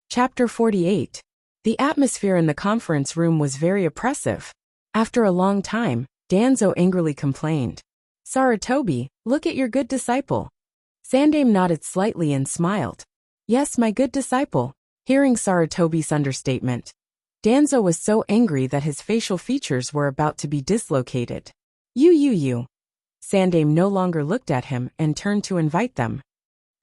Chapter 48. The atmosphere in the conference room was very oppressive. After a long time, Danzo angrily complained. Sarutobi, look at your good disciple. Sandaime nodded slightly and smiled. Yes, my good disciple. Hearing Sarutobi's understatement, Danzo was so angry that his facial features were about to be dislocated. You. Sandaime no longer looked at him and turned to invite them.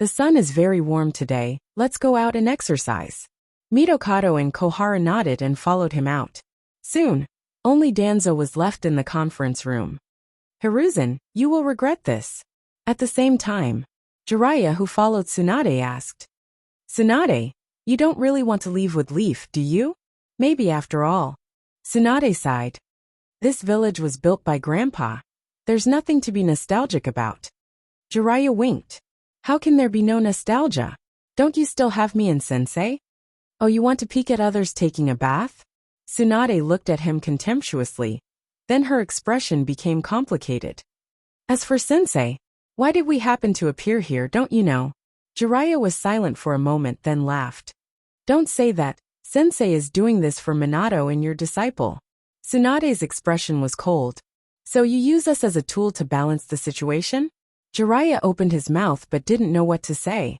The sun is very warm today, let's go out and exercise. Mitokado and Kohara nodded and followed him out. Soon, only Danzo was left in the conference room. Hiruzen, you will regret this. At the same time, Jiraiya, who followed Tsunade, asked. Tsunade, you don't really want to leave with Leaf, do you? Maybe after all. Tsunade sighed. This village was built by Grandpa. There's nothing to be nostalgic about. Jiraiya winked. How can there be no nostalgia? Don't you still have me and Sensei? Oh, you want to peek at others taking a bath? Tsunade looked at him contemptuously. Then her expression became complicated. As for Sensei, why did we happen to appear here, don't you know? Jiraiya was silent for a moment, then laughed. Don't say that. Sensei is doing this for Minato and your disciple. Tsunade's expression was cold. So you use us as a tool to balance the situation? Jiraiya opened his mouth but didn't know what to say.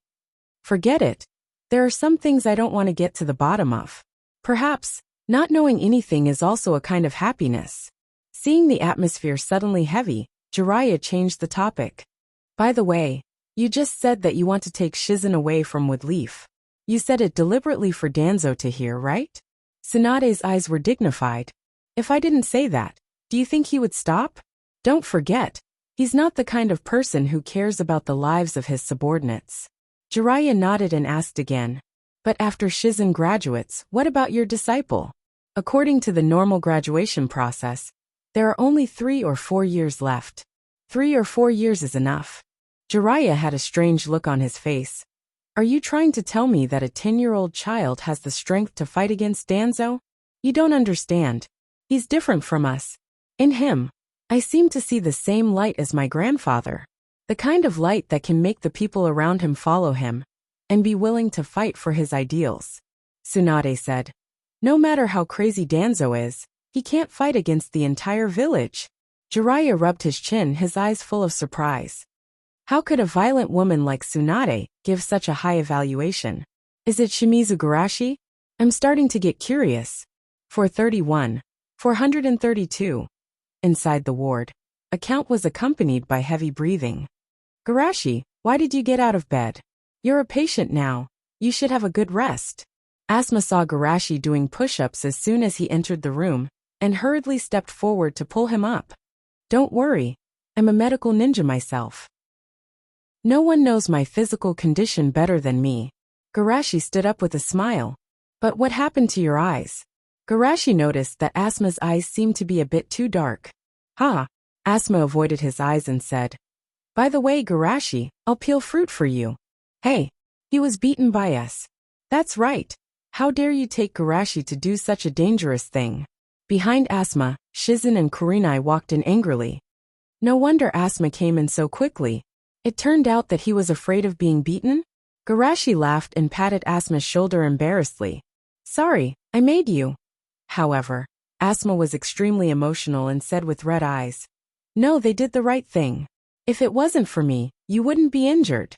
Forget it. There are some things I don't want to get to the bottom of. Perhaps, not knowing anything is also a kind of happiness. Seeing the atmosphere suddenly heavy, Jiraiya changed the topic. By the way, you just said that you want to take Shizen away from Woodleaf. You said it deliberately for Danzo to hear, right? Tsunade's eyes were dignified. If I didn't say that, do you think he would stop? Don't forget, he's not the kind of person who cares about the lives of his subordinates. Jiraiya nodded and asked again. But after Shizen graduates, what about your disciple? According to the normal graduation process, there are only 3 or 4 years left. 3 or 4 years is enough. Jiraiya had a strange look on his face. Are you trying to tell me that a 10-year-old child has the strength to fight against Danzo? You don't understand. He's different from us. In him, I seem to see the same light as my grandfather. The kind of light that can make the people around him follow him and be willing to fight for his ideals. Tsunade said. No matter how crazy Danzo is, he can't fight against the entire village. Jiraiya rubbed his chin, his eyes full of surprise. How could a violent woman like Tsunade give such a high evaluation? Is it Shimizu Garashi? I'm starting to get curious. 431. 432. Inside the ward, a count was accompanied by heavy breathing. Garashi, why did you get out of bed? You're a patient now. You should have a good rest. Asuma saw Garashi doing push-ups as soon as he entered the room, and hurriedly stepped forward to pull him up. Don't worry. I'm a medical ninja myself. No one knows my physical condition better than me. Garashi stood up with a smile. But what happened to your eyes? Garashi noticed that Asuma's eyes seemed to be a bit too dark. Ha! Asuma avoided his eyes and said, By the way, Garashi, I'll peel fruit for you. Hey, he was beaten by us. That's right. How dare you take Garashi to do such a dangerous thing? Behind Asuma, Shizen and Kurenai walked in angrily. No wonder Asuma came in so quickly. It turned out that he was afraid of being beaten? Garashi laughed and patted Asuma's shoulder embarrassedly. Sorry, I made you. However, Asuma was extremely emotional and said with red eyes, No, they did the right thing. If it wasn't for me, you wouldn't be injured.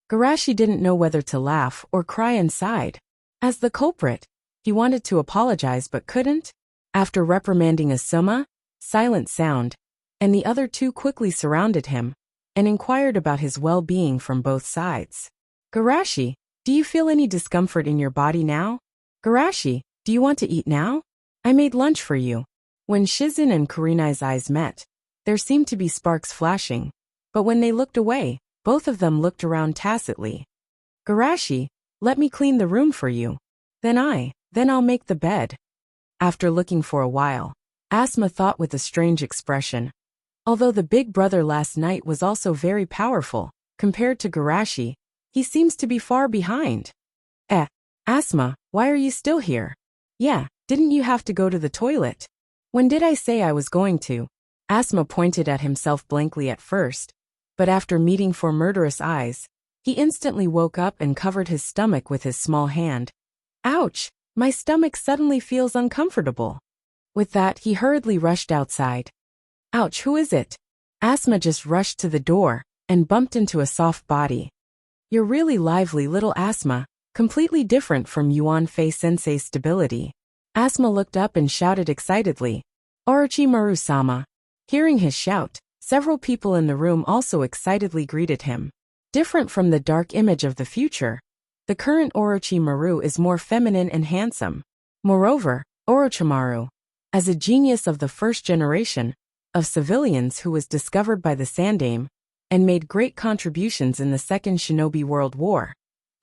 Garashi didn't know whether to laugh or cry and sighed. As the culprit, he wanted to apologize but couldn't. After reprimanding Asuma, Silent Sound, and the other two quickly surrounded him and inquired about his well-being from both sides. Garashi, do you feel any discomfort in your body now? Garashi, do you want to eat now? I made lunch for you. When Shizen and Kurenai's eyes met, there seemed to be sparks flashing, but when they looked away, both of them looked around tacitly. Garashi, let me clean the room for you. Then I'll make the bed. After looking for a while, Asuma thought with a strange expression. Although the big brother last night was also very powerful, compared to Garashi, he seems to be far behind. Asuma, why are you still here? Yeah, didn't you have to go to the toilet? When did I say I was going to? Asuma pointed at himself blankly at first, but after meeting four murderous eyes, he instantly woke up and covered his stomach with his small hand. Ouch! My stomach suddenly feels uncomfortable. With that, he hurriedly rushed outside. Ouch, who is it? Asma just rushed to the door and bumped into a soft body. You're really lively, little Asma, completely different from Yuan-Fei Sensei's stability. Asma looked up and shouted excitedly, Orochimaru-sama. Hearing his shout, several people in the room also excitedly greeted him. Different from the dark image of the future, the current Orochimaru is more feminine and handsome. Moreover, Orochimaru, as a genius of the first generation of civilians who was discovered by the Sandaime and made great contributions in the Second Shinobi World War,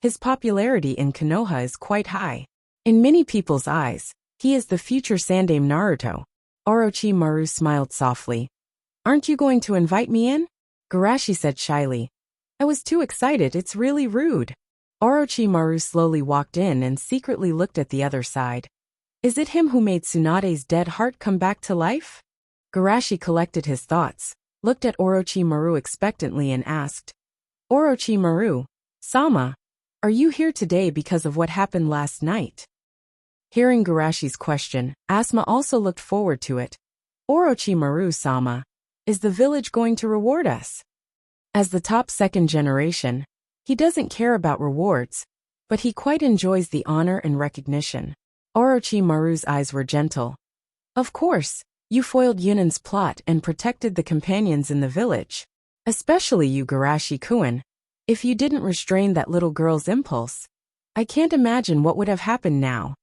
his popularity in Konoha is quite high. In many people's eyes, he is the future Sandaime Naruto. Orochimaru smiled softly. Aren't you going to invite me in? Garashi said shyly. I was too excited, it's really rude. Orochimaru slowly walked in and secretly looked at the other side. Is it him who made Tsunade's dead heart come back to life? Garashi collected his thoughts, looked at Orochimaru expectantly and asked, Orochimaru-sama, are you here today because of what happened last night? Hearing Garashi's question, Asma also looked forward to it. Orochimaru-sama, is the village going to reward us? As the top second generation, he doesn't care about rewards, but he quite enjoys the honor and recognition. Orochimaru's eyes were gentle. Of course, you foiled Yunan's plot and protected the companions in the village. Especially you, Garashi-kun. If you didn't restrain that little girl's impulse, I can't imagine what would have happened now.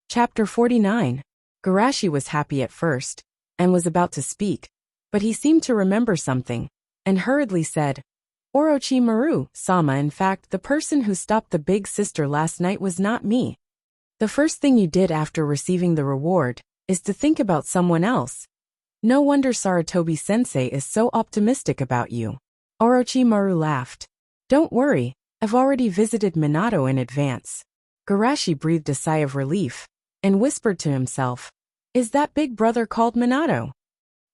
Chapter 49. Garashi was happy at first, and was about to speak, but he seemed to remember something, and hurriedly said, Orochimaru-sama, in fact, the person who stopped the big sister last night was not me. The first thing you did after receiving the reward is to think about someone else. No wonder Sarutobi-sensei is so optimistic about you. Orochimaru laughed. Don't worry, I've already visited Minato in advance. Garashi breathed a sigh of relief, and whispered to himself, is that big brother called Minato?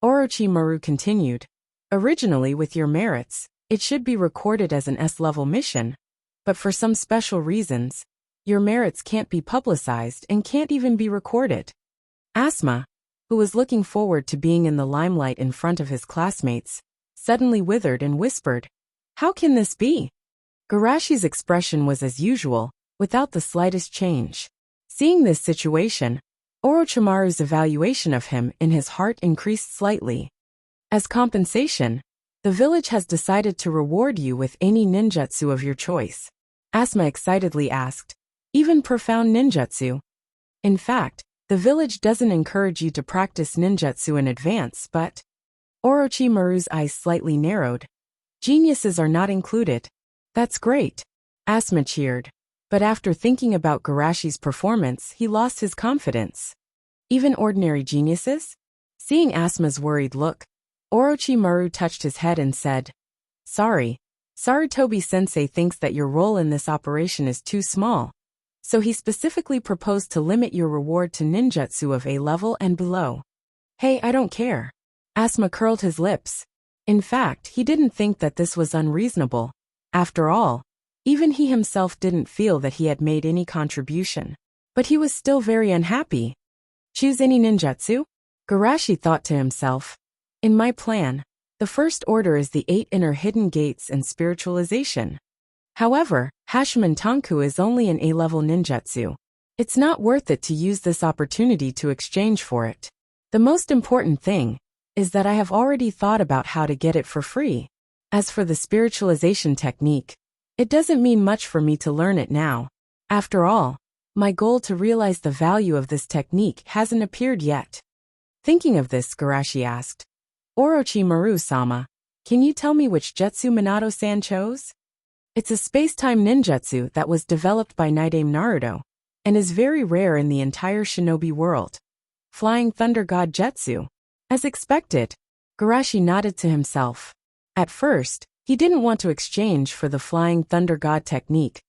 Orochimaru continued, originally with your merits, it should be recorded as an S-level mission, but for some special reasons, your merits can't be publicized and can't even be recorded. Asma, who was looking forward to being in the limelight in front of his classmates, suddenly withered and whispered, how can this be? Garashi's expression was as usual, without the slightest change. Seeing this situation, Orochimaru's evaluation of him in his heart increased slightly. As compensation, the village has decided to reward you with any ninjutsu of your choice. Asma excitedly asked, even profound ninjutsu? In fact, the village doesn't encourage you to practice ninjutsu in advance, but... Orochimaru's eyes slightly narrowed. Geniuses are not included. That's great. Asma cheered. But after thinking about Garashi's performance, he lost his confidence. Even ordinary geniuses? Seeing Asma's worried look, Orochimaru touched his head and said, sorry, Sarutobi-sensei thinks that your role in this operation is too small, so he specifically proposed to limit your reward to ninjutsu of A level and below. Hey, I don't care. Asma curled his lips. In fact, he didn't think that this was unreasonable. After all, even he himself didn't feel that he had made any contribution. But he was still very unhappy. Choose any ninjutsu? Garashi thought to himself. In my plan, the first order is the 8 inner hidden gates and spiritualization. However, Hashiman Tanku is only an A-level ninjutsu. It's not worth it to use this opportunity to exchange for it. The most important thing is that I have already thought about how to get it for free. As for the spiritualization technique, it doesn't mean much for me to learn it now. After all, my goal to realize the value of this technique hasn't appeared yet. Thinking of this, Garashi asked, Orochimaru-sama, can you tell me which jutsu Minato-san chose? It's a space-time ninjutsu that was developed by Nidaime Naruto, and is very rare in the entire shinobi world. Flying Thunder God Jutsu. As expected, Garashi nodded to himself. At first, he didn't want to exchange for the Flying Thunder God technique,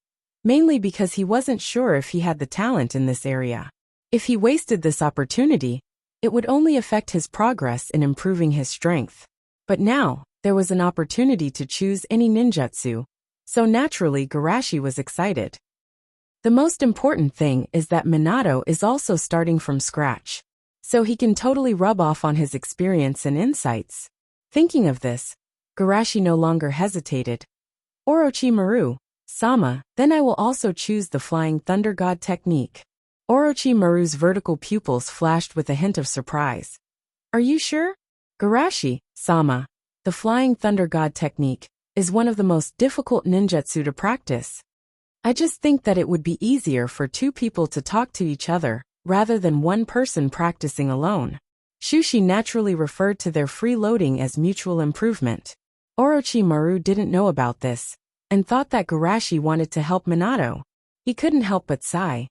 mainly because he wasn't sure if he had the talent in this area. If he wasted this opportunity, it would only affect his progress in improving his strength. But now, there was an opportunity to choose any ninjutsu, so naturally Garashi was excited. The most important thing is that Minato is also starting from scratch, so he can totally rub off on his experience and insights. Thinking of this, Garashi no longer hesitated. Orochimaru, Sama, then I will also choose the Flying Thunder God technique. Orochimaru's vertical pupils flashed with a hint of surprise. Are you sure? Garashi, Sama, the Flying Thunder God technique is one of the most difficult ninjutsu to practice. I just think that it would be easier for two people to talk to each other, rather than one person practicing alone. Shushi naturally referred to their freeloading as mutual improvement. Orochimaru didn't know about this, and thought that Garashi wanted to help Minato. He couldn't help but sigh.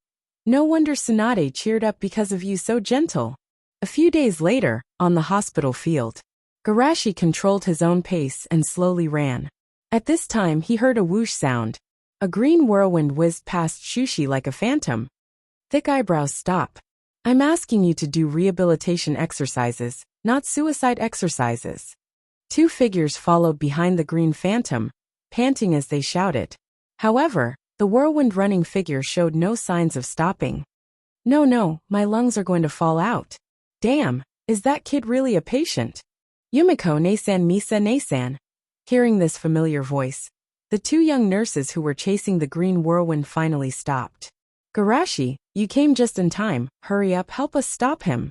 No wonder Tsunade cheered up because of you so gentle. A few days later, on the hospital field, Garashi controlled his own pace and slowly ran. At this time he heard a whoosh sound. A green whirlwind whizzed past Shushi like a phantom. Thick eyebrows stop. I'm asking you to do rehabilitation exercises, not suicide exercises. Two figures followed behind the green phantom, panting as they shouted. However, the whirlwind running figure showed no signs of stopping. No, my lungs are going to fall out. Damn, is that kid really a patient? Yumiko Nasan Misa Nasan. Hearing this familiar voice, the two young nurses who were chasing the green whirlwind finally stopped. Garashi, you came just in time, hurry up, help us stop him.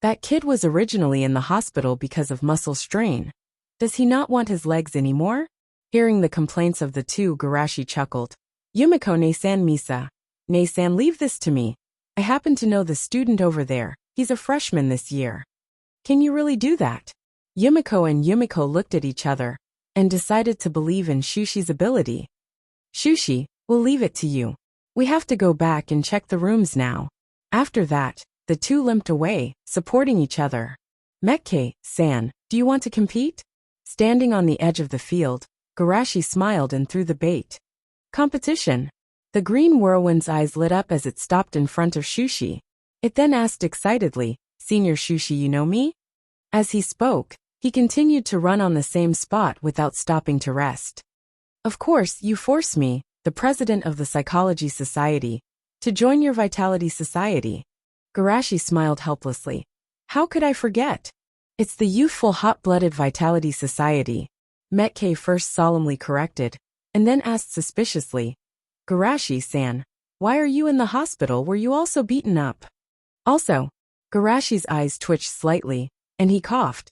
That kid was originally in the hospital because of muscle strain. Does he not want his legs anymore? Hearing the complaints of the two, Garashi chuckled. Yumiko Nasan Misa. Nasan, leave this to me. I happen to know the student over there, he's a freshman this year. Can you really do that? Yumiko and Yumiko looked at each other, and decided to believe in Shushi's ability. Shushi, we'll leave it to you. We have to go back and check the rooms now. After that, the two limped away, supporting each other. Mekkei-san, do you want to compete? Standing on the edge of the field, Garashi smiled and threw the bait. Competition. The green whirlwind's eyes lit up as it stopped in front of Shushi. It then asked excitedly, Senior Shushi, you know me? As he spoke, he continued to run on the same spot without stopping to rest. Of course, you force me, the president of the Psychology Society, to join your Vitality Society. Garashi smiled helplessly. How could I forget? It's the youthful hot-blooded Vitality Society. Mekkei first solemnly corrected, and then asked suspiciously, Garashi-san, why are you in the hospital? Were you also beaten up? Also, Garashi's eyes twitched slightly, and he coughed.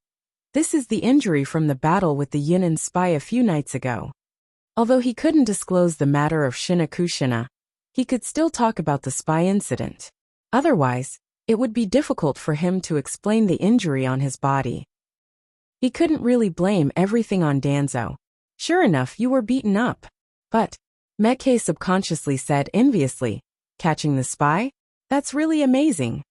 This is the injury from the battle with the Yunin spy a few nights ago. Although he couldn't disclose the matter of Shinakushina, he could still talk about the spy incident. Otherwise, it would be difficult for him to explain the injury on his body. He couldn't really blame everything on Danzo. Sure enough, you were beaten up. But, Mekkei subconsciously said enviously, catching the spy? That's really amazing.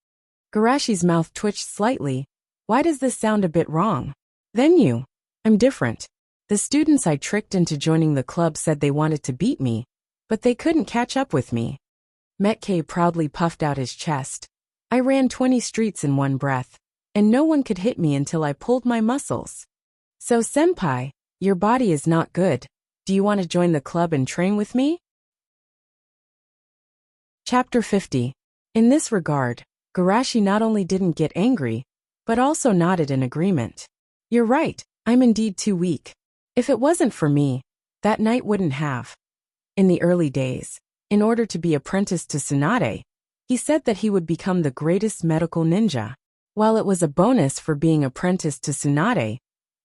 Garashi's mouth twitched slightly. Why does this sound a bit wrong? Then you. I'm different. The students I tricked into joining the club said they wanted to beat me, but they couldn't catch up with me. Mekkei proudly puffed out his chest. I ran 20 streets in one breath, and no one could hit me until I pulled my muscles. So senpai, your body is not good. Do you want to join the club and train with me? Chapter 50. In this regard, Garashi not only didn't get angry, but also nodded in agreement. You're right, I'm indeed too weak. If it wasn't for me, that night wouldn't have. In the early days, in order to be apprenticed to Tsunade, he said that he would become the greatest medical ninja. While it was a bonus for being apprenticed to Tsunade,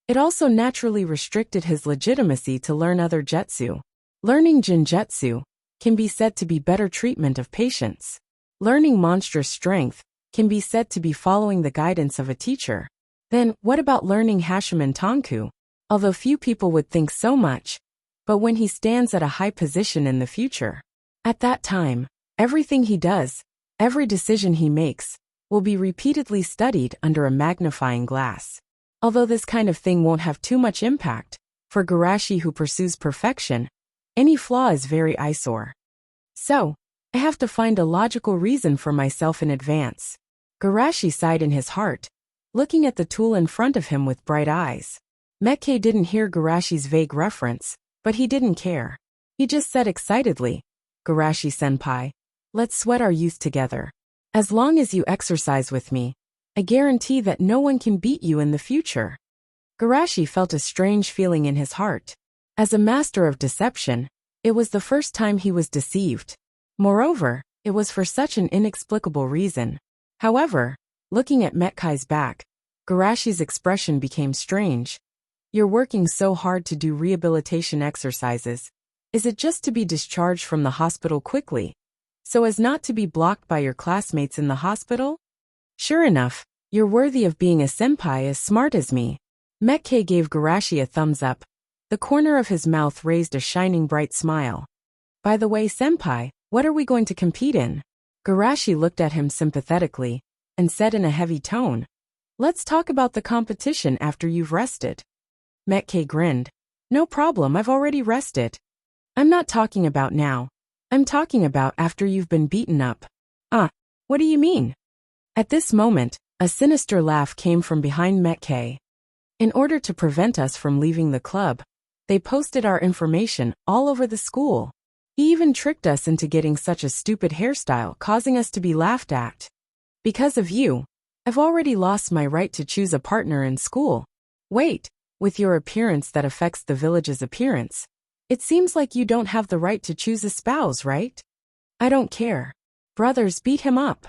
it also naturally restricted his legitimacy to learn other jutsu. Learning Jinjutsu can be said to be better treatment of patients. Learning monstrous strength can be said to be following the guidance of a teacher. Then, what about learning Hashimen Tonku? Although few people would think so much, but when he stands at a high position in the future, at that time, everything he does, every decision he makes, will be repeatedly studied under a magnifying glass. Although this kind of thing won't have too much impact, for Garashi who pursues perfection, any flaw is very eyesore. So, I have to find a logical reason for myself in advance. Garashi sighed in his heart, looking at the tool in front of him with bright eyes. Mekkei didn't hear Garashi's vague reference, but he didn't care. He just said excitedly, Garashi-senpai. Let's sweat our youth together. As long as you exercise with me, I guarantee that no one can beat you in the future. Garashi felt a strange feeling in his heart. As a master of deception, it was the first time he was deceived. Moreover, it was for such an inexplicable reason. However, looking at Metkai's back, Garashi's expression became strange. You're working so hard to do rehabilitation exercises. Is it just to be discharged from the hospital quickly, so as not to be blocked by your classmates in the hospital? Sure enough, you're worthy of being a senpai as smart as me. Metkai gave Garashi a thumbs up. The corner of his mouth raised a shining bright smile. By the way, senpai, what are we going to compete in? Garashi looked at him sympathetically and said in a heavy tone, Let's talk about the competition after you've rested. Metkai grinned. No problem, I've already rested. I'm not talking about now. I'm talking about after you've been beaten up. What do you mean? At this moment, a sinister laugh came from behind Metkai. In order to prevent us from leaving the club, they posted our information all over the school. He even tricked us into getting such a stupid hairstyle, causing us to be laughed at. Because of you, I've already lost my right to choose a partner in school. Wait, with your appearance that affects the village's appearance, it seems like you don't have the right to choose a spouse, right? I don't care. Brothers, beat him up.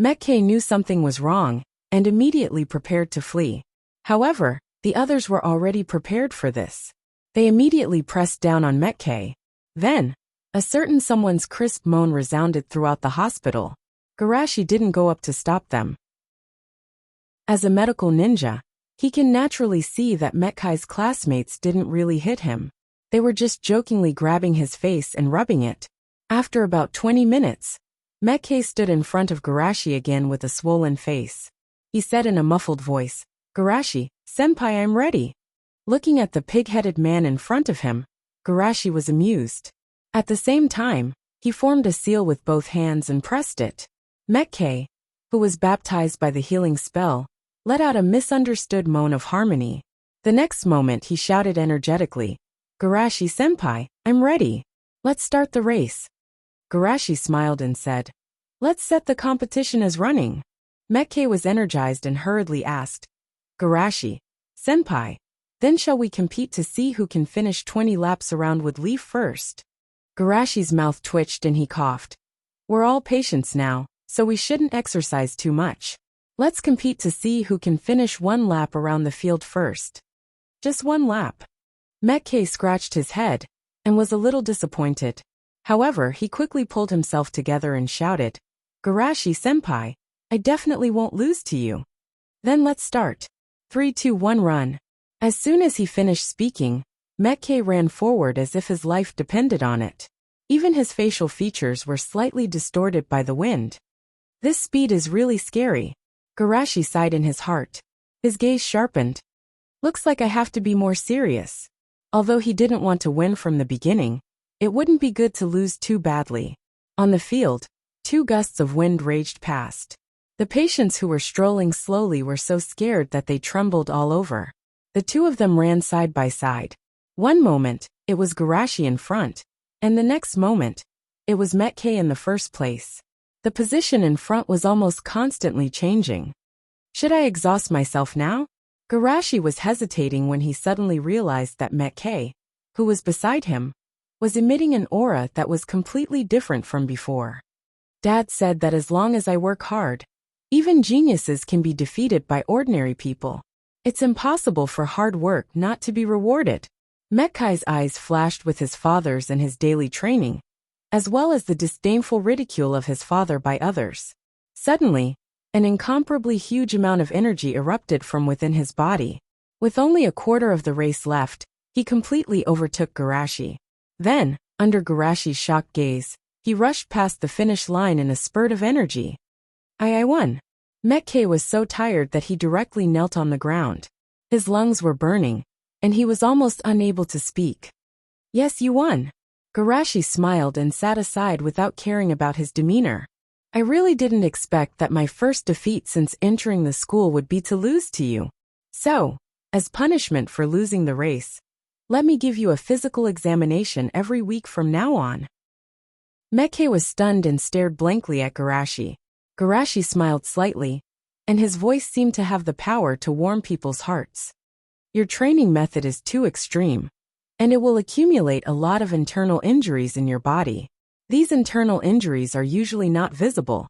Metkai knew something was wrong and immediately prepared to flee. However, the others were already prepared for this. They immediately pressed down on Metkai. Then, a certain someone's crisp moan resounded throughout the hospital. Garashi didn't go up to stop them. As a medical ninja, he can naturally see that Metkai's classmates didn't really hit him. They were just jokingly grabbing his face and rubbing it. After about 20 minutes, Metkai stood in front of Garashi again with a swollen face. He said in a muffled voice, Garashi, senpai, I'm ready. Looking at the pig-headed man in front of him, Garashi was amused. At the same time, he formed a seal with both hands and pressed it. Metkai, who was baptized by the healing spell, let out a misunderstood moan of harmony. The next moment he shouted energetically, Garashi senpai, I'm ready. Let's start the race. Garashi smiled and said, Let's set the competition as running. Metkai was energized and hurriedly asked, Garashi, senpai, then shall we compete to see who can finish 20 laps around with Leaf first? Garashi's mouth twitched and he coughed. We're all patients now, so we shouldn't exercise too much. Let's compete to see who can finish 1 lap around the field first. Just 1 lap. Metkai scratched his head and was a little disappointed. However, he quickly pulled himself together and shouted, Garashi senpai, I definitely won't lose to you. Then let's start. 3, 2, 1, run. As soon as he finished speaking, Metkai ran forward as if his life depended on it. Even his facial features were slightly distorted by the wind. This speed is really scary. Garashi sighed in his heart. His gaze sharpened. Looks like I have to be more serious. Although he didn't want to win from the beginning, it wouldn't be good to lose too badly. On the field, 2 gusts of wind raged past. The patients who were strolling slowly were so scared that they trembled all over. The 2 of them ran side by side. One moment, it was Garashi in front, and the next moment, it was Metkai in the first place. The position in front was almost constantly changing. Should I exhaust myself now? Garashi was hesitating when he suddenly realized that Metkai, who was beside him, was emitting an aura that was completely different from before. Dad said that as long as I work hard, even geniuses can be defeated by ordinary people. It's impossible for hard work not to be rewarded. Metkai's eyes flashed with his father's and his daily training, as well as the disdainful ridicule of his father by others. Suddenly, an incomparably huge amount of energy erupted from within his body. With only a quarter of the race left, he completely overtook Garashi. Then, under Garashi's shocked gaze, he rushed past the finish line in a spurt of energy. I won. Metkai was so tired that he directly knelt on the ground. His lungs were burning, and he was almost unable to speak. Yes, you won. Garashi smiled and sat aside without caring about his demeanor. I really didn't expect that my first defeat since entering the school would be to lose to you. So, as punishment for losing the race, let me give you a physical examination every week from now on. Mekkai was stunned and stared blankly at Garashi. Garashi smiled slightly, and his voice seemed to have the power to warm people's hearts. Your training method is too extreme, and it will accumulate a lot of internal injuries in your body. These internal injuries are usually not visible,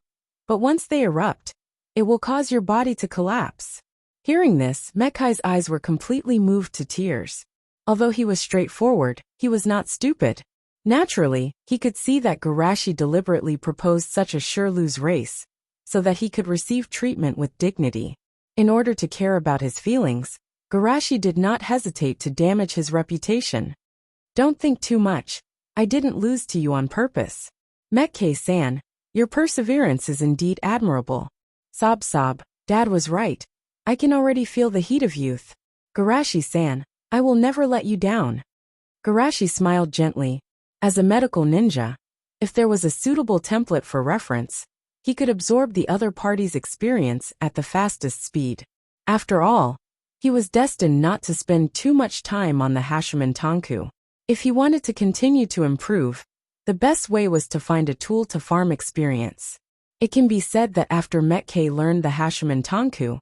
but once they erupt, it will cause your body to collapse. Hearing this, Mekkai's eyes were completely moved to tears. Although he was straightforward, he was not stupid. Naturally, he could see that Garashi deliberately proposed such a sure-lose race, so that he could receive treatment with dignity. In order to care about his feelings, Garashi did not hesitate to damage his reputation. Don't think too much. I didn't lose to you on purpose. Mekkai-san, your perseverance is indeed admirable. Sob sob, Dad was right. I can already feel the heat of youth. Garashi-san, I will never let you down. Garashi smiled gently. As a medical ninja, if there was a suitable template for reference, he could absorb the other party's experience at the fastest speed. After all, he was destined not to spend too much time on the Hashimen Tanku. If he wanted to continue to improve, the best way was to find a tool to farm experience. It can be said that after Mekkai learned the Hashimen Tanku,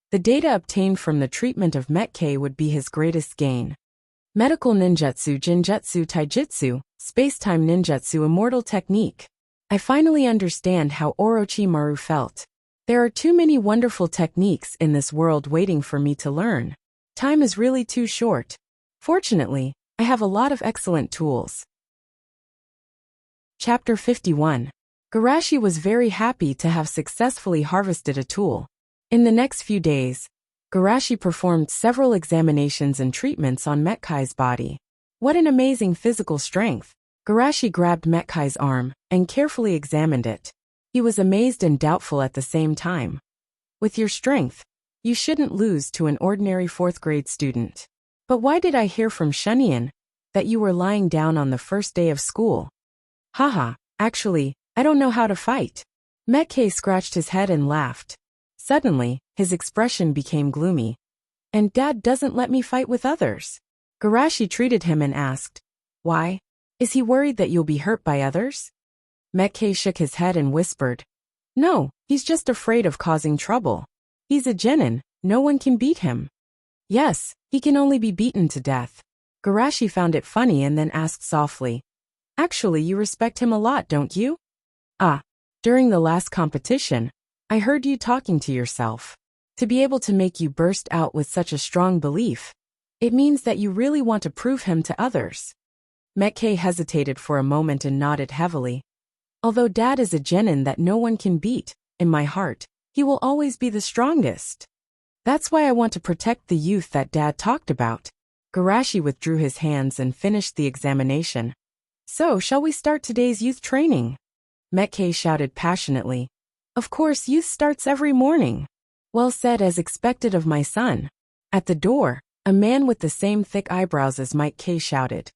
the data obtained from the treatment of Mekkai would be his greatest gain. Medical ninjutsu, jinjutsu, taijutsu, space-time ninjutsu, immortal technique. I finally understand how Orochimaru felt. There are too many wonderful techniques in this world waiting for me to learn. Time is really too short. Fortunately, I have a lot of excellent tools. Chapter 51. Garashi was very happy to have successfully harvested a tool. In the next few days, Garashi performed several examinations and treatments on Mekkai's body. What an amazing physical strength! Garashi grabbed Mekkai's arm and carefully examined it. He was amazed and doubtful at the same time. With your strength, you shouldn't lose to an ordinary 4th grade student. But why did I hear from Shunyan that you were lying down on the first day of school? Haha, actually, I don't know how to fight. Mekkai scratched his head and laughed. Suddenly, his expression became gloomy. And Dad doesn't let me fight with others. Garashi treated him and asked, why? Is he worried that you'll be hurt by others? Mekkai shook his head and whispered, no, he's just afraid of causing trouble. He's a genin, no one can beat him. Yes, he can only be beaten to death. Garashi found it funny and then asked softly, actually you respect him a lot, don't you? Ah, during the last competition, I heard you talking to yourself. To be able to make you burst out with such a strong belief, it means that you really want to prove him to others. Mekkai hesitated for a moment and nodded heavily. Although Dad is a genin that no one can beat, in my heart, he will always be the strongest. That's why I want to protect the youth that Dad talked about. Garashi withdrew his hands and finished the examination. So, shall we start today's youth training? Mekkai shouted passionately. Of course, youth starts every morning. Well said, as expected of my son. At the door, a man with the same thick eyebrows as Mekkai shouted.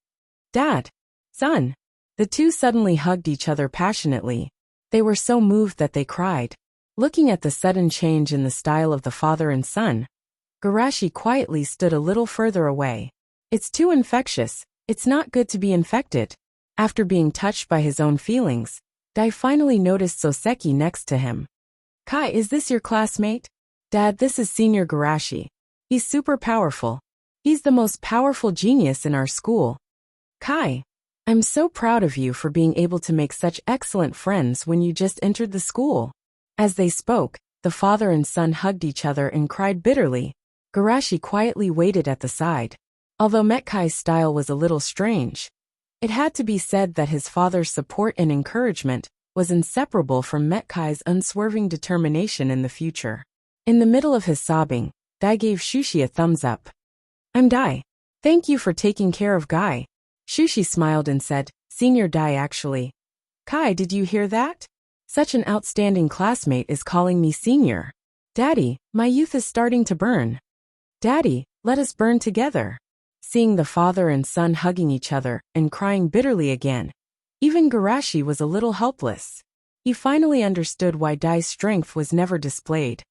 Dad! Son! The two suddenly hugged each other passionately. They were so moved that they cried. Looking at the sudden change in the style of the father and son, Garashi quietly stood a little further away. It's too infectious. It's not good to be infected. After being touched by his own feelings, Dai finally noticed Soseki next to him. Kai, is this your classmate? Dad, this is Senior Garashi. He's super powerful. He's the most powerful genius in our school. Kai, I'm so proud of you for being able to make such excellent friends when you just entered the school. As they spoke, the father and son hugged each other and cried bitterly. Garashi quietly waited at the side. Although Mekkai's style was a little strange, it had to be said that his father's support and encouragement was inseparable from Mekkai's unswerving determination in the future. In the middle of his sobbing, Dai gave Shushi a thumbs up. I'm Dai. Thank you for taking care of Guy. Shushi smiled and said, Senior Dai actually. Kai, did you hear that? Such an outstanding classmate is calling me senior. Daddy, my youth is starting to burn. Daddy, let us burn together. Seeing the father and son hugging each other and crying bitterly again, even Garashi was a little helpless. He finally understood why Dai's strength was never displayed.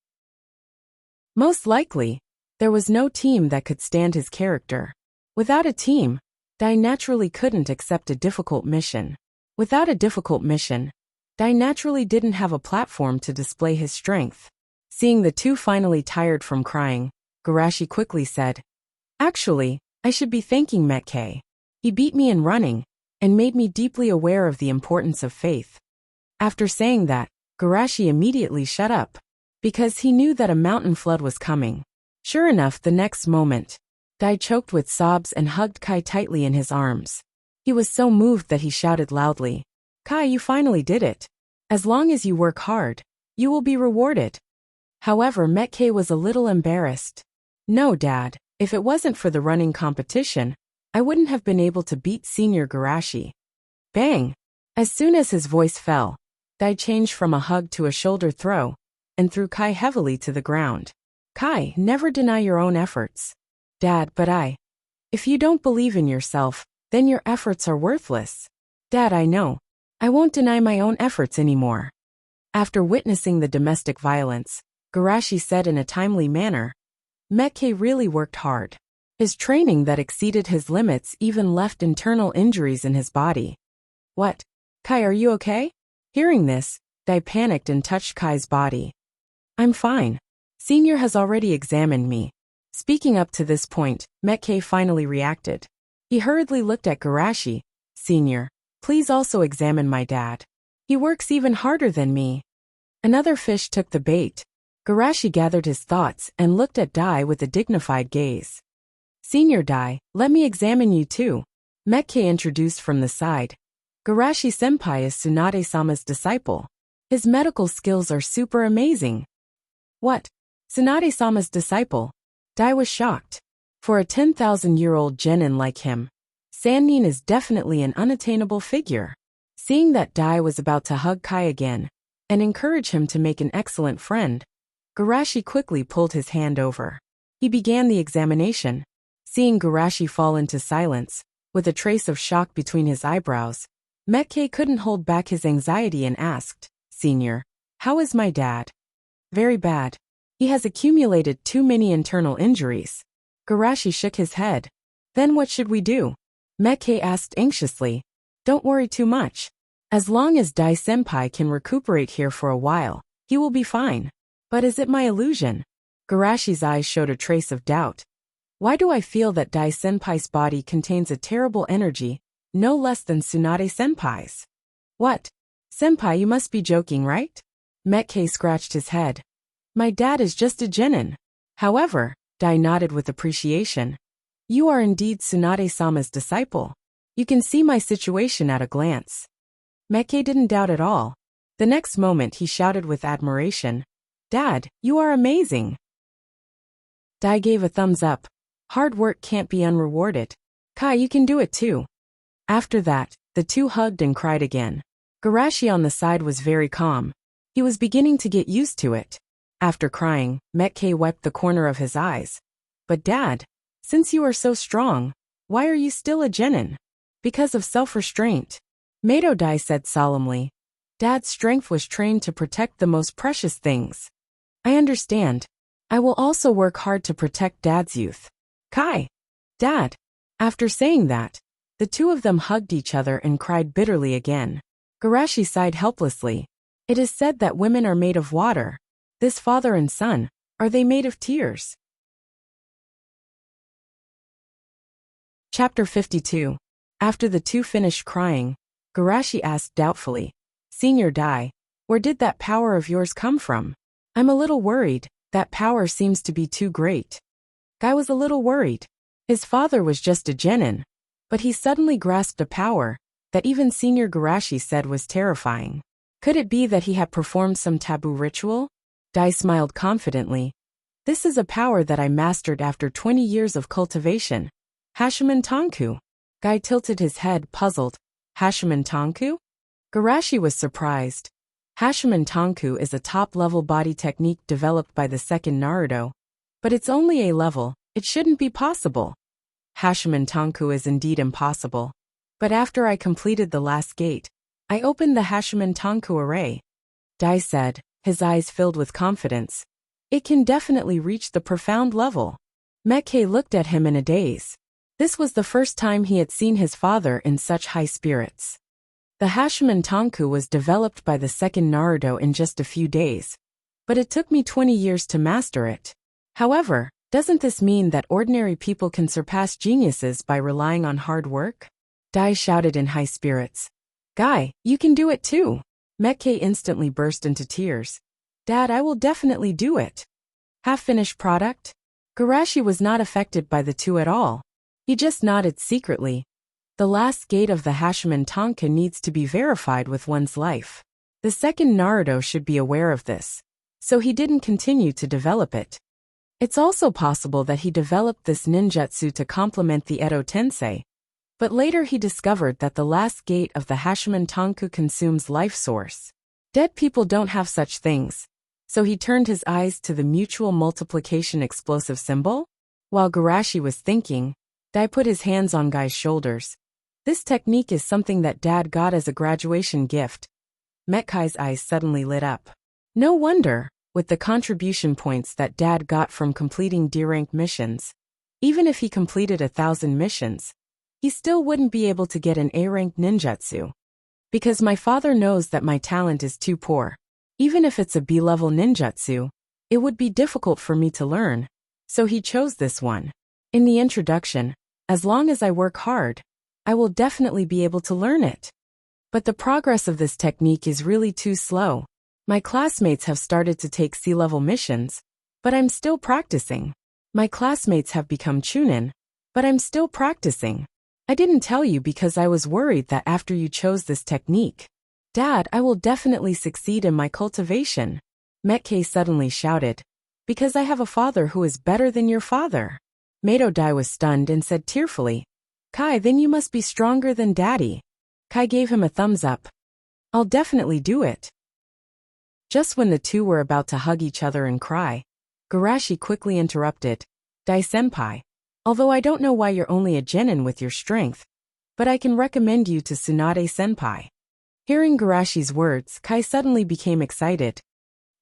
Most likely, there was no team that could stand his character. Without a team, Dai naturally couldn't accept a difficult mission. Without a difficult mission, Dai naturally didn't have a platform to display his strength. Seeing the two finally tired from crying, Garashi quickly said, "Actually, I should be thanking Metke. He beat me in running, and made me deeply aware of the importance of faith." After saying that, Garashi immediately shut up, because he knew that a mountain flood was coming. Sure enough, the next moment, Dai choked with sobs and hugged Kai tightly in his arms. He was so moved that he shouted loudly, "Kai, you finally did it. As long as you work hard, you will be rewarded." However, Metke was a little embarrassed. "No, Dad, if it wasn't for the running competition, I wouldn't have been able to beat Senior Garashi." Bang! As soon as his voice fell, Dai changed from a hug to a shoulder throw, and threw Kai heavily to the ground. "Kai, never deny your own efforts." "Dad, but if you don't believe in yourself, then your efforts are worthless." "Dad, I know. I won't deny my own efforts anymore." After witnessing the domestic violence, Garashi said in a timely manner, "Metke really worked hard. His training that exceeded his limits even left internal injuries in his body." "What? Kai, are you okay?" Hearing this, Dai panicked and touched Kai's body. "I'm fine. Senior has already examined me." Speaking up to this point, Metke finally reacted. He hurriedly looked at Garashi. "Senior, please also examine my dad. He works even harder than me." Another fish took the bait. Garashi gathered his thoughts and looked at Dai with a dignified gaze. "Senior Dai, let me examine you too." Metke introduced from the side. "Garashi-senpai is Tsunade-sama's disciple. His medical skills are super amazing." "What? Tsunade-sama's disciple?" Dai was shocked. For a 10,000-year-old genin like him, Sannin is definitely an unattainable figure. Seeing that Dai was about to hug Kai again and encourage him to make an excellent friend, Garashi quickly pulled his hand over. He began the examination. Seeing Garashi fall into silence, with a trace of shock between his eyebrows, Metke couldn't hold back his anxiety and asked, "Senior, how is my dad?" "Very bad. He has accumulated too many internal injuries." Garashi shook his head. "Then what should we do?" Metke asked anxiously. "Don't worry too much. As long as Dai-senpai can recuperate here for a while, he will be fine." "But is it my illusion?" Garashi's eyes showed a trace of doubt. "Why do I feel that Dai-senpai's body contains a terrible energy, no less than Tsunade-senpai's?" "What? Senpai, you must be joking, right?" Metke scratched his head. "My dad is just a genin." However, Dai nodded with appreciation. "You are indeed Tsunade-sama's disciple. You can see my situation at a glance." Metke didn't doubt at all. The next moment he shouted with admiration, "Dad, you are amazing." Dai gave a thumbs up. "Hard work can't be unrewarded. Kai, you can do it too." After that, the two hugged and cried again. Garashi on the side was very calm. He was beginning to get used to it. After crying, Metke wiped the corner of his eyes. "But Dad, since you are so strong, why are you still a genin?" "Because of self-restraint." Mato Dai said solemnly. "Dad's strength was trained to protect the most precious things." "I understand. I will also work hard to protect Dad's youth." "Kai! Dad!" After saying that, the two of them hugged each other and cried bitterly again. Garashi sighed helplessly. "It is said that women are made of water. This father and son, are they made of tears?" Chapter 52. After the two finished crying, Garashi asked doubtfully, "Senior Dai, where did that power of yours come from? I'm a little worried. That power seems to be too great." Guy was a little worried. His father was just a genin, but he suddenly grasped a power that even Senior Garashi said was terrifying. Could it be that he had performed some taboo ritual? Dai smiled confidently. "This is a power that I mastered after 20 years of cultivation. Hashimen Tanku." Guy tilted his head, puzzled. "Hashimen Tanku?" Garashi was surprised. Hashimen Tanku is a top-level body technique developed by the second Naruto. But it's only A level, it shouldn't be possible. Hashimen Tanku is indeed impossible. But after I completed the last gate, I opened the Hashimen Tanku array. Dai said, his eyes filled with confidence. "It can definitely reach the profound level." Metke looked at him in a daze. This was the first time he had seen his father in such high spirits. The Hashimen Tonku was developed by the second Naruto in just a few days, but it took me 20 years to master it. However, doesn't this mean that ordinary people can surpass geniuses by relying on hard work? Dai shouted in high spirits. Guy, you can do it too. Mekkei instantly burst into tears. Dad, I will definitely do it. Half-finished product? Garashi was not affected by the two at all. He just nodded secretly. The last gate of the Hashimen Tonka needs to be verified with one's life. The second Naruto should be aware of this, so he didn't continue to develop it. It's also possible that he developed this ninjutsu to complement the Edo Tensei, but later he discovered that the last gate of the Hashimen Tonku consumes life source. Dead people don't have such things, so he turned his eyes to the mutual multiplication explosive symbol. While Garashi was thinking, Dai put his hands on Guy's shoulders. This technique is something that Dad got as a graduation gift. Mekkai's eyes suddenly lit up. No wonder, with the contribution points that Dad got from completing D-rank missions. Even if he completed 1,000 missions, he still wouldn't be able to get an A-rank ninjutsu. Because my father knows that my talent is too poor. Even if it's a B-level ninjutsu, it would be difficult for me to learn, so he chose this one. In the introduction, as long as I work hard, I will definitely be able to learn it. But the progress of this technique is really too slow. My classmates have started to take C-level missions, but I'm still practicing. My classmates have become chunin, but I'm still practicing. I didn't tell you because I was worried that after you chose this technique, Dad, I will definitely succeed in my cultivation. Mekkei suddenly shouted, because I have a father who is better than your father. Mato Dai was stunned and said tearfully, Kai, then you must be stronger than Daddy. Kai gave him a thumbs up. I'll definitely do it. Just when the two were about to hug each other and cry, Garashi quickly interrupted. Dai-senpai, although I don't know why you're only a genin with your strength, but I can recommend you to Tsunade-senpai. Hearing Garashi's words, Kai suddenly became excited.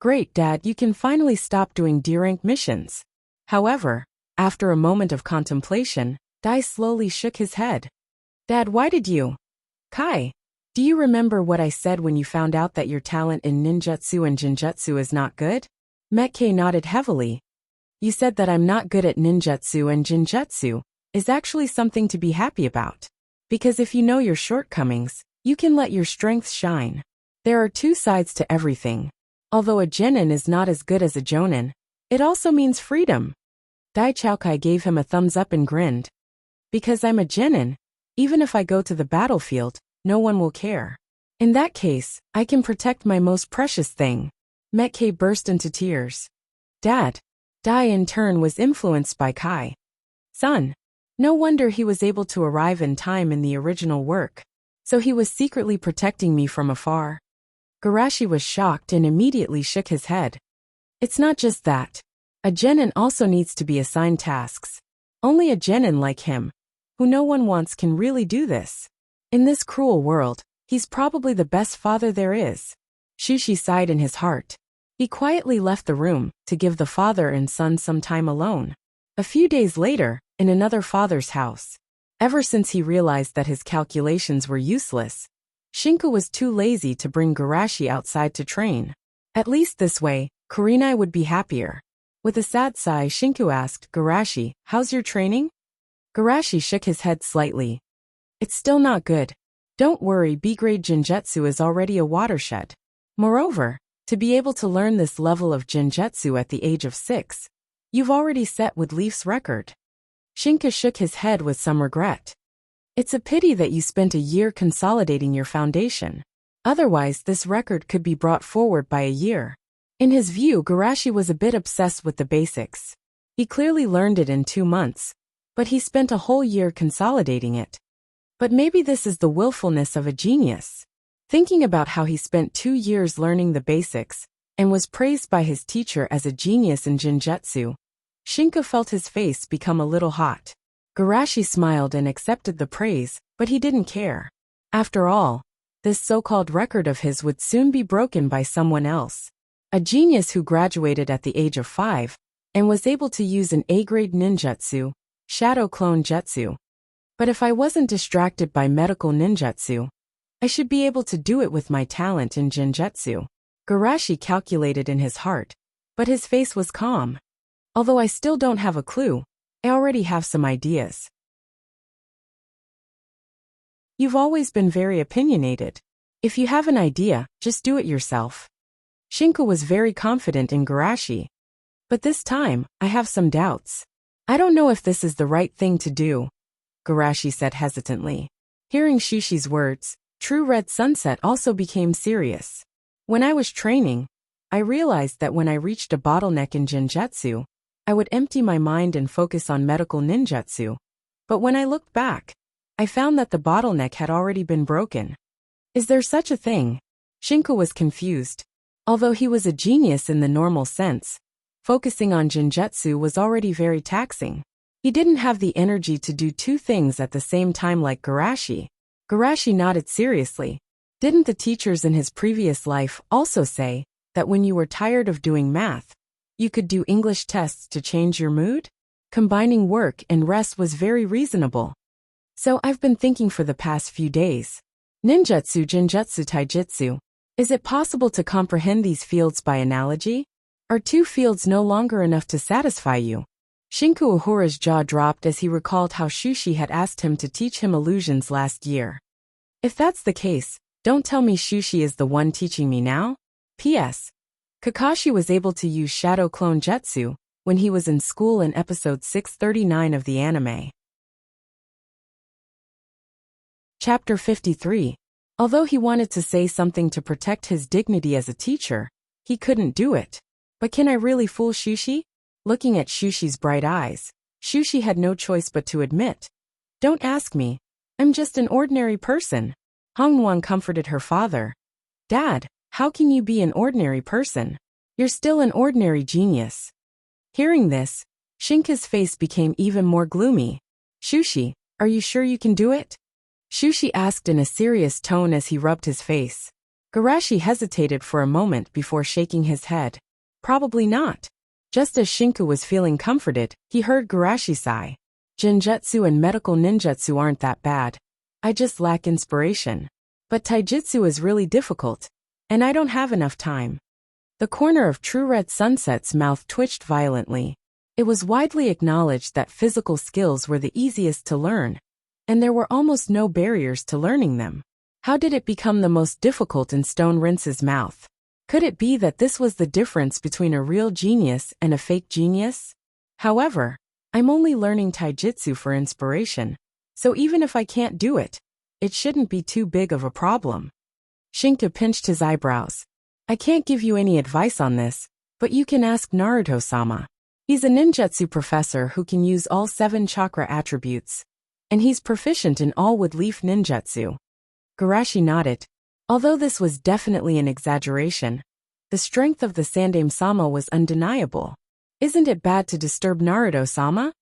Great, Dad, you can finally stop doing D-rank missions. However, after a moment of contemplation, Dai slowly shook his head. Dad, why did you? Kai, do you remember what I said when you found out that your talent in ninjutsu and jinjutsu is not good? Mekkei nodded heavily. You said that I'm not good at ninjutsu and jinjutsu is actually something to be happy about. Because if you know your shortcomings, you can let your strengths shine. There are two sides to everything. Although a genin is not as good as a jonin, it also means freedom. Dai Choukai gave him a thumbs up and grinned. Because I'm a genin, even if I go to the battlefield, no one will care. In that case, I can protect my most precious thing. Mekkei burst into tears. Dad. Dai in turn was influenced by Kai. Son. No wonder he was able to arrive in time in the original work. So he was secretly protecting me from afar. Garashi was shocked and immediately shook his head. It's not just that. A genin also needs to be assigned tasks. Only a genin like him, who no one wants, can really do this. In this cruel world, he's probably the best father there is. Shushi sighed in his heart. He quietly left the room to give the father and son some time alone. A few days later, in another father's house. Ever since he realized that his calculations were useless, Shinku was too lazy to bring Garashi outside to train. At least this way, Kurenai would be happier. With a sad sigh, Shinku asked, Garashi, how's your training? Garashi shook his head slightly. It's still not good. Don't worry, B-grade Jinjutsu is already a watershed. Moreover, to be able to learn this level of Jinjutsu at the age of 6, you've already set with Leaf's record. Shinku shook his head with some regret. It's a pity that you spent a year consolidating your foundation. Otherwise, this record could be brought forward by a year. In his view, Garashi was a bit obsessed with the basics. He clearly learned it in 2 months, but he spent a whole year consolidating it. But maybe this is the willfulness of a genius. Thinking about how he spent 2 years learning the basics, and was praised by his teacher as a genius in Jinjutsu, Shinku felt his face become a little hot. Garashi smiled and accepted the praise, but he didn't care. After all, this so-called record of his would soon be broken by someone else. A genius who graduated at the age of 5, and was able to use an A-grade ninjutsu, Shadow Clone Jutsu. But if I wasn't distracted by medical ninjutsu, I should be able to do it with my talent in Genjutsu. Garashi calculated in his heart, but his face was calm. Although I still don't have a clue, I already have some ideas. You've always been very opinionated. If you have an idea, just do it yourself. Shinka was very confident in Garashi. But this time, I have some doubts. I don't know if this is the right thing to do, Garashi said hesitantly. Hearing Shushi's words, True Red Sunset also became serious. When I was training, I realized that when I reached a bottleneck in Genjutsu, I would empty my mind and focus on medical ninjutsu. But when I looked back, I found that the bottleneck had already been broken. Is there such a thing? Shinka was confused. Although he was a genius in the normal sense, focusing on Genjutsu was already very taxing. He didn't have the energy to do two things at the same time like Garashi. Garashi nodded seriously. Didn't the teachers in his previous life also say that when you were tired of doing math, you could do English tests to change your mood? Combining work and rest was very reasonable. So I've been thinking for the past few days. Ninjutsu, Genjutsu, Taijutsu. Is it possible to comprehend these fields by analogy? Are two fields no longer enough to satisfy you? Shinku Uhura's jaw dropped as he recalled how Shushi had asked him to teach him illusions last year. If that's the case, don't tell me Shushi is the one teaching me now? P.S. Kakashi was able to use Shadow Clone Jutsu when he was in school in episode 639 of the anime. Chapter 53. Although he wanted to say something to protect his dignity as a teacher, he couldn't do it. But can I really fool Shushi? Looking at Shushi's bright eyes, Shushi had no choice but to admit. Don't ask me. I'm just an ordinary person. Hongwon comforted her father. Dad, how can you be an ordinary person? You're still an ordinary genius. Hearing this, Shinka's face became even more gloomy. Shushi, are you sure you can do it? Shushi asked in a serious tone as he rubbed his face. Garashi hesitated for a moment before shaking his head. Probably not. Just as Shinku was feeling comforted, he heard Garashi sigh. Genjutsu and medical ninjutsu aren't that bad. I just lack inspiration. But taijutsu is really difficult, and I don't have enough time. The corner of True Red Sunset's mouth twitched violently. It was widely acknowledged that physical skills were the easiest to learn, and there were almost no barriers to learning them. How did it become the most difficult in Stone Rince's mouth? Could it be that this was the difference between a real genius and a fake genius? However, I'm only learning taijutsu for inspiration, so even if I can't do it, it shouldn't be too big of a problem. Shinka pinched his eyebrows. I can't give you any advice on this, but you can ask Naruto-sama. He's a ninjutsu professor who can use all 7 chakra attributes, and he's proficient in all wood-leaf ninjutsu. Garashi nodded. Although this was definitely an exaggeration, the strength of the Sandaime-sama was undeniable. Isn't it bad to disturb Naruto-sama?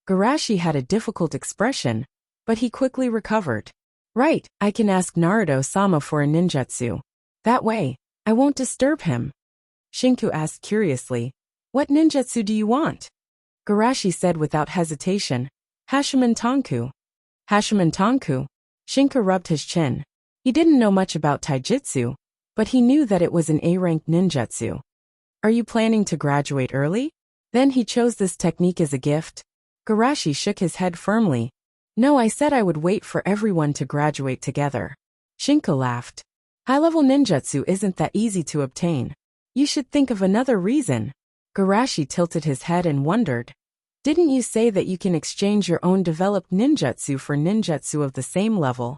Garashi had a difficult expression, but he quickly recovered. Right, I can ask Naruto-sama for a ninjutsu. That way, I won't disturb him. Shinku asked curiously, what ninjutsu do you want? Garashi said without hesitation, Hashiman Tonku. Hashiman Tonku? Shinka rubbed his chin. He didn't know much about taijutsu, but he knew that it was an A-rank ninjutsu. Are you planning to graduate early? Then he chose this technique as a gift. Garashi shook his head firmly. No, I said I would wait for everyone to graduate together. Shinka laughed. High-level ninjutsu isn't that easy to obtain. You should think of another reason. Garashi tilted his head and wondered. Didn't you say that you can exchange your own developed ninjutsu for ninjutsu of the same level?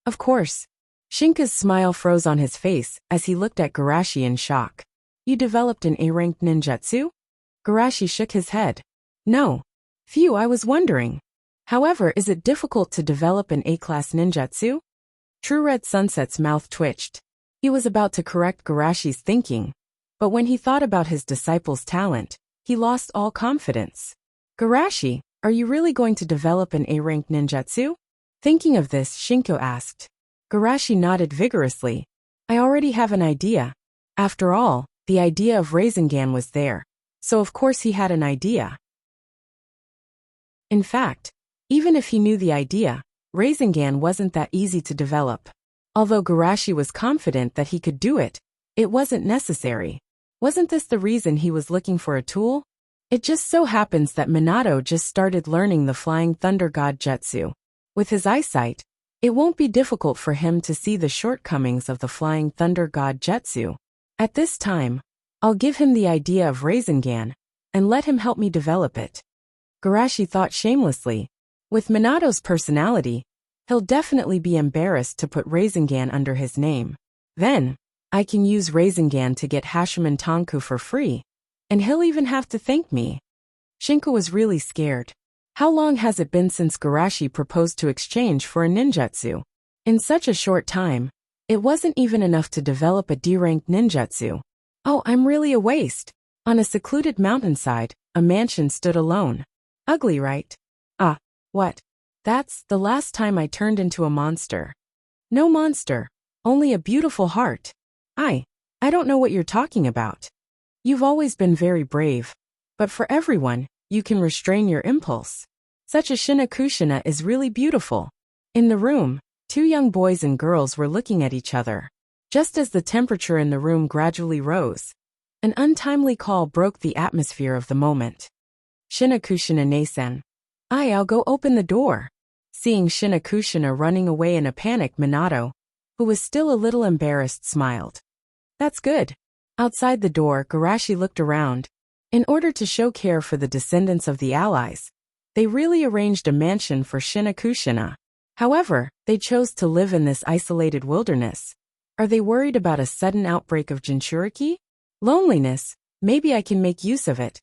Of course. Shinka's smile froze on his face as he looked at Garashi in shock. You developed an A-ranked ninjutsu? Garashi shook his head. No. Phew, I was wondering. However, is it difficult to develop an A-class ninjutsu? True Red Sunset's mouth twitched. He was about to correct Garashi's thinking, but when he thought about his disciple's talent, he lost all confidence. Garashi, are you really going to develop an A-ranked ninjutsu? Thinking of this, Shinko asked. Garashi nodded vigorously. I already have an idea. After all, the idea of Rasengan was there, so of course he had an idea. In fact, even if he knew the idea, Rasengan wasn't that easy to develop. Although Garashi was confident that he could do it, it wasn't necessary. Wasn't this the reason he was looking for a tool? It just so happens that Minato just started learning the Flying Thunder God Jutsu. With his eyesight, it won't be difficult for him to see the shortcomings of the Flying Thunder God Jutsu. At this time, I'll give him the idea of Rasengan, and let him help me develop it. Garashi thought shamelessly. With Minato's personality, he'll definitely be embarrassed to put Rasengan under his name. Then, I can use Rasengan to get Hashiman Tonku for free, and he'll even have to thank me. Shinka was really scared. How long has it been since Garashi proposed to exchange for a ninjutsu? In such a short time, it wasn't even enough to develop a D-rank ninjutsu. Oh, I'm really a waste. On a secluded mountainside, a mansion stood alone. Ugly, right? Ah, what? That's the last time I turned into a monster. No monster, only a beautiful heart. I don't know what you're talking about. You've always been very brave. But for everyone, you can restrain your impulse. Such a Shinakushina is really beautiful. In the room, two young boys and girls were looking at each other. Just as the temperature in the room gradually rose, an untimely call broke the atmosphere of the moment. Shinakushina Nasen. I'll go open the door. Seeing Shinakushina running away in a panic, Minato, who was still a little embarrassed, smiled. That's good. Outside the door, Garashi looked around. In order to show care for the descendants of the allies, they really arranged a mansion for Shinakushina. However, they chose to live in this isolated wilderness. Are they worried about a sudden outbreak of Jinchuriki? Loneliness, maybe I can make use of it.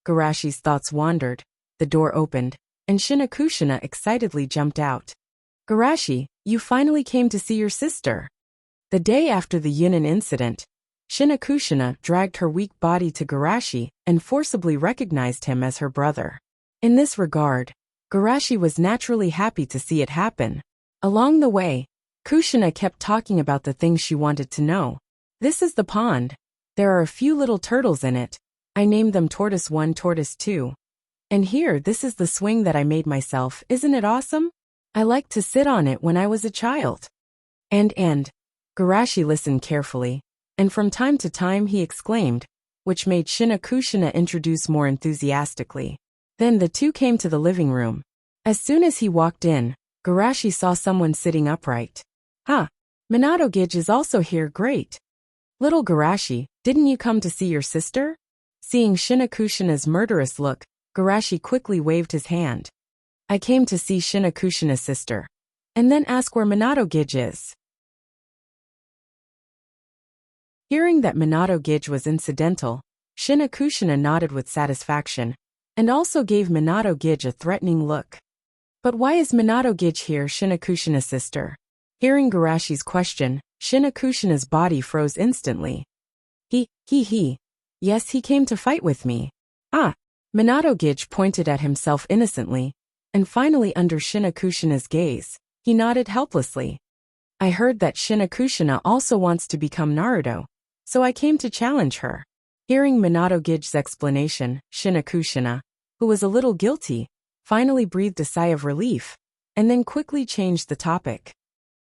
Garashi's thoughts wandered. The door opened, and Shinakushina excitedly jumped out. Garashi, you finally came to see your sister. The day after the Yunin incident, Shinakushina dragged her weak body to Garashi and forcibly recognized him as her brother. In this regard, Garashi was naturally happy to see it happen. Along the way, Kushina kept talking about the things she wanted to know. This is the pond. There are a few little turtles in it. I named them Tortoise 1, Tortoise 2. And here, this is the swing that I made myself. Isn't it awesome? I liked to sit on it when I was a child. And, Garashi listened carefully, and from time to time he exclaimed, which made Shinakushina introduce more enthusiastically. Then the two came to the living room. As soon as he walked in, Garashi saw someone sitting upright. Minato Gage is also here, great. Little Garashi, didn't you come to see your sister? Seeing Shinakushina's murderous look, Garashi quickly waved his hand. I came to see Shinakushina's sister. And then ask where Minato Gage is. Hearing that Minato Gage was incidental, Shinakushina nodded with satisfaction, and also gave Minato Gage a threatening look. But why is Minato Gage here, Shinakushina's sister? Hearing Garashi's question, Shinakushina's body froze instantly. Yes, he came to fight with me. Minato Gage pointed at himself innocently, and finally under Shinakushina's gaze, he nodded helplessly. I heard that Shinakushina also wants to become Naruto, so I came to challenge her. Hearing Minato Gage's explanation, Shinakushina, who was a little guilty, finally breathed a sigh of relief, and then quickly changed the topic.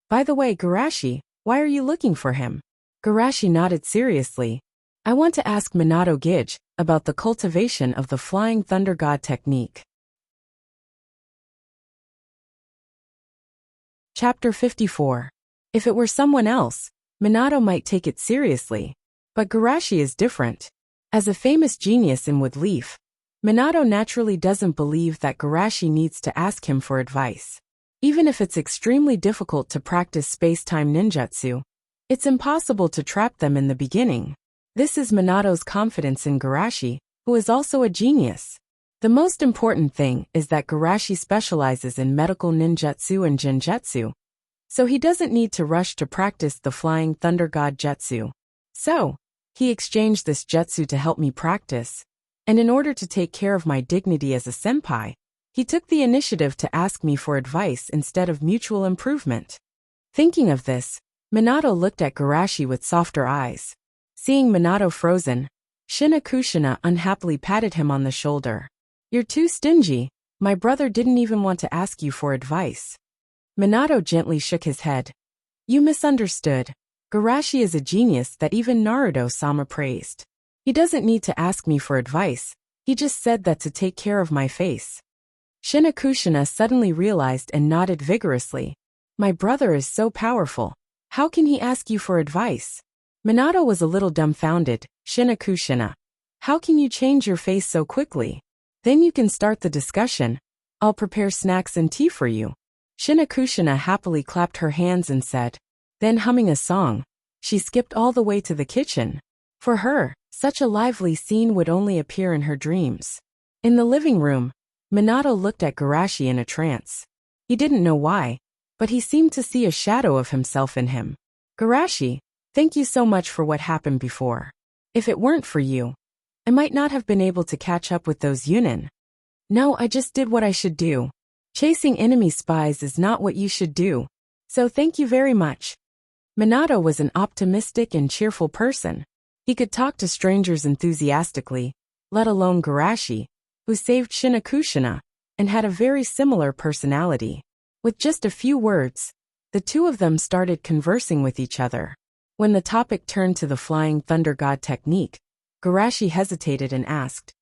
By the way, Garashi, why are you looking for him? Garashi nodded seriously. I want to ask Minato Gage about the cultivation of the Flying Thunder God technique. Chapter 54. If it were someone else, Minato might take it seriously. But Garashi is different. As a famous genius in Wood Leaf, Minato naturally doesn't believe that Garashi needs to ask him for advice. Even if it's extremely difficult to practice space-time ninjutsu, it's impossible to trap them in the beginning. This is Minato's confidence in Garashi, who is also a genius. The most important thing is that Garashi specializes in medical ninjutsu and genjutsu, so he doesn't need to rush to practice the Flying Thunder God Jutsu. So, he exchanged this jutsu to help me practice, and in order to take care of my dignity as a senpai, he took the initiative to ask me for advice instead of mutual improvement. Thinking of this, Minato looked at Garashi with softer eyes. Seeing Minato frozen, Shinakushina unhappily patted him on the shoulder. You're too stingy, my brother didn't even want to ask you for advice. Minato gently shook his head. You misunderstood. Garashi is a genius that even Naruto-sama praised. He doesn't need to ask me for advice, he just said that to take care of my face. Shinakushina suddenly realized and nodded vigorously. My brother is so powerful. How can he ask you for advice? Minato was a little dumbfounded. Shinakushina. How can you change your face so quickly? Then you can start the discussion. I'll prepare snacks and tea for you. Shinakushina happily clapped her hands and said. Then humming a song, she skipped all the way to the kitchen. For her, such a lively scene would only appear in her dreams. In the living room, Minato looked at Garashi in a trance. He didn't know why, but he seemed to see a shadow of himself in him. Garashi, thank you so much for what happened before. If it weren't for you, I might not have been able to catch up with those Yunin. No, I just did what I should do. Chasing enemy spies is not what you should do. So thank you very much. Minato was an optimistic and cheerful person. He could talk to strangers enthusiastically, let alone Garashi, who saved Shinakushina, and had a very similar personality. With just a few words, the two of them started conversing with each other. When the topic turned to the Flying Thunder God technique, Garashi hesitated and asked,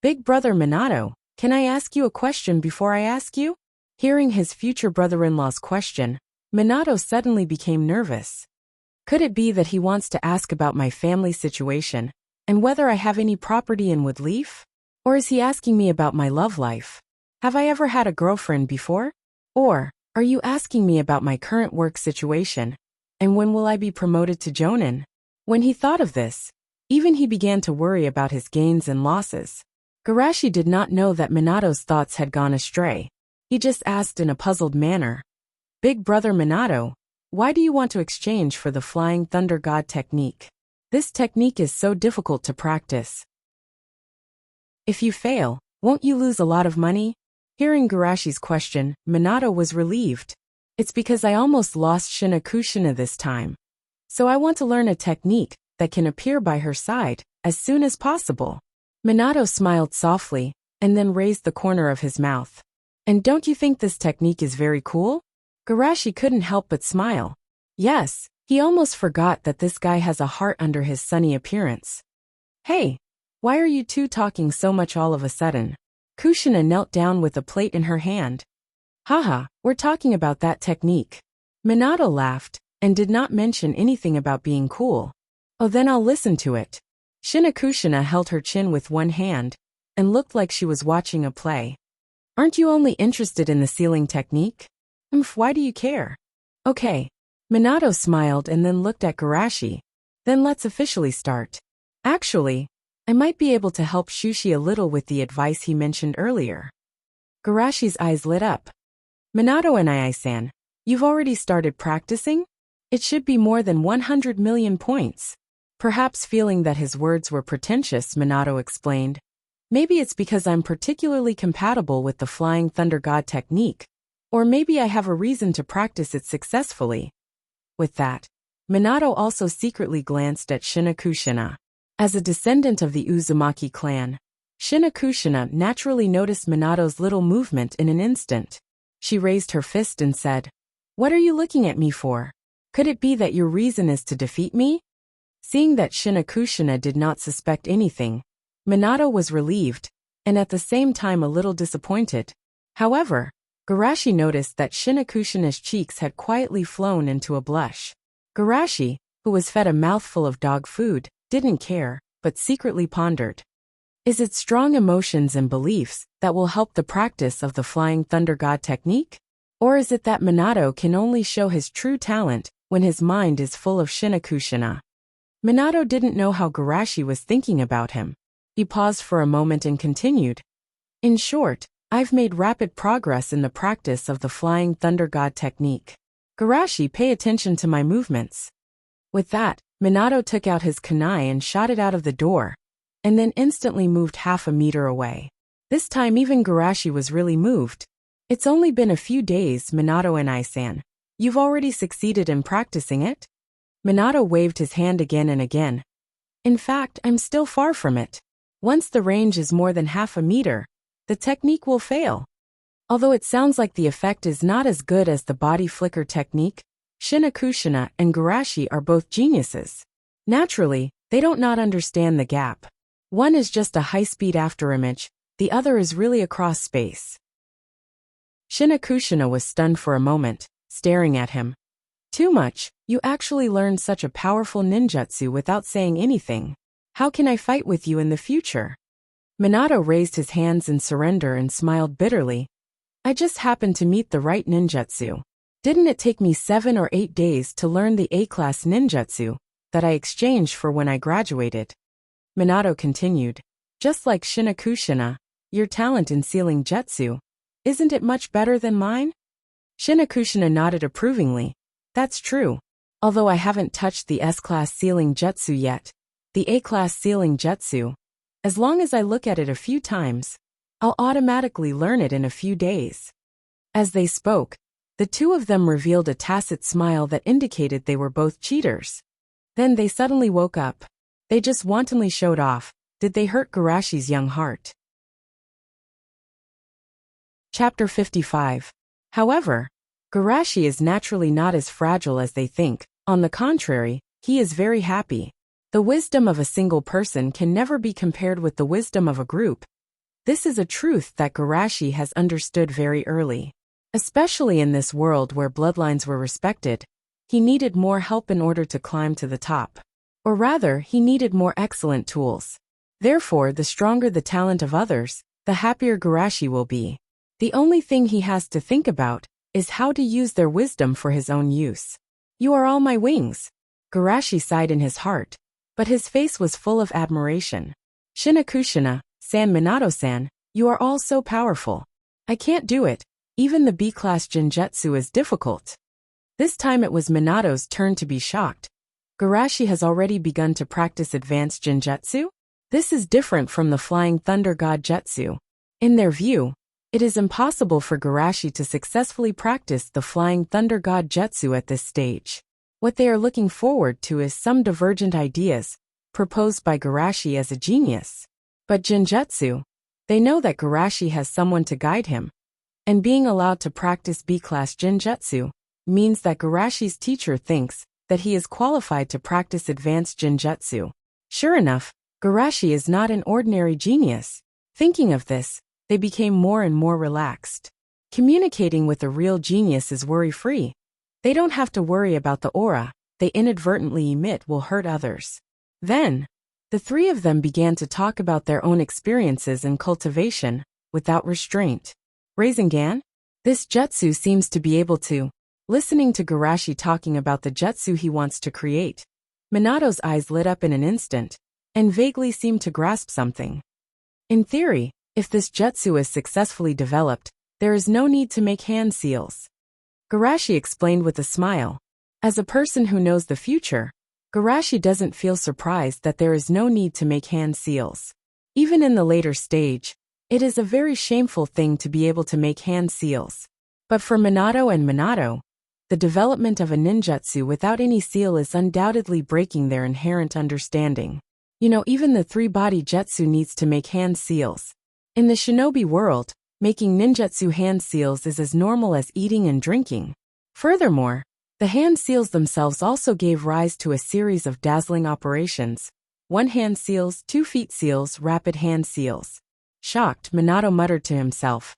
Big brother Minato, can I ask you a question before I ask you? Hearing his future brother-in-law's question, Minato suddenly became nervous. Could it be that he wants to ask about my family situation, and whether I have any property in Woodleaf? Or is he asking me about my love life? Have I ever had a girlfriend before? Or, are you asking me about my current work situation? And when will I be promoted to Jonin? When he thought of this, even he began to worry about his gains and losses. Garashi did not know that Minato's thoughts had gone astray. He just asked in a puzzled manner, Big brother Minato, why do you want to exchange for the Flying Thunder God technique? This technique is so difficult to practice. If you fail, won't you lose a lot of money? Hearing Garashi's question, Minato was relieved. It's because I almost lost Shinakushina this time. So I want to learn a technique that can appear by her side as soon as possible. Minato smiled softly and then raised the corner of his mouth. And don't you think this technique is very cool? Garashi couldn't help but smile. Yes, he almost forgot that this guy has a heart under his sunny appearance. Hey, why are you two talking so much all of a sudden? Kushina knelt down with a plate in her hand. Haha, we're talking about that technique. Minato laughed and did not mention anything about being cool. Oh, then I'll listen to it. Shinakushina held her chin with one hand and looked like she was watching a play. Aren't you only interested in the sealing technique? Why do you care? Okay. Minato smiled and then looked at Garashi. Then let's officially start. Actually, I might be able to help Shushi a little with the advice he mentioned earlier. Garashi's eyes lit up. Minato and I-san, you've already started practicing? It should be more than 100 million points. Perhaps feeling that his words were pretentious, Minato explained. Maybe it's because I'm particularly compatible with the Flying Thunder God technique. Or maybe I have a reason to practice it successfully. With that, Minato also secretly glanced at Shinakushina. As a descendant of the Uzumaki clan, Shinakushina naturally noticed Minato's little movement in an instant. She raised her fist and said, What are you looking at me for? Could it be that your reason is to defeat me? Seeing that Shinakushina did not suspect anything, Minato was relieved, and at the same time a little disappointed. However, Garashi noticed that Shinakushina's cheeks had quietly flown into a blush. Garashi, who was fed a mouthful of dog food, didn't care, but secretly pondered. Is it strong emotions and beliefs that will help the practice of the Flying Thunder God technique? Or is it that Minato can only show his true talent when his mind is full of Shinakushina? Minato didn't know how Garashi was thinking about him. He paused for a moment and continued. In short, I've made rapid progress in the practice of the Flying Thunder God technique. Garashi, pay attention to my movements. With that, Minato took out his kunai and shot it out of the door, and then instantly moved half a meter away. This time even Garashi was really moved. It's only been a few days, Minato and I-san. You've already succeeded in practicing it? Minato waved his hand again and again. In fact, I'm still far from it. Once the range is more than half a meter, the technique will fail. Although it sounds like the effect is not as good as the body flicker technique, Shinakushina and Garashi are both geniuses. Naturally, they don't not understand the gap. One is just a high-speed afterimage, the other is really across space. Shinakushina was stunned for a moment, staring at him. Too much, you actually learned such a powerful ninjutsu without saying anything. How can I fight with you in the future? Minato raised his hands in surrender and smiled bitterly. I just happened to meet the right ninjutsu. Didn't it take me 7 or 8 days to learn the A-class ninjutsu that I exchanged for when I graduated? Minato continued. Just like Shinakushina, your talent in sealing jutsu, isn't it much better than mine? Shinakushina nodded approvingly. That's true. Although I haven't touched the S-class sealing jutsu yet, the A-class sealing jutsu, as long as I look at it a few times, I'll automatically learn it in a few days. As they spoke, the two of them revealed a tacit smile that indicated they were both cheaters. Then they suddenly woke up. They just wantonly showed off. Did they hurt Garashi's young heart? Chapter 55. However, Garashi is naturally not as fragile as they think. On the contrary, he is very happy. The wisdom of a single person can never be compared with the wisdom of a group. This is a truth that Garashi has understood very early. Especially in this world where bloodlines were respected, he needed more help in order to climb to the top. Or rather, he needed more excellent tools. Therefore, the stronger the talent of others, the happier Garashi will be. The only thing he has to think about is how to use their wisdom for his own use. You are all my wings. Garashi sighed in his heart, but his face was full of admiration. Shinakushina, San Minato-san, you are all so powerful. I can't do it. Even the B-class genjutsu is difficult. This time it was Minato's turn to be shocked. Garashi has already begun to practice advanced genjutsu? This is different from the Flying Thunder God Jutsu. In their view, it is impossible for Garashi to successfully practice the Flying Thunder God Jutsu at this stage. What they are looking forward to is some divergent ideas, proposed by Garashi as a genius. But genjutsu, they know that Garashi has someone to guide him. And being allowed to practice B-class genjutsu means that Garashi's teacher thinks that he is qualified to practice advanced genjutsu. Sure enough, Garashi is not an ordinary genius. Thinking of this, they became more and more relaxed. Communicating with a real genius is worry-free. They don't have to worry about the aura they inadvertently emit will hurt others. Then, the three of them began to talk about their own experiences in cultivation, without restraint. Rasengan? This jutsu seems to be able to. Listening to Garashi talking about the jutsu he wants to create, Minato's eyes lit up in an instant, and vaguely seemed to grasp something. In theory, if this jutsu is successfully developed, there is no need to make hand seals. Garashi explained with a smile. As a person who knows the future, Garashi doesn't feel surprised that there is no need to make hand seals. Even in the later stage, it is a very shameful thing to be able to make hand seals. But for Minato and Minato, the development of a ninjutsu without any seal is undoubtedly breaking their inherent understanding. Even the three-body jutsu needs to make hand seals. In the shinobi world, making ninjutsu hand seals is as normal as eating and drinking. Furthermore, the hand seals themselves also gave rise to a series of dazzling operations. 1-hand seals, 2-feet seals, rapid hand seals. Shocked, Minato muttered to himself.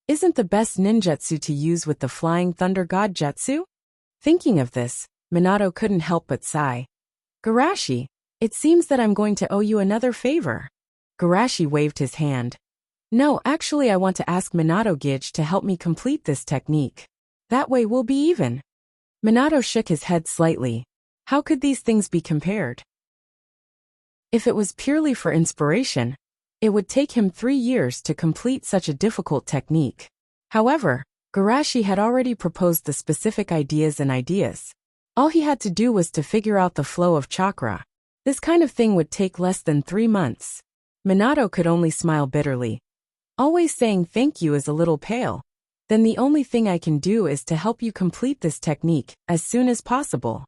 Isn't the best ninjutsu to use with the Flying Thunder God Jutsu? Thinking of this, Minato couldn't help but sigh. Garashi, it seems that I'm going to owe you another favor. Garashi waved his hand. No, actually I want to ask Minato Gage to help me complete this technique. That way we'll be even. Minato shook his head slightly. How could these things be compared? If it was purely for inspiration, it would take him 3 years to complete such a difficult technique. However, Garashi had already proposed the specific ideas. All he had to do was to figure out the flow of chakra. This kind of thing would take less than 3 months. Minato could only smile bitterly. Always saying thank you is a little pale. Then the only thing I can do is to help you complete this technique as soon as possible.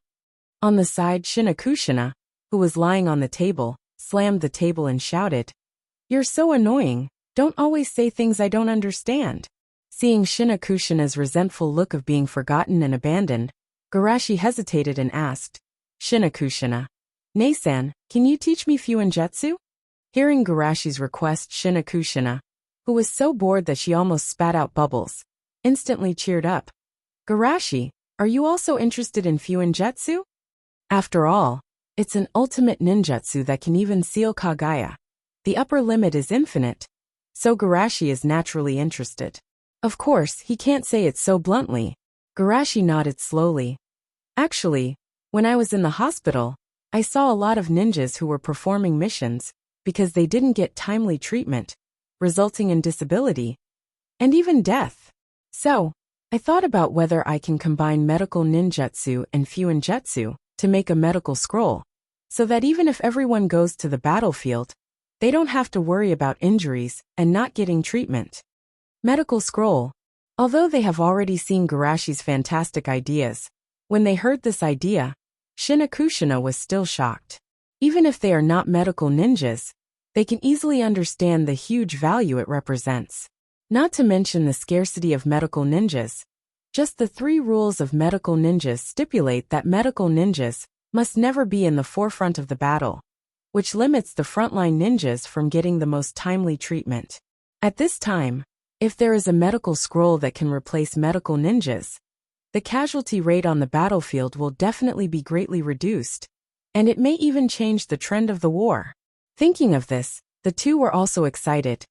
On the side, Shinakushina, who was lying on the table, slammed the table and shouted, You're so annoying, don't always say things I don't understand. Seeing Shinakushina's resentful look of being forgotten and abandoned, Garashi hesitated and asked, Shinakushina. Nei-san, can you teach me Fuinjutsu? Hearing Garashi's request, Shinakushina, who was so bored that she almost spat out bubbles, instantly cheered up. Garashi, are you also interested in Fuinjutsu? After all, it's an ultimate ninjutsu that can even seal Kagaya. The upper limit is infinite. So Garashi is naturally interested. Of course, he can't say it so bluntly. Garashi nodded slowly. Actually, when I was in the hospital, I saw a lot of ninjas who were performing missions because they didn't get timely treatment, resulting in disability and even death. So, I thought about whether I can combine medical ninjutsu and Fuinjutsu to make a medical scroll, so that even if everyone goes to the battlefield, they don't have to worry about injuries and not getting treatment. Medical scroll. Although they have already seen Garashi's fantastic ideas, when they heard this idea, Shinakushina was still shocked. Even if they are not medical ninjas, they can easily understand the huge value it represents. Not to mention the scarcity of medical ninjas. Just the 3 rules of medical ninjas stipulate that medical ninjas must never be in the forefront of the battle, which limits the frontline ninjas from getting the most timely treatment. At this time, if there is a medical scroll that can replace medical ninjas, the casualty rate on the battlefield will definitely be greatly reduced, and it may even change the trend of the war. Thinking of this, the two were also excited.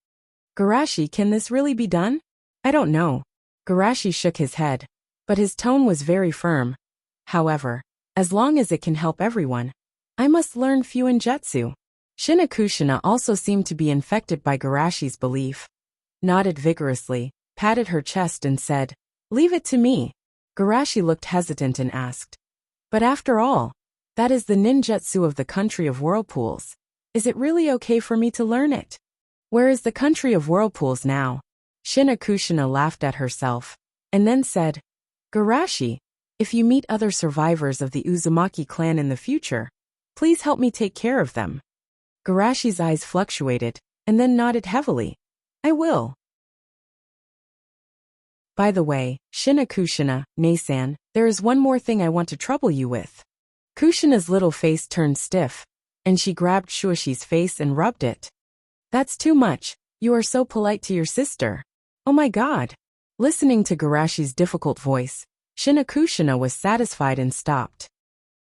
Garashi, can this really be done? I don't know. Garashi shook his head, but his tone was very firm. However, as long as it can help everyone, I must learn Fuinjutsu. Shinakushina also seemed to be infected by Garashi's belief. Nodded vigorously, patted her chest and said, Leave it to me. Garashi looked hesitant and asked, But after all, that is the ninjutsu of the country of whirlpools. Is it really okay for me to learn it? Where is the country of whirlpools now? Shinakushina laughed at herself, and then said, Garashi, if you meet other survivors of the Uzumaki clan in the future, please help me take care of them. Garashi's eyes fluctuated, and then nodded heavily. I will. By the way, Shinakushina, Nei-san, there is one more thing I want to trouble you with. Kushina's little face turned stiff, and she grabbed Shuishi's face and rubbed it. That's too much. You are so polite to your sister. Oh my god. Listening to Garashi's difficult voice, Shinakushina was satisfied and stopped.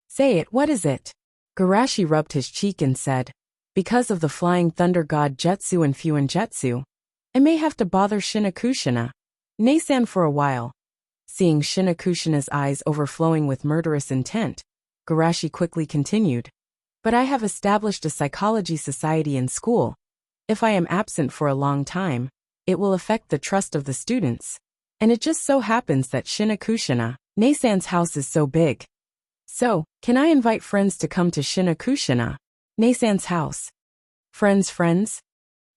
Say it, what is it? Garashi rubbed his cheek and said, Because of the flying thunder god Jutsu and Fuinjutsu, I may have to bother Shinakushina, Nei-san for a while. Seeing Shinakushina's eyes overflowing with murderous intent, Garashi quickly continued, But I have established a psychology society in school. If I am absent for a long time, it will affect the trust of the students. And it just so happens that Shinakushina, Nei-san's house is so big. So, can I invite friends to come to Shinakushina, Nei-san's house? Friends?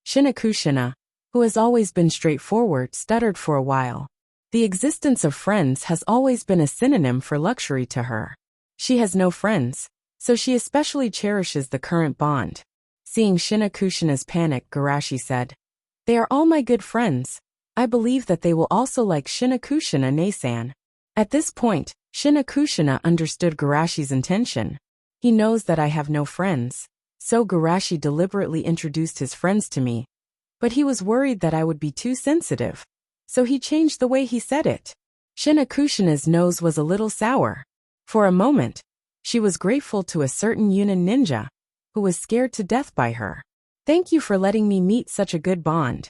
Shinakushina, who has always been straightforward, stuttered for a while. The existence of friends has always been a synonym for luxury to her. She has no friends, so she especially cherishes the current bond. Seeing Shinakushina's panic, Garashi said, They are all my good friends. I believe that they will also like Shinakushina, Nei-san. At this point, Shinakushina understood Garashi's intention. He knows that I have no friends, so Garashi deliberately introduced his friends to me. But he was worried that I would be too sensitive, so he changed the way he said it. Shinakushina's nose was a little sour. For a moment, she was grateful to a certain Yunin ninja, who was scared to death by her. Thank you for letting me meet such a good bond.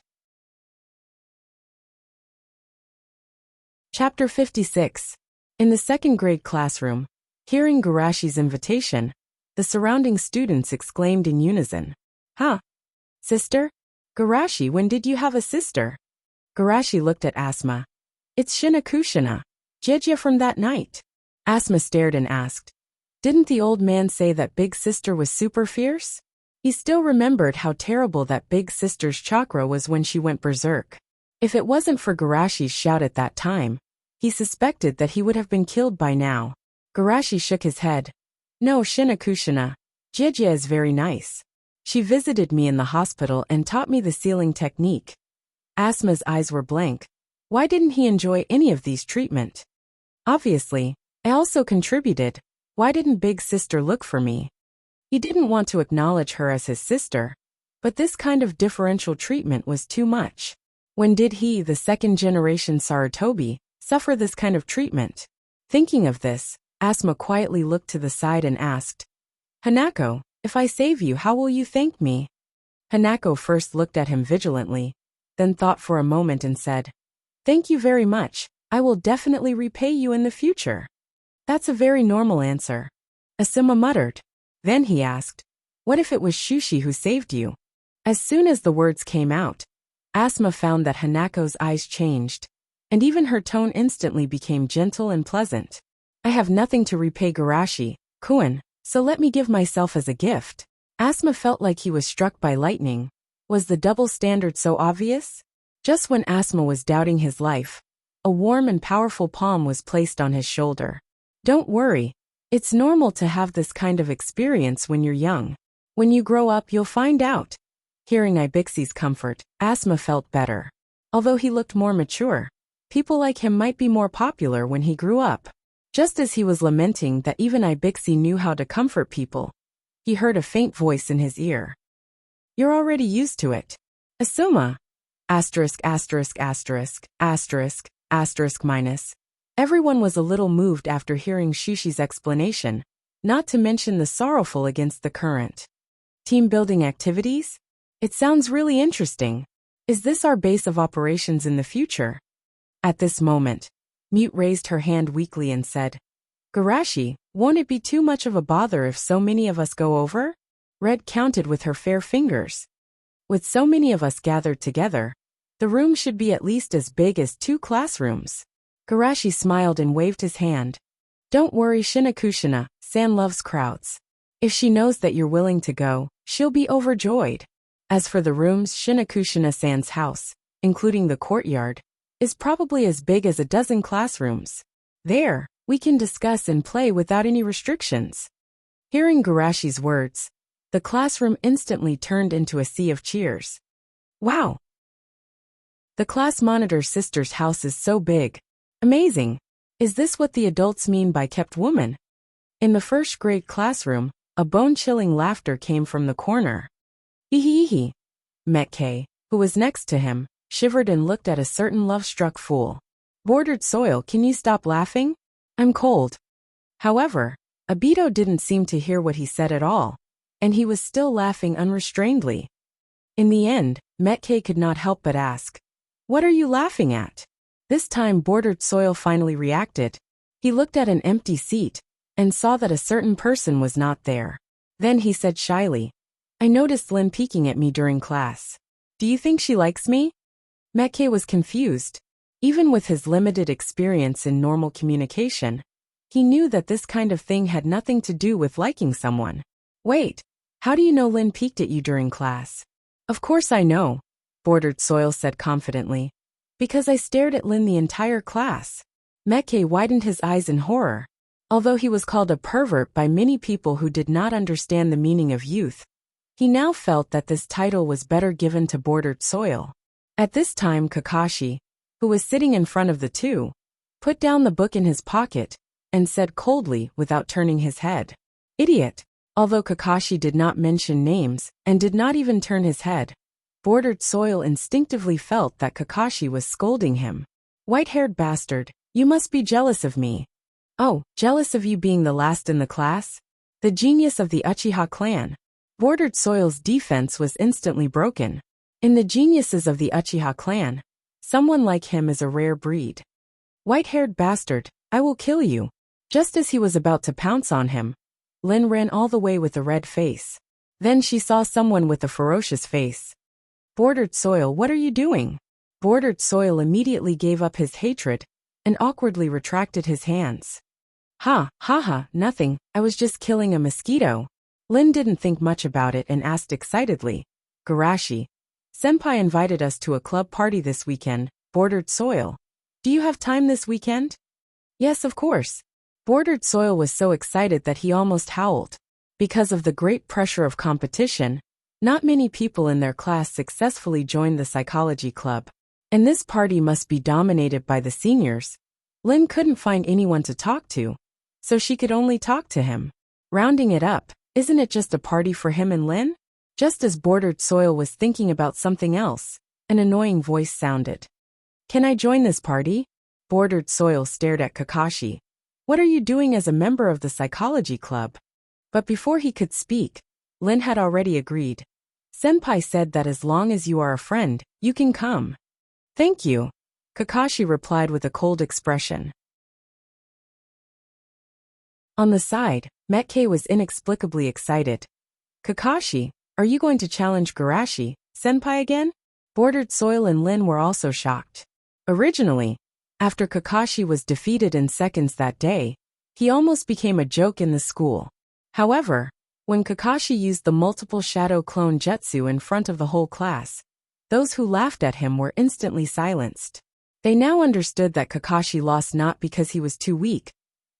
Chapter 56. In the second grade classroom, hearing Garashi's invitation, the surrounding students exclaimed in unison, Huh? Sister? Garashi, when did you have a sister? Garashi looked at Asma. It's Shinakushina, Jejia from that night. Asma stared and asked, Didn't the old man say that big sister was super fierce? He still remembered how terrible that big sister's chakra was when she went berserk. If it wasn't for Garashi's shout at that time, he suspected that he would have been killed by now. Garashi shook his head. No, Shinakushina, Jejia is very nice. She visited me in the hospital and taught me the sealing technique. Asma's eyes were blank. Why didn't he enjoy any of these treatment? Obviously, I also contributed. Why didn't big sister look for me? He didn't want to acknowledge her as his sister, but this kind of differential treatment was too much. When did he, the second-generation Sarutobi, suffer this kind of treatment? Thinking of this, Asuma quietly looked to the side and asked, Hanako, if I save you, how will you thank me? Hanako first looked at him vigilantly, then thought for a moment and said, Thank you very much. I will definitely repay you in the future. That's a very normal answer. Asuma muttered. Then he asked, What if it was Shushi who saved you? As soon as the words came out, Asuma found that Hanako's eyes changed, and even her tone instantly became gentle and pleasant. I have nothing to repay Garashi-kun, so let me give myself as a gift. Asuma felt like he was struck by lightning. Was the double standard so obvious? Just when Asuma was doubting his life, a warm and powerful palm was placed on his shoulder. Don't worry. It's normal to have this kind of experience when you're young. When you grow up, you'll find out. Hearing Ibixi's comfort, Asuma felt better. Although he looked more mature, people like him might be more popular when he grew up. Just as he was lamenting that even Ibixi knew how to comfort people, he heard a faint voice in his ear. You're already used to it. Asuma. ********. Everyone was a little moved after hearing Shushi's explanation, not to mention the sorrowful against the current. Team building activities? It sounds really interesting. Is this our base of operations in the future? At this moment, Mute raised her hand weakly and said, Garashi, won't it be too much of a bother if so many of us go over? Red counted with her fair fingers. With so many of us gathered together, the room should be at least as big as 2 classrooms. Garashi smiled and waved his hand. Don't worry, Shinakushina-san loves crowds. If she knows that you're willing to go, she'll be overjoyed. As for the rooms, Shinakushina-san's house, including the courtyard, is probably as big as a dozen classrooms. There, we can discuss and play without any restrictions. Hearing Garashi's words, the classroom instantly turned into a sea of cheers. Wow! The class monitor's sister's house is so big. Amazing! Is this what the adults mean by kept woman? In the first grade classroom, a bone-chilling laughter came from the corner. Hee. Metke, who was next to him, shivered and looked at a certain love-struck fool. Bordered soil, can you stop laughing? I'm cold. However, Abito didn't seem to hear what he said at all, and he was still laughing unrestrainedly. In the end, Metke could not help but ask, What are you laughing at? This time Bordered Soil finally reacted. He looked at an empty seat and saw that a certain person was not there. Then he said shyly, I noticed Lynn peeking at me during class. Do you think she likes me? Metke was confused. Even with his limited experience in normal communication, he knew that this kind of thing had nothing to do with liking someone. Wait, how do you know Lynn peeked at you during class? Of course I know, Bordered Soil said confidently. Because I stared at Lynn the entire class. Metke widened his eyes in horror. Although he was called a pervert by many people who did not understand the meaning of youth, he now felt that this title was better given to Bordered Soil. At this time Kakashi, who was sitting in front of the two, put down the book in his pocket and said coldly without turning his head, Idiot! Although Kakashi did not mention names and did not even turn his head, Bordered Soil instinctively felt that Kakashi was scolding him. White-haired bastard, you must be jealous of me. Oh, jealous of you being the last in the class? The genius of the Uchiha clan. Bordered Soil's defense was instantly broken. In the geniuses of the Uchiha clan, someone like him is a rare breed. White-haired bastard, I will kill you. Just as he was about to pounce on him, Lynn ran all the way with a red face. Then she saw someone with a ferocious face. Bordered Soil, what are you doing? Bordered Soil immediately gave up his hatred and awkwardly retracted his hands. Ha, nothing, I was just killing a mosquito. Lynn didn't think much about it and asked excitedly, Garashi, Senpai invited us to a club party this weekend, Bordered Soil. Do you have time this weekend? Yes, of course. Bordered Soil was so excited that he almost howled. Because of the great pressure of competition, not many people in their class successfully joined the psychology club. And this party must be dominated by the seniors. Lynn couldn't find anyone to talk to, so she could only talk to him. Rounding it up, isn't it just a party for him and Lin? Just as Bordered Soil was thinking about something else, an annoying voice sounded. Can I join this party? Bordered Soil stared at Kakashi. What are you doing as a member of the psychology club? But before he could speak, Lin had already agreed. Senpai said that as long as you are a friend, you can come. Thank you, Kakashi replied with a cold expression. On the side, Metke was inexplicably excited. Kakashi, are you going to challenge Garashi, Senpai again? Bordered Soil and Lin were also shocked. Originally, after Kakashi was defeated in seconds that day, he almost became a joke in the school. However, when Kakashi used the multiple shadow clone jutsu in front of the whole class, those who laughed at him were instantly silenced. They now understood that Kakashi lost not because he was too weak,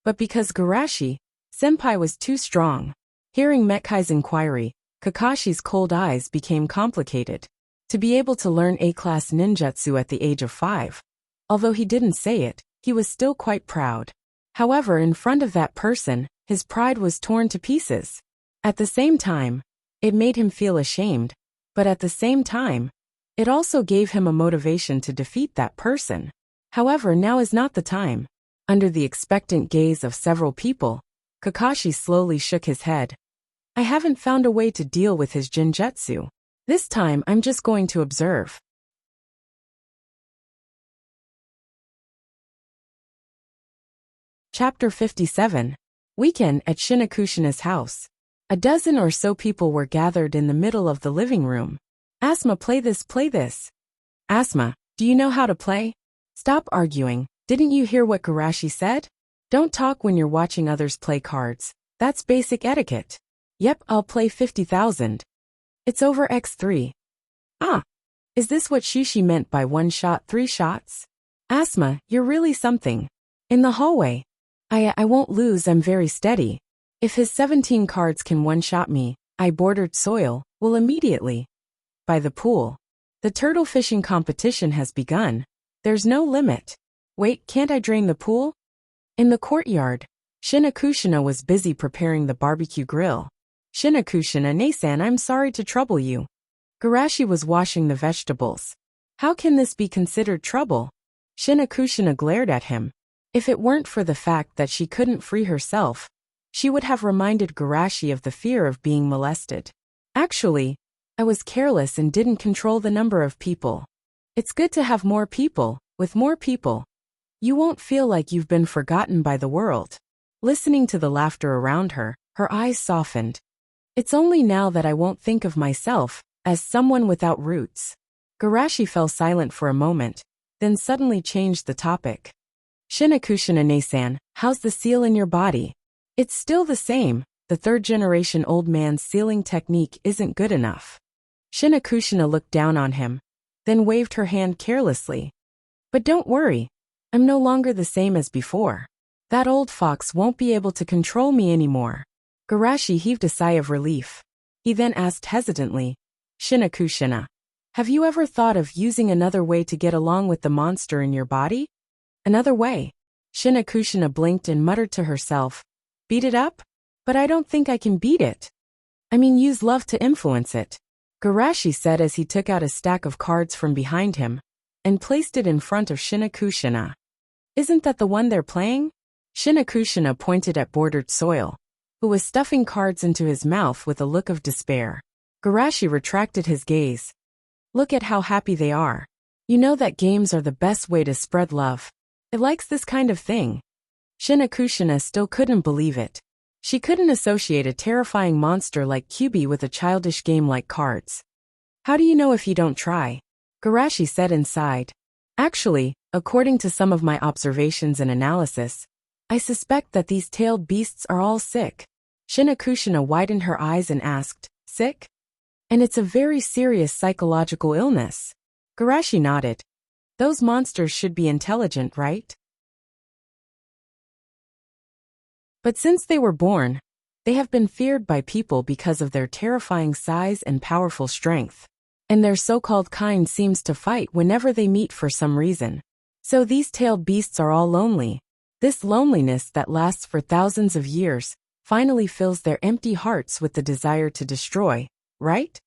but because Garashi, Senpai, was too strong. Hearing Metkai's inquiry, Kakashi's cold eyes became complicated. To be able to learn A-class ninjutsu at the age of 5. Although he didn't say it, he was still quite proud. However, in front of that person, his pride was torn to pieces. At the same time, it made him feel ashamed, but at the same time, it also gave him a motivation to defeat that person. However, now is not the time. Under the expectant gaze of several people, Kakashi slowly shook his head. I haven't found a way to deal with his jinjutsu. This time I'm just going to observe. Chapter 57. Weekend at Shinakushina's house. A dozen or so people were gathered in the middle of the living room. Asma, play this, play this. Asma, do you know how to play? Stop arguing, didn't you hear what Garashi said? Don't talk when you're watching others play cards. That's basic etiquette. Yep, I'll play 50,000. It's over x3. Ah, is this what Shishi meant by 1 shot 3 shots? Asma, you're really something. In the hallway. I won't lose, I'm very steady. If his 17 cards can one-shot me, I Bordered Soil, will immediately. By the pool. The turtle fishing competition has begun. There's no limit. Wait, can't I drain the pool? In the courtyard, Shinakushina was busy preparing the barbecue grill. Shinakushina, Nasan, I'm sorry to trouble you. Garashi was washing the vegetables. How can this be considered trouble? Shinakushina glared at him. If it weren't for the fact that she couldn't free herself, she would have reminded Garashi of the fear of being molested. Actually, I was careless and didn't control the number of people. It's good to have more people. With more people, you won't feel like you've been forgotten by the world. Listening to the laughter around her, her eyes softened. It's only now that I won't think of myself as someone without roots. Garashi fell silent for a moment, then suddenly changed the topic. Shinakushina Nasan, how's the seal in your body? It's still the same. The 3rd generation old man's sealing technique isn't good enough. Shinakushina looked down on him, then waved her hand carelessly. But don't worry, I'm no longer the same as before. That old fox won't be able to control me anymore. Garashi heaved a sigh of relief. He then asked hesitantly, Shinakushina, have you ever thought of using another way to get along with the monster in your body? Another way? Shinakushina blinked and muttered to herself, beat it up? But I don't think I can beat it. I mean, use love to influence it. Garashi said as he took out a stack of cards from behind him and placed it in front of Shinakushina. Isn't that the one they're playing? Shinakushina pointed at Bordered Soil, who was stuffing cards into his mouth with a look of despair. Garashi retracted his gaze. Look at how happy they are. You know that games are the best way to spread love. It likes this kind of thing. Shinakushina still couldn't believe it. She couldn't associate a terrifying monster like Kyubi with a childish game like cards. How do you know if you don't try? Garashi said inside. Actually, according to some of my observations and analysis, I suspect that these tailed beasts are all sick. Shinakushina widened her eyes and asked, sick? And it's a very serious psychological illness. Garashi nodded. Those monsters should be intelligent, right? But since they were born, they have been feared by people because of their terrifying size and powerful strength. And their so-called kind seems to fight whenever they meet for some reason. So these tailed beasts are all lonely. This loneliness that lasts for thousands of years finally fills their empty hearts with the desire to destroy, right?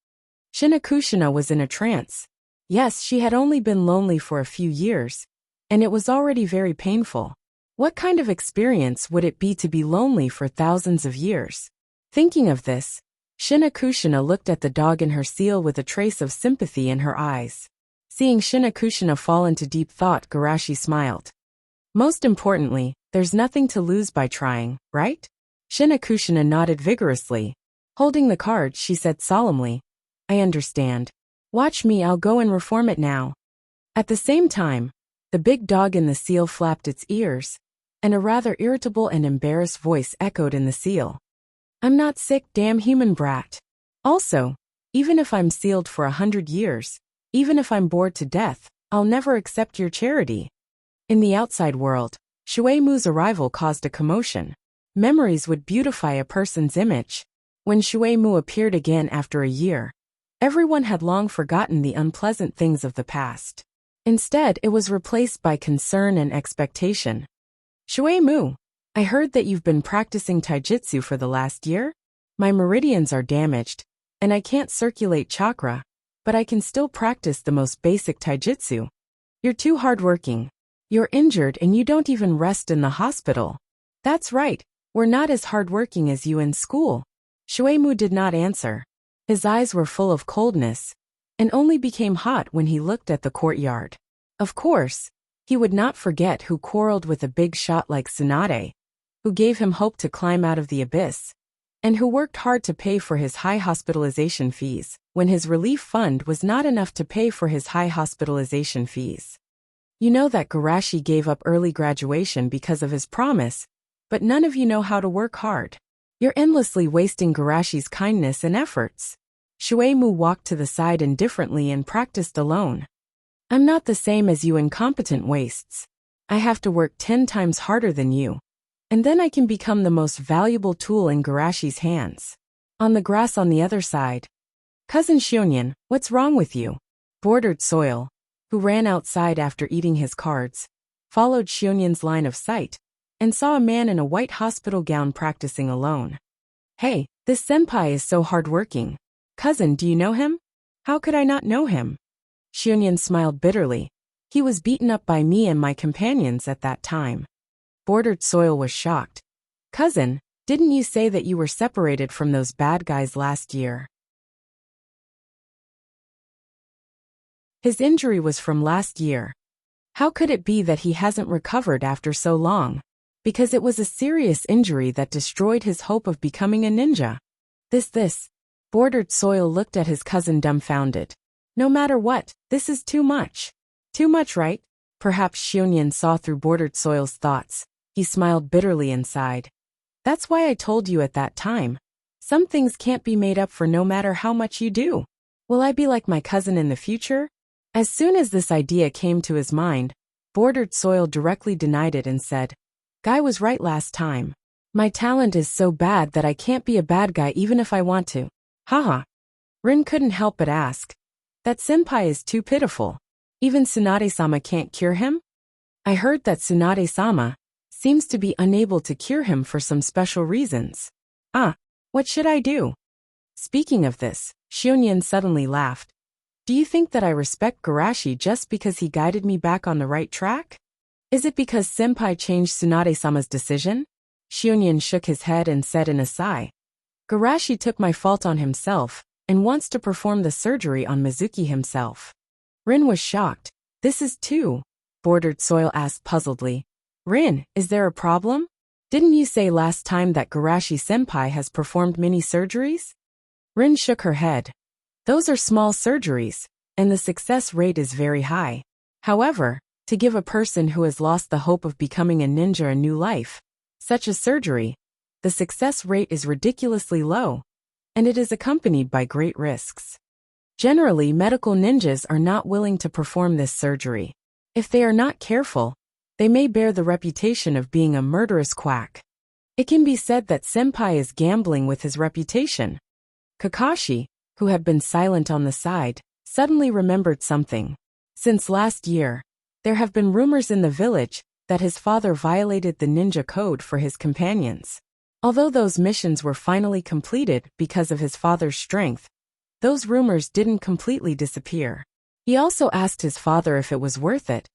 Shinakushina was in a trance. Yes, she had only been lonely for a few years, and it was already very painful. What kind of experience would it be to be lonely for thousands of years? Thinking of this, Shinakushina looked at the dog and her seal with a trace of sympathy in her eyes. Seeing Shinakushina fall into deep thought, Garashi smiled. Most importantly, there's nothing to lose by trying, right? Shinakushina nodded vigorously. Holding the card, she said solemnly, I understand. Watch me, I'll go and reform it now. At the same time, the big dog in the seal flapped its ears, and a rather irritable and embarrassed voice echoed in the seal. I'm not sick, damn human brat. Also, even if I'm sealed for 100 years, even if I'm bored to death, I'll never accept your charity. In the outside world, Shueimu's arrival caused a commotion. Memories would beautify a person's image. When Shueimu appeared again after a year, everyone had long forgotten the unpleasant things of the past. Instead, it was replaced by concern and expectation. Shueimu, I heard that you've been practicing taijutsu for the last year? My meridians are damaged, and I can't circulate chakra, but I can still practice the most basic taijutsu. You're too hardworking. You're injured and you don't even rest in the hospital. That's right, we're not as hardworking as you in school. Shueimu did not answer. His eyes were full of coldness, and only became hot when he looked at the courtyard. Of course, he would not forget who quarreled with a big shot like Tsunade, who gave him hope to climb out of the abyss, and who worked hard to pay for his high hospitalization fees, when his relief fund was not enough to pay for his high hospitalization fees. You know that Garashi gave up early graduation because of his promise, but none of you know how to work hard. You're endlessly wasting Garashi's kindness and efforts. Shueimu walked to the side indifferently and practiced alone. I'm not the same as you incompetent wastes. I have to work 10 times harder than you, and then I can become the most valuable tool in Garashi's hands. On the grass on the other side. Cousin Shunyan, what's wrong with you? Bordered Soil, who ran outside after eating his cards, followed Shunyan's line of sight, and saw a man in a white hospital gown practicing alone. Hey, this senpai is so hardworking. Cousin, do you know him? How could I not know him? Shunyan smiled bitterly. He was beaten up by me and my companions at that time. Bordered Soil was shocked. Cousin, didn't you say that you were separated from those bad guys last year? His injury was from last year. How could it be that he hasn't recovered after so long? Because it was a serious injury that destroyed his hope of becoming a ninja. This. Bordered Soil looked at his cousin dumbfounded. No matter what, this is too much. Too much, right? Perhaps Shunyan saw through Bordered Soil's thoughts. He smiled bitterly inside. That's why I told you at that time. Some things can't be made up for no matter how much you do. Will I be like my cousin in the future? As soon as this idea came to his mind, Bordered Soil directly denied it and said, Guy was right last time. My talent is so bad that I can't be a bad guy even if I want to. Haha. Rin couldn't help but ask. That senpai is too pitiful. Even Tsunade-sama can't cure him? I heard that Tsunade-sama seems to be unable to cure him for some special reasons. What should I do? Speaking of this, Shunyan suddenly laughed. Do you think that I respect Garashi just because he guided me back on the right track? Is it because senpai changed Tsunade-sama's decision? Shunyan shook his head and said in a sigh. Garashi took my fault on himself, and wants to perform the surgery on Mizuki himself. Rin was shocked. This is too. Bordered Soil asked puzzledly. Rin, is there a problem? Didn't you say last time that Garashi-senpai has performed many surgeries? Rin shook her head. Those are small surgeries, and the success rate is very high. However, to give a person who has lost the hope of becoming a ninja a new life, such a surgery, the success rate is ridiculously low, and it is accompanied by great risks. Generally, medical ninjas are not willing to perform this surgery. If they are not careful, they may bear the reputation of being a murderous quack. It can be said that senpai is gambling with his reputation. Kakashi, who had been silent on the side, suddenly remembered something. Since last year, there have been rumors in the village that his father violated the ninja code for his companions. Although those missions were finally completed because of his father's strength, those rumors didn't completely disappear. He also asked his father if it was worth it,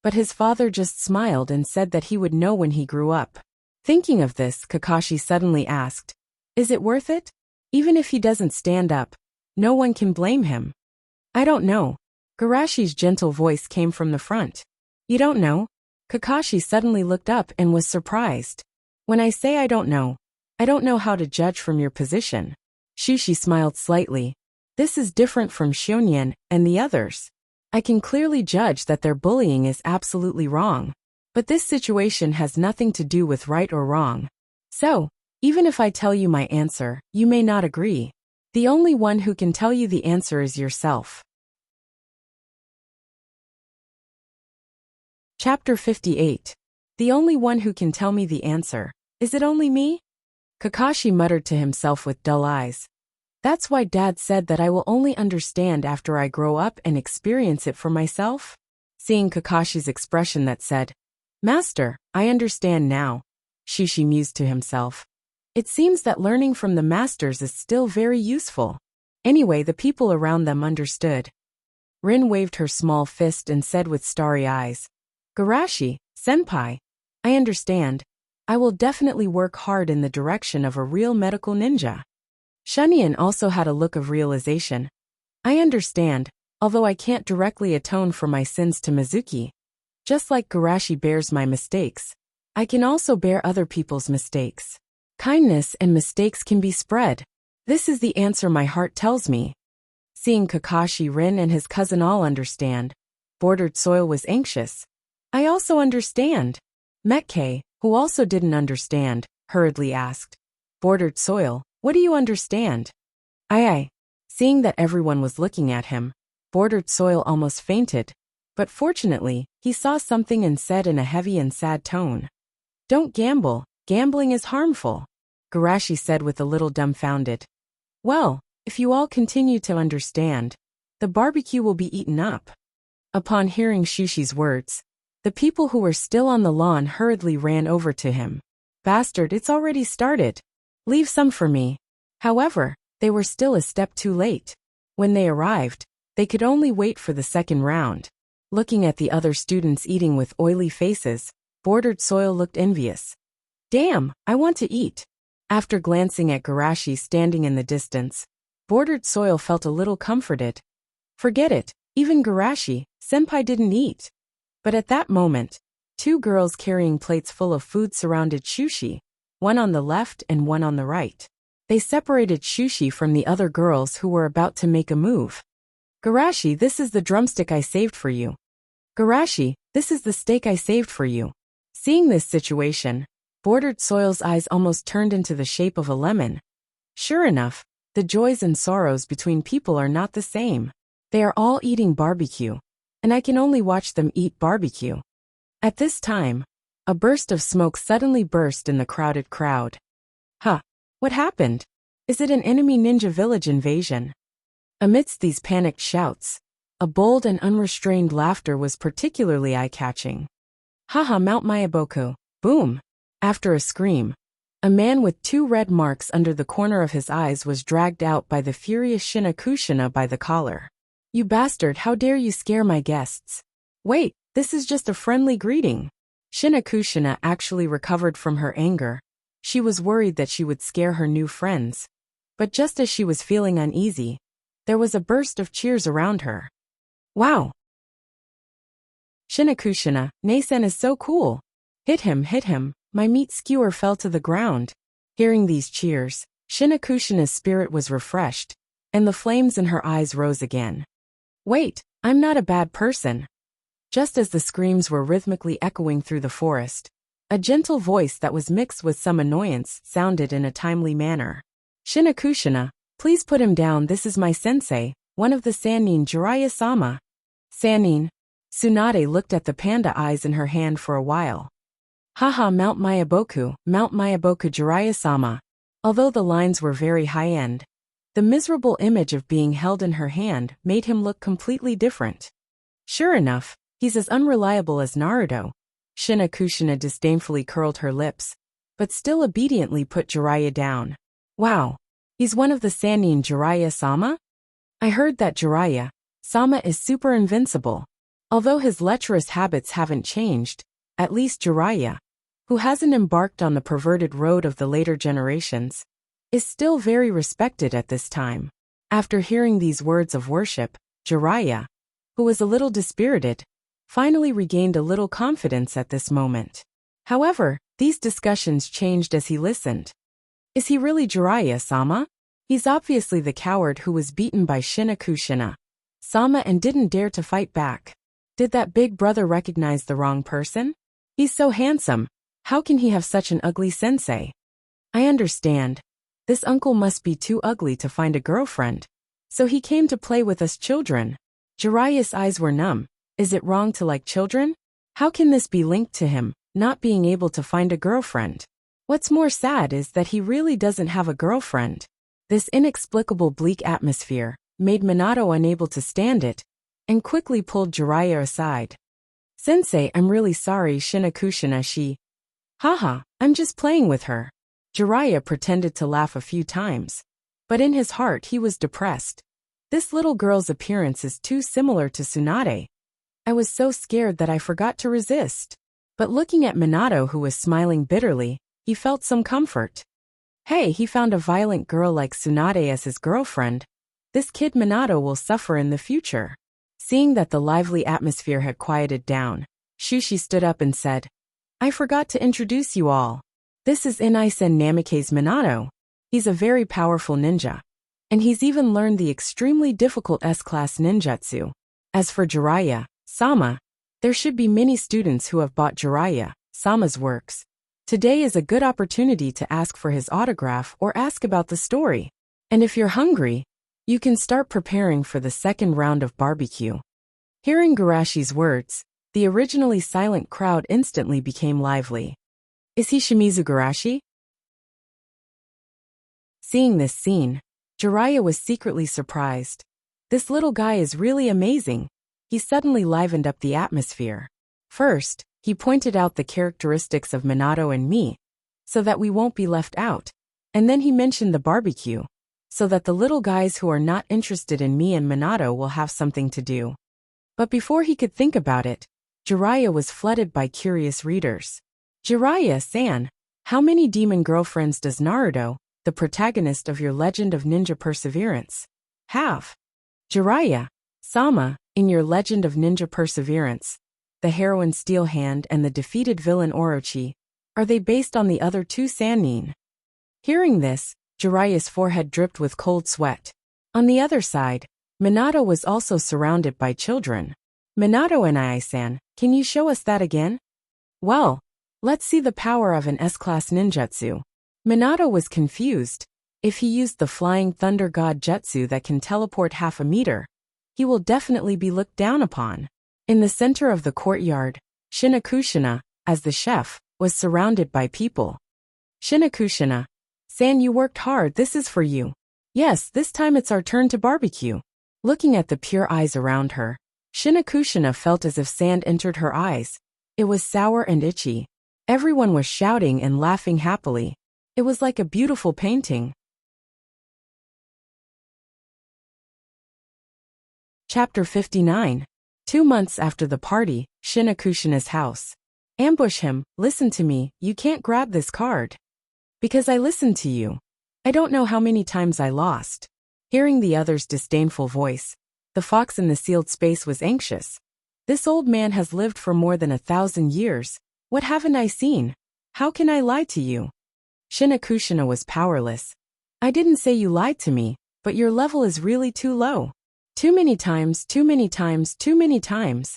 but his father just smiled and said that he would know when he grew up. Thinking of this, Kakashi suddenly asked, "Is it worth it? Even if he doesn't stand up, no one can blame him." "I don't know." Garashi's gentle voice came from the front. "You don't know?" Kakashi suddenly looked up and was surprised. "When I say I don't know how to judge from your position." Shushi smiled slightly. "This is different from Shunyan and the others. I can clearly judge that their bullying is absolutely wrong. But this situation has nothing to do with right or wrong. So, even if I tell you my answer, you may not agree. The only one who can tell you the answer is yourself." Chapter 58. The only one who can tell me the answer. Is it only me? Kakashi muttered to himself with dull eyes. That's why Dad said that I will only understand after I grow up and experience it for myself? Seeing Kakashi's expression that said, "Master, I understand now," Shushi mused to himself. It seems that learning from the masters is still very useful. Anyway, the people around them understood. Rin waved her small fist and said with starry eyes, "Garashi, senpai, I understand. I will definitely work hard in the direction of a real medical ninja." Shunyan also had a look of realization. "I understand, although I can't directly atone for my sins to Mizuki. Just like Garashi bears my mistakes, I can also bear other people's mistakes. Kindness and mistakes can be spread. This is the answer my heart tells me." Seeing Kakashi, Rin, and his cousin all understand, Bordered Soil was anxious. "I also understand." Metke, who also didn't understand, hurriedly asked, "Bordered Soil, what do you understand?" Aye. Seeing that everyone was looking at him, Bordered Soil almost fainted. But fortunately, he saw something and said in a heavy and sad tone, "Don't gamble, gambling is harmful." Garashi said with a little dumbfounded, "Well, if you all continue to understand, the barbecue will be eaten up." Upon hearing Shushi's words, the people who were still on the lawn hurriedly ran over to him. "Bastard, it's already started. Leave some for me." However, they were still a step too late. When they arrived, they could only wait for the second round. Looking at the other students eating with oily faces, Bordered Soil looked envious. "Damn, I want to eat." After glancing at Garashi standing in the distance, Bordered Soil felt a little comforted. Forget it, even Garashi, senpai didn't eat. But at that moment, two girls carrying plates full of food surrounded Shushi, one on the left and one on the right. They separated Shushi from the other girls who were about to make a move. "Garashi, this is the drumstick I saved for you." "Garashi, this is the steak I saved for you." Seeing this situation, Bordered Soil's eyes almost turned into the shape of a lemon. Sure enough, the joys and sorrows between people are not the same. They are all eating barbecue, and I can only watch them eat barbecue. At this time, a burst of smoke suddenly burst in the crowded crowd. Huh, what happened? Is it an enemy ninja village invasion? Amidst these panicked shouts, a bold and unrestrained laughter was particularly eye-catching. "Haha, Mount Mayaboku, boom!" After a scream, a man with 2 red marks under the corner of his eyes was dragged out by the furious Shinakushina by the collar. "You bastard, how dare you scare my guests? Wait, this is just a friendly greeting." Shinakushina actually recovered from her anger. She was worried that she would scare her new friends. But just as she was feeling uneasy, there was a burst of cheers around her. "Wow! Shinakushina, Nasen is so cool. Hit him, my meat skewer fell to the ground." Hearing these cheers, Shinakushina's spirit was refreshed, and the flames in her eyes rose again. "Wait, I'm not a bad person." Just as the screams were rhythmically echoing through the forest, a gentle voice that was mixed with some annoyance sounded in a timely manner. "Shinakushina, please put him down. This is my sensei, one of the Sannin Jiraiya-sama." Sannin. Tsunade looked at the panda eyes in her hand for a while. "Haha, Mount Mayaboku Jiraiya-sama." Although the lines were very high-end, the miserable image of being held in her hand made him look completely different. Sure enough, he's as unreliable as Naruto. Shinakushina disdainfully curled her lips, but still obediently put Jiraiya down. Wow. He's one of the Sannin Jiraiya-sama? I heard that Jiraiya-sama is super invincible. Although his lecherous habits haven't changed, at least Jiraiya, who hasn't embarked on the perverted road of the later generations, is still very respected at this time. After hearing these words of worship, Jiraiya, who was a little dispirited, finally regained a little confidence at this moment. However, these discussions changed as he listened. Is he really Jiraiya-sama? He's obviously the coward who was beaten by Shinakushina-sama and didn't dare to fight back. Did that big brother recognize the wrong person? He's so handsome. How can he have such an ugly sensei? I understand. This uncle must be too ugly to find a girlfriend. So he came to play with us children. Jiraiya's eyes were numb. Is it wrong to like children? How can this be linked to him not being able to find a girlfriend? What's more sad is that he really doesn't have a girlfriend. This inexplicable bleak atmosphere made Minato unable to stand it and quickly pulled Jiraiya aside. Sensei, I'm really sorry, Shinakushina. Haha, I'm just playing with her. Jiraiya pretended to laugh a few times, but in his heart he was depressed. This little girl's appearance is too similar to Tsunade. I was so scared that I forgot to resist. But looking at Minato, who was smiling bitterly, he felt some comfort. Hey, he found a violent girl like Tsunade as his girlfriend. This kid Minato will suffer in the future. Seeing that the lively atmosphere had quieted down, Shushi stood up and said, I forgot to introduce you all. This is Inaisen Namikaze Minato. He's a very powerful ninja. And he's even learned the extremely difficult S-class ninjutsu. As for Jiraiya-sama, there should be many students who have bought Jiraiya-sama's works. Today is a good opportunity to ask for his autograph or ask about the story. And if you're hungry, you can start preparing for the second round of barbecue. Hearing Garashi's words, the originally silent crowd instantly became lively. Is he Shimizu Garashi? Seeing this scene, Jiraiya was secretly surprised. This little guy is really amazing. He suddenly livened up the atmosphere. First, he pointed out the characteristics of Minato and me, so that we won't be left out. And then he mentioned the barbecue, so that the little guys who are not interested in me and Minato will have something to do. But before he could think about it, Jiraiya was flooded by curious readers. Jiraiya-san, how many demon girlfriends does Naruto, the protagonist of your Legend of Ninja Perseverance, have? Jiraiya-sama, in your Legend of Ninja Perseverance, the heroine Steel Hand and the defeated villain Orochi, are they based on the other two Sannin? Hearing this, Jiraiya's forehead dripped with cold sweat. On the other side, Minato was also surrounded by children. Minato and Ai-san, can you show us that again? Well, let's see the power of an S-class ninjutsu. Minato was confused. If he used the Flying Thunder God Jutsu that can teleport half a meter, he will definitely be looked down upon. In the center of the courtyard, Shinakushina, as the chef, was surrounded by people. Shinakushina-san, you worked hard, this is for you. Yes, this time it's our turn to barbecue. Looking at the pure eyes around her, Shinakushina felt as if sand entered her eyes. It was sour and itchy. Everyone was shouting and laughing happily. It was like a beautiful painting. Chapter 59. 2 months after the party, Shinakushina's house. Ambush him, listen to me, you can't grab this card. Because I listened to you. I don't know how many times I lost. Hearing the other's disdainful voice, the fox in the sealed space was anxious. This old man has lived for more than 1,000 years. What haven't I seen? How can I lie to you? Shinakushina was powerless. I didn't say you lied to me, but your level is really too low. Too many times, too many times, too many times.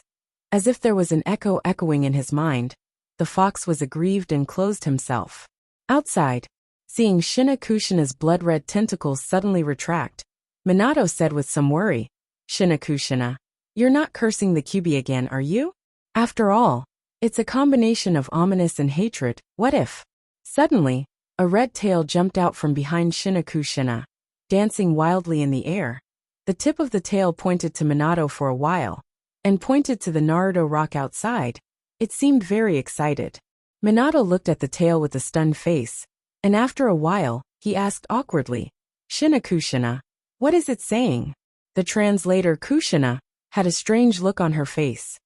As if there was an echo echoing in his mind, the fox was aggrieved and closed himself. Outside, seeing Shinakushina's blood-red tentacles suddenly retract, Minato said with some worry, Shinakushina, you're not cursing the Kyuubi again, are you? After all, it's a combination of ominous and hatred, what if? Suddenly, a red tail jumped out from behind Shinakushina, dancing wildly in the air. The tip of the tail pointed to Minato for a while, and pointed to the Naruto rock outside. It seemed very excited. Minato looked at the tail with a stunned face, and after a while, he asked awkwardly, Shinakushina, what is it saying? The translator Kushina had a strange look on her face.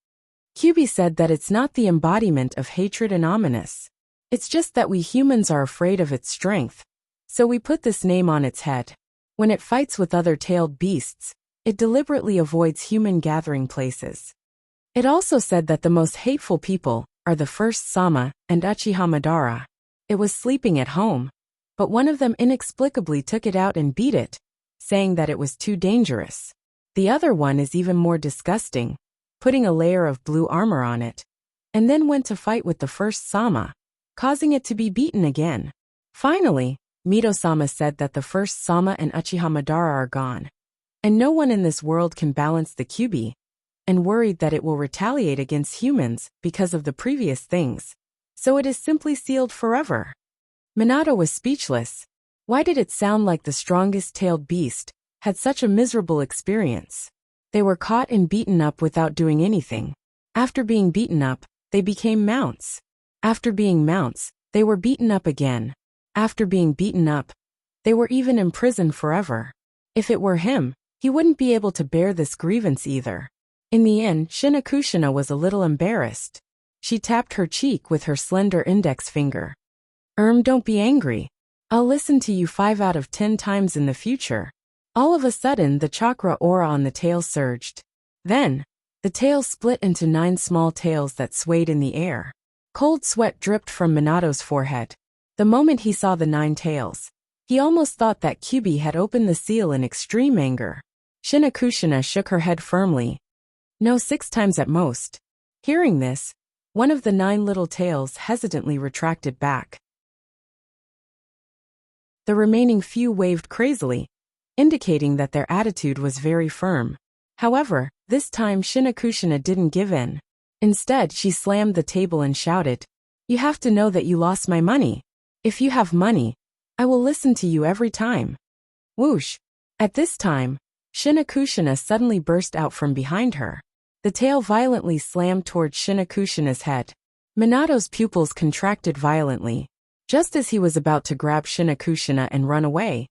Kyubi said that it's not the embodiment of hatred and ominous. It's just that we humans are afraid of its strength, so we put this name on its head. When it fights with other tailed beasts, it deliberately avoids human gathering places. It also said that the most hateful people are the first Sama and Uchiha Madara. It was sleeping at home, but one of them inexplicably took it out and beat it, saying that it was too dangerous. The other one is even more disgusting, putting a layer of blue armor on it, and then went to fight with the first Sama, causing it to be beaten again. Finally, Mito-sama said that the first Sama and Uchiha Madara are gone, and no one in this world can balance the Kyubi, and worried that it will retaliate against humans because of the previous things, so it is simply sealed forever. Minato was speechless. Why did it sound like the strongest tailed beast had such a miserable experience? They were caught and beaten up without doing anything. After being beaten up, they became mounts. After being mounts, they were beaten up again. After being beaten up, they were even imprisoned forever. If it were him, he wouldn't be able to bear this grievance either. In the end, Shinakushina was a little embarrassed. She tapped her cheek with her slender index finger. Don't be angry. I'll listen to you 5 out of 10 times in the future. All of a sudden, the chakra aura on the tail surged. Then, the tail split into 9 small tails that swayed in the air. Cold sweat dripped from Minato's forehead. The moment he saw the 9 tails, he almost thought that Kyubi had opened the seal in extreme anger. Shinakushina shook her head firmly. No, 6 times at most. Hearing this, one of the 9 little tails hesitantly retracted back. The remaining few waved crazily, indicating that their attitude was very firm. However, this time Shinakushina didn't give in. Instead, she slammed the table and shouted, You have to know that you lost my money. If you have money, I will listen to you every time. Whoosh! At this time, Shinakushina suddenly burst out from behind her. The tail violently slammed towards Shinakushina's head. Minato's pupils contracted violently. Just as he was about to grab Shinakushina and run away,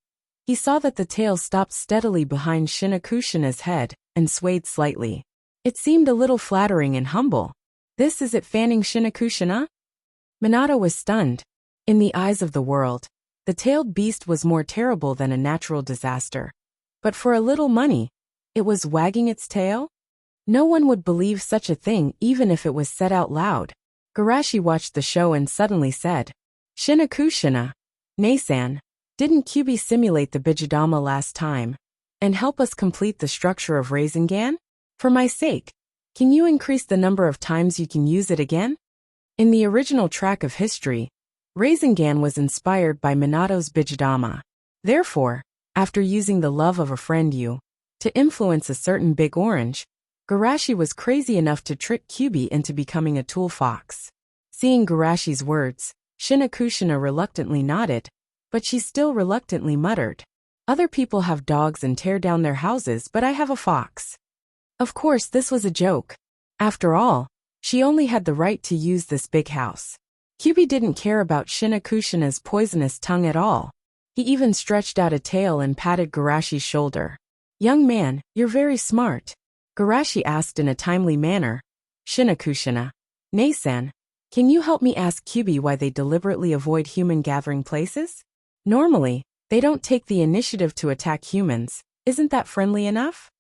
he saw that the tail stopped steadily behind Shinakushina's head and swayed slightly. It seemed a little flattering and humble. This is it fanning Shinakushina? Minato was stunned. In the eyes of the world, the tailed beast was more terrible than a natural disaster. But for a little money, it was wagging its tail? No one would believe such a thing even if it was said out loud. Garashi watched the show and suddenly said, Shinakushina, Nei-san, didn't Kyubi simulate the Bijidama last time and help us complete the structure of Rasengan? For my sake, can you increase the number of times you can use it again? In the original track of history, Rasengan was inspired by Minato's Bijidama. Therefore, after using the love of a friend to influence a certain big orange, Garashi was crazy enough to trick Kyubi into becoming a tool fox. Seeing Garashi's words, Shinakushina reluctantly nodded, but she still reluctantly muttered, Other people have dogs and tear down their houses, but I have a fox. Of course, this was a joke. After all, she only had the right to use this big house. Kyubi didn't care about Shinakushina's poisonous tongue at all. He even stretched out a tail and patted Garashi's shoulder. Young man, you're very smart. Garashi asked in a timely manner. Shinakushina, Nei-san, can you help me ask Kyubi why they deliberately avoid human gathering places? Normally, they don't take the initiative to attack humans. Isn't that friendly enough?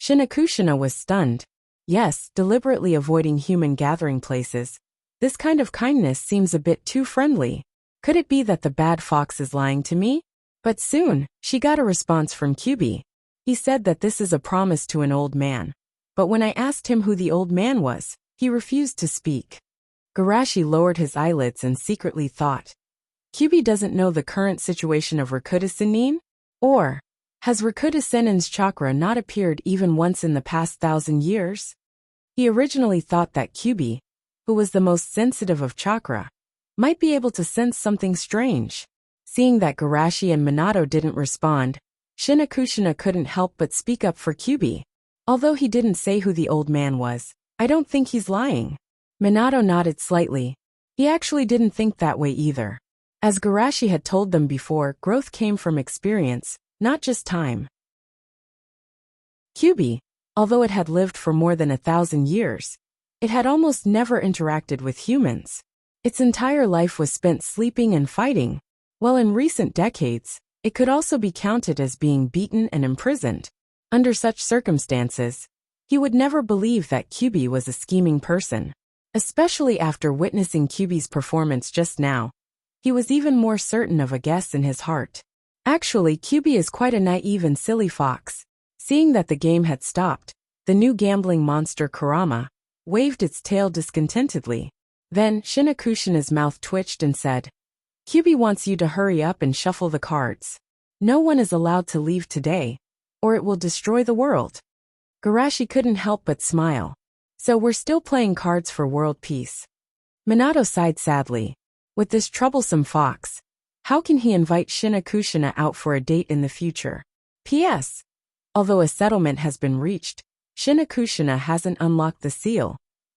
Shinakushina was stunned. Yes, deliberately avoiding human gathering places. This kind of kindness seems a bit too friendly. Could it be that the bad fox is lying to me? But soon, she got a response from Kyubi. He said that this is a promise to an old man. But when I asked him who the old man was, he refused to speak. Garashi lowered his eyelids and secretly thought, Kyubi doesn't know the current situation of Rakuta Sennin? Or, has Rakuta Sennin's chakra not appeared even once in the past 1,000 years? He originally thought that Kyubi, who was the most sensitive of chakra, might be able to sense something strange. Seeing that Garashi and Minato didn't respond, Shinakushina couldn't help but speak up for Kyubi. Although he didn't say who the old man was, I don't think he's lying. Minato nodded slightly. He actually didn't think that way either. As Garashi had told them before, growth came from experience, not just time. Kyuubi, although it had lived for more than 1,000 years, it had almost never interacted with humans. Its entire life was spent sleeping and fighting, while in recent decades, it could also be counted as being beaten and imprisoned. Under such circumstances, he would never believe that Kyuubi was a scheming person. Especially after witnessing Kyuubi's performance just now, he was even more certain of a guess in his heart. Actually, Kyuubi is quite a naive and silly fox. Seeing that the game had stopped, the new gambling monster Kurama waved its tail discontentedly. Then Shinakushina's mouth twitched and said, "Kyuubi wants you to hurry up and shuffle the cards. No one is allowed to leave today, or it will destroy the world." Garashi couldn't help but smile. So we're still playing cards for world peace. Minato sighed sadly. With this troublesome fox, how can he invite Shinakushina out for a date in the future? P.S. Although a settlement has been reached, Shinakushina hasn't unlocked the seal,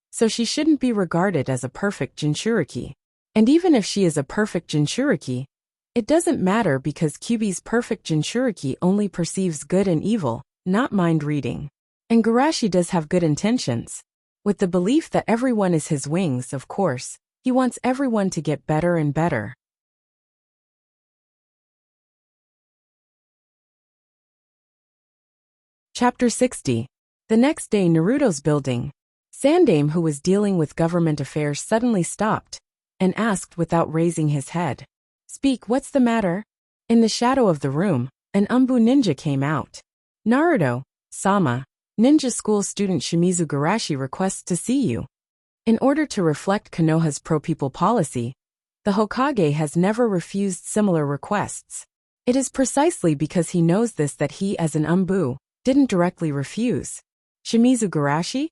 so she shouldn't be regarded as a perfect Jinchuriki. And even if she is a perfect Jinchuriki, it doesn't matter because Kyuubi's perfect Jinchuriki only perceives good and evil, not mind reading. And Garashi does have good intentions. With the belief that everyone is his wings, of course, he wants everyone to get better and better. Chapter 60. The next day, Naruto's building. Sandame, who was dealing with government affairs, suddenly stopped and asked without raising his head, "Speak, what's the matter?" In the shadow of the room, an Umbu ninja came out. "Naruto, Sama, ninja school student Shimizu Garashi requests to see you." In order to reflect Konoha's pro-people policy, the Hokage has never refused similar requests. It is precisely because he knows this that he, as an Umbu, didn't directly refuse. Shimizu Garashi?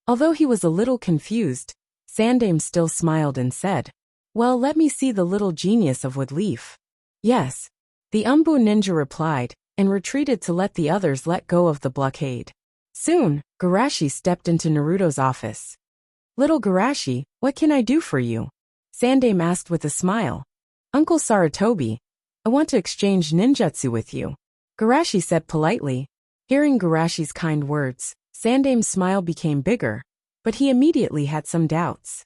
Although he was a little confused, Sandame still smiled and said, "Well, let me see the little genius of Woodleaf." "Yes," the Umbu ninja replied, and retreated to let the others let go of the blockade. Soon, Garashi stepped into Naruto's office. "Little Garashi, what can I do for you?" Sandame asked with a smile. "Uncle Saratobi, I want to exchange ninjutsu with you," Garashi said politely. Hearing Garashi's kind words, Sandame's smile became bigger, but he immediately had some doubts.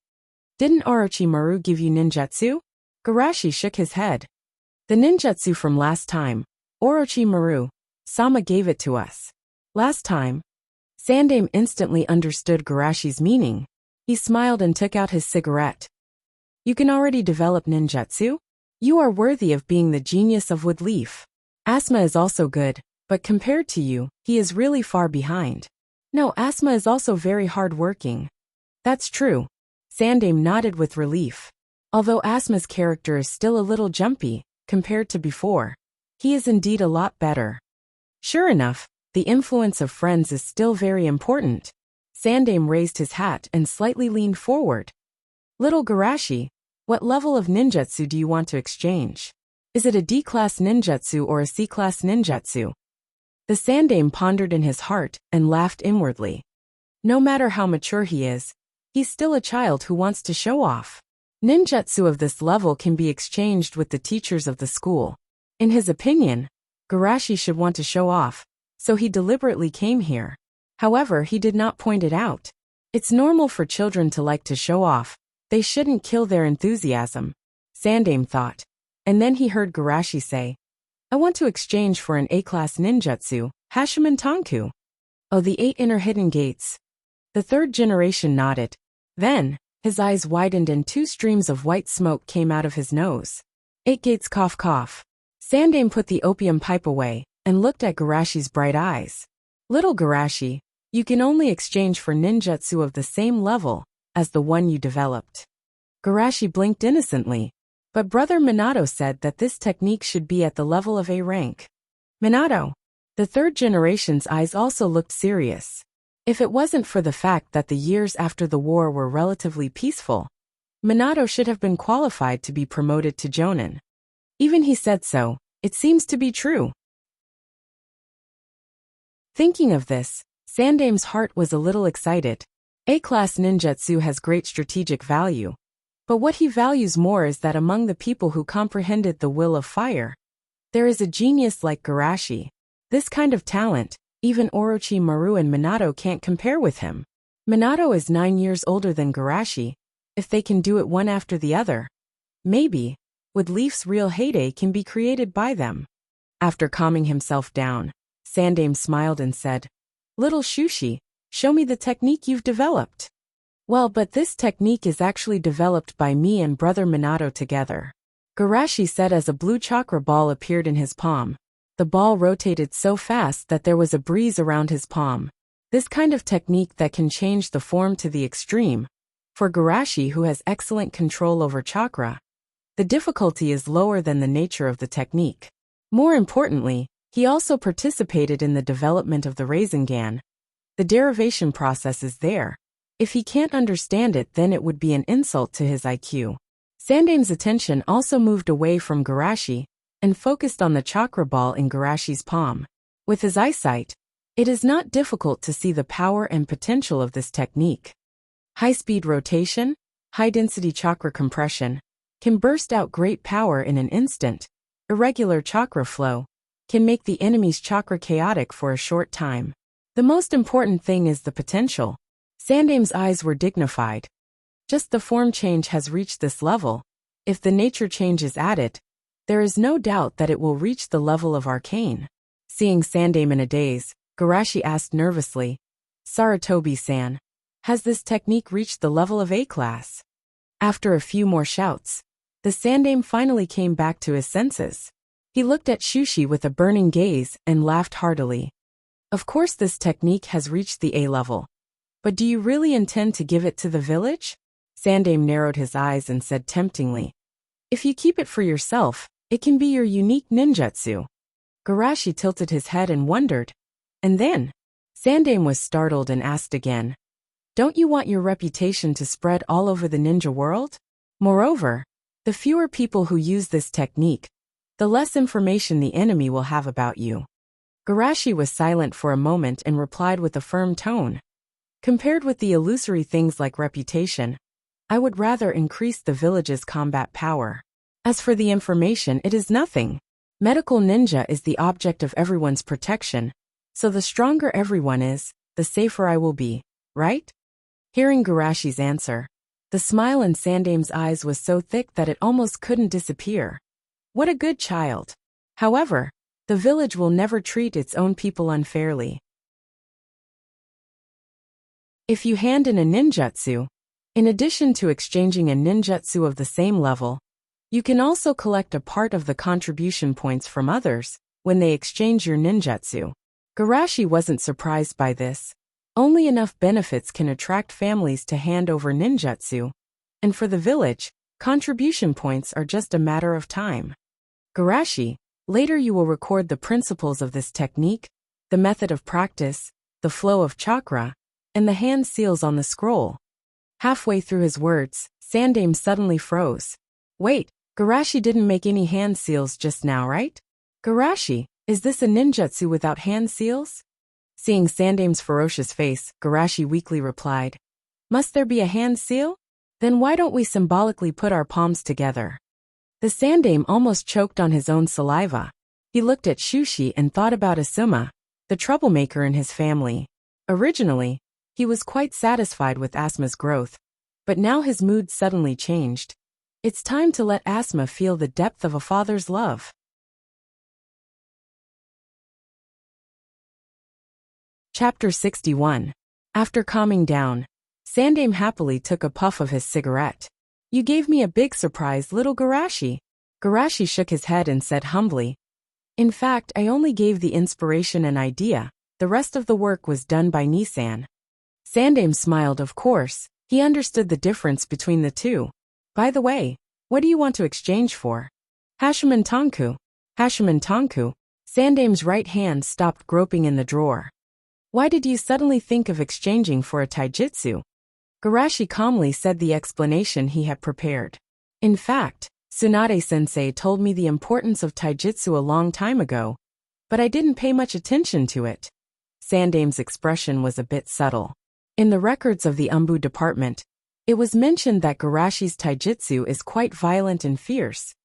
"Didn't Orochimaru give you ninjutsu?" Garashi shook his head. "The ninjutsu from last time, Orochimaru, Sama gave it to us." "Last time?" Sandame instantly understood Garashi's meaning. He smiled and took out his cigarette. "You can already develop ninjutsu? You are worthy of being the genius of Woodleaf. Asma is also good, but compared to you, he is really far behind." "No, Asma is also very hard-working." "That's true." Sandame nodded with relief. Although Asma's character is still a little jumpy, compared to before, he is indeed a lot better. Sure enough, the influence of friends is still very important. Sandame raised his hat and slightly leaned forward. "Little Garashi, what level of ninjutsu do you want to exchange? Is it a D-class ninjutsu or a C-class ninjutsu?" The Sandame pondered in his heart and laughed inwardly. No matter how mature he is, he's still a child who wants to show off. Ninjutsu of this level can be exchanged with the teachers of the school. In his opinion, Garashi should want to show off, so he deliberately came here. However, he did not point it out. It's normal for children to like to show off. They shouldn't kill their enthusiasm, Sandame thought. And then he heard Garashi say, "I want to exchange for an A-class ninjutsu, Hashiman Tanku." "Oh, the 8 inner hidden gates." The third generation nodded. Then, his eyes widened and 2 streams of white smoke came out of his nose. 8 gates cough cough. Sandame put the opium pipe away and looked at Garashi's bright eyes. "Little Garashi, you can only exchange for ninjutsu of the same level as the one you developed." Garashi blinked innocently, but Brother Minato said that this technique should be at the level of A rank. "Minato." The third generation's eyes also looked serious. If it wasn't for the fact that the years after the war were relatively peaceful, Minato should have been qualified to be promoted to Jonin. Even he said so, it seems to be true. Thinking of this, Sandame's heart was a little excited. A-class ninjutsu has great strategic value. But what he values more is that among the people who comprehended the will of fire, there is a genius like Garashi. This kind of talent, even Orochimaru and Minato can't compare with him. Minato is 9 years older than Garashi. If they can do it one after the other, maybe, with Leaf's real heyday can be created by them. After calming himself down, Sandaime smiled and said, "Little Shushi, show me the technique you've developed." "Well, but this technique is actually developed by me and brother Minato together," Garashi said as a blue chakra ball appeared in his palm. The ball rotated so fast that there was a breeze around his palm. This kind of technique that can change the form to the extreme. For Garashi, who has excellent control over chakra, the difficulty is lower than the nature of the technique. More importantly, he also participated in the development of the Rasengan. The derivation process is there. If he can't understand it, then it would be an insult to his IQ. Sandaime's attention also moved away from Garashi and focused on the chakra ball in Garashi's palm. With his eyesight, it is not difficult to see the power and potential of this technique. High-speed rotation, high-density chakra compression, can burst out great power in an instant. Irregular chakra flow can make the enemy's chakra chaotic for a short time. The most important thing is the potential. Sandaime's eyes were dignified. Just the form change has reached this level. If the nature change is added, there is no doubt that it will reach the level of arcane. Seeing Sandaime in a daze, Garashi asked nervously, "Sarutobi-san, has this technique reached the level of A-class?" After a few more shouts, the Sandaime finally came back to his senses. He looked at Shushi with a burning gaze and laughed heartily. "Of course this technique has reached the A level. But do you really intend to give it to the village?" Sandaime narrowed his eyes and said temptingly, "If you keep it for yourself, it can be your unique ninjutsu." Garashi tilted his head and wondered. And then, Sandaime was startled and asked again, "Don't you want your reputation to spread all over the ninja world? Moreover, the fewer people who use this technique, the less information the enemy will have about you." Garashi was silent for a moment and replied with a firm tone. "Compared with the illusory things like reputation, I would rather increase the village's combat power. As for the information, it is nothing. Medical ninja is the object of everyone's protection, so the stronger everyone is, the safer I will be, right?" Hearing Garashi's answer, the smile in Sandaime's eyes was so thick that it almost couldn't disappear. What a good child. However, the village will never treat its own people unfairly. If you hand in a ninjutsu, in addition to exchanging a ninjutsu of the same level, you can also collect a part of the contribution points from others when they exchange your ninjutsu. Garashi wasn't surprised by this. Only enough benefits can attract families to hand over ninjutsu, and for the village, contribution points are just a matter of time. Garashi, later you will record the principles of this technique, the method of practice, the flow of chakra, and the hand seals on the scroll. Halfway through his words, Sandaime suddenly froze. Wait, Garashi didn't make any hand seals just now, right? Garashi, is this a ninjutsu without hand seals? Seeing Sandaime's ferocious face, Garashi weakly replied, "Must there be a hand seal? Then why don't we symbolically put our palms together?" The Sandaime almost choked on his own saliva. He looked at Shushi and thought about Asuma, the troublemaker in his family. Originally, he was quite satisfied with Asuma's growth, but now his mood suddenly changed. It's time to let Asuma feel the depth of a father's love. Chapter 61. After calming down, Sandaime happily took a puff of his cigarette. "You gave me a big surprise, little Garashi." Garashi shook his head and said humbly, "In fact, I only gave the inspiration and idea. The rest of the work was done by Nissan." Sandaime smiled. Of course, he understood the difference between the two. "By the way, what do you want to exchange for?" "Hashiman Tonku." "Hashiman Tonku?" Sandaime's right hand stopped groping in the drawer. "Why did you suddenly think of exchanging for a taijutsu?" Garashi calmly said the explanation he had prepared. "In fact, Tsunade-sensei told me the importance of taijutsu a long time ago, but I didn't pay much attention to it." Sandaime's expression was a bit subtle. In the records of the Umbu department, it was mentioned that Garashi's taijutsu is quite violent and fierce.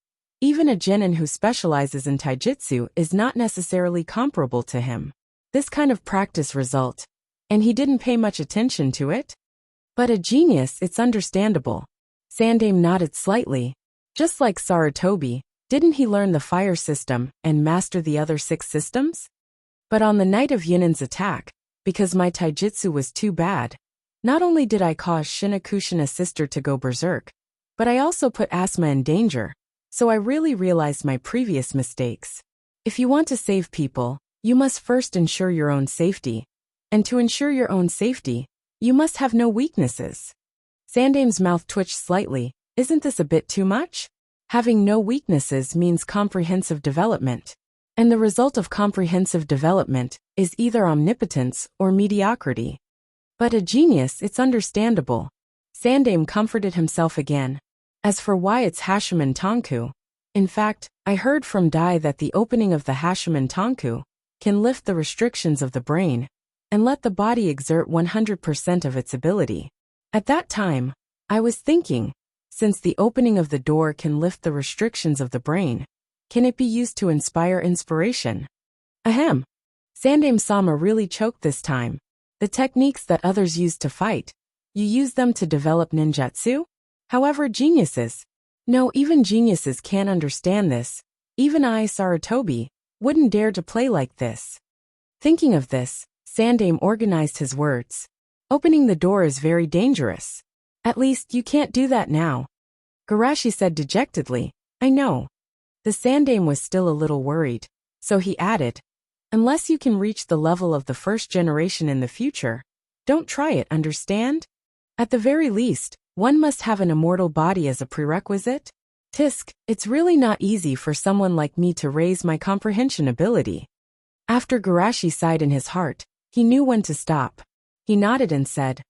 Even a genin who specializes in taijutsu is not necessarily comparable to him. This kind of practice result, and he didn't pay much attention to it? But a genius, it's understandable. Sandaime nodded slightly. Just like Sarutobi, didn't he learn the fire system and master the other 6 systems? But on the night of Yunin's attack, because my taijutsu was too bad, not only did I cause Shinakushina's sister to go berserk, but I also put Asuma in danger, so I really realized my previous mistakes. If you want to save people, you must first ensure your own safety. And to ensure your own safety, you must have no weaknesses. Sandaime's mouth twitched slightly. Isn't this a bit too much? Having no weaknesses means comprehensive development. And the result of comprehensive development is either omnipotence or mediocrity. But a genius, it's understandable. Sandaime comforted himself again. As for why it's Hashimen Tonku, in fact, I heard from Dai that the opening of the Hashimen Tonku can lift the restrictions of the brain and let the body exert 100% of its ability. At that time, I was thinking, since the opening of the door can lift the restrictions of the brain, can it be used to inspire inspiration? Ahem. Sandaime-sama really choked this time. The techniques that others use to fight, you use them to develop ninjutsu? However, geniuses. No, even geniuses can't understand this. Even I, Sarutobi, wouldn't dare to play like this. Thinking of this, Sandaime organized his words. Opening the door is very dangerous. At least, you can't do that now. Garashi said dejectedly, I know. The Sandaime was still a little worried, so he added, unless you can reach the level of the first generation in the future, don't try it, understand? At the very least, one must have an immortal body as a prerequisite. Tisk, it's really not easy for someone like me to raise my comprehension ability. After Garashi sighed in his heart, he knew when to stop. He nodded and said,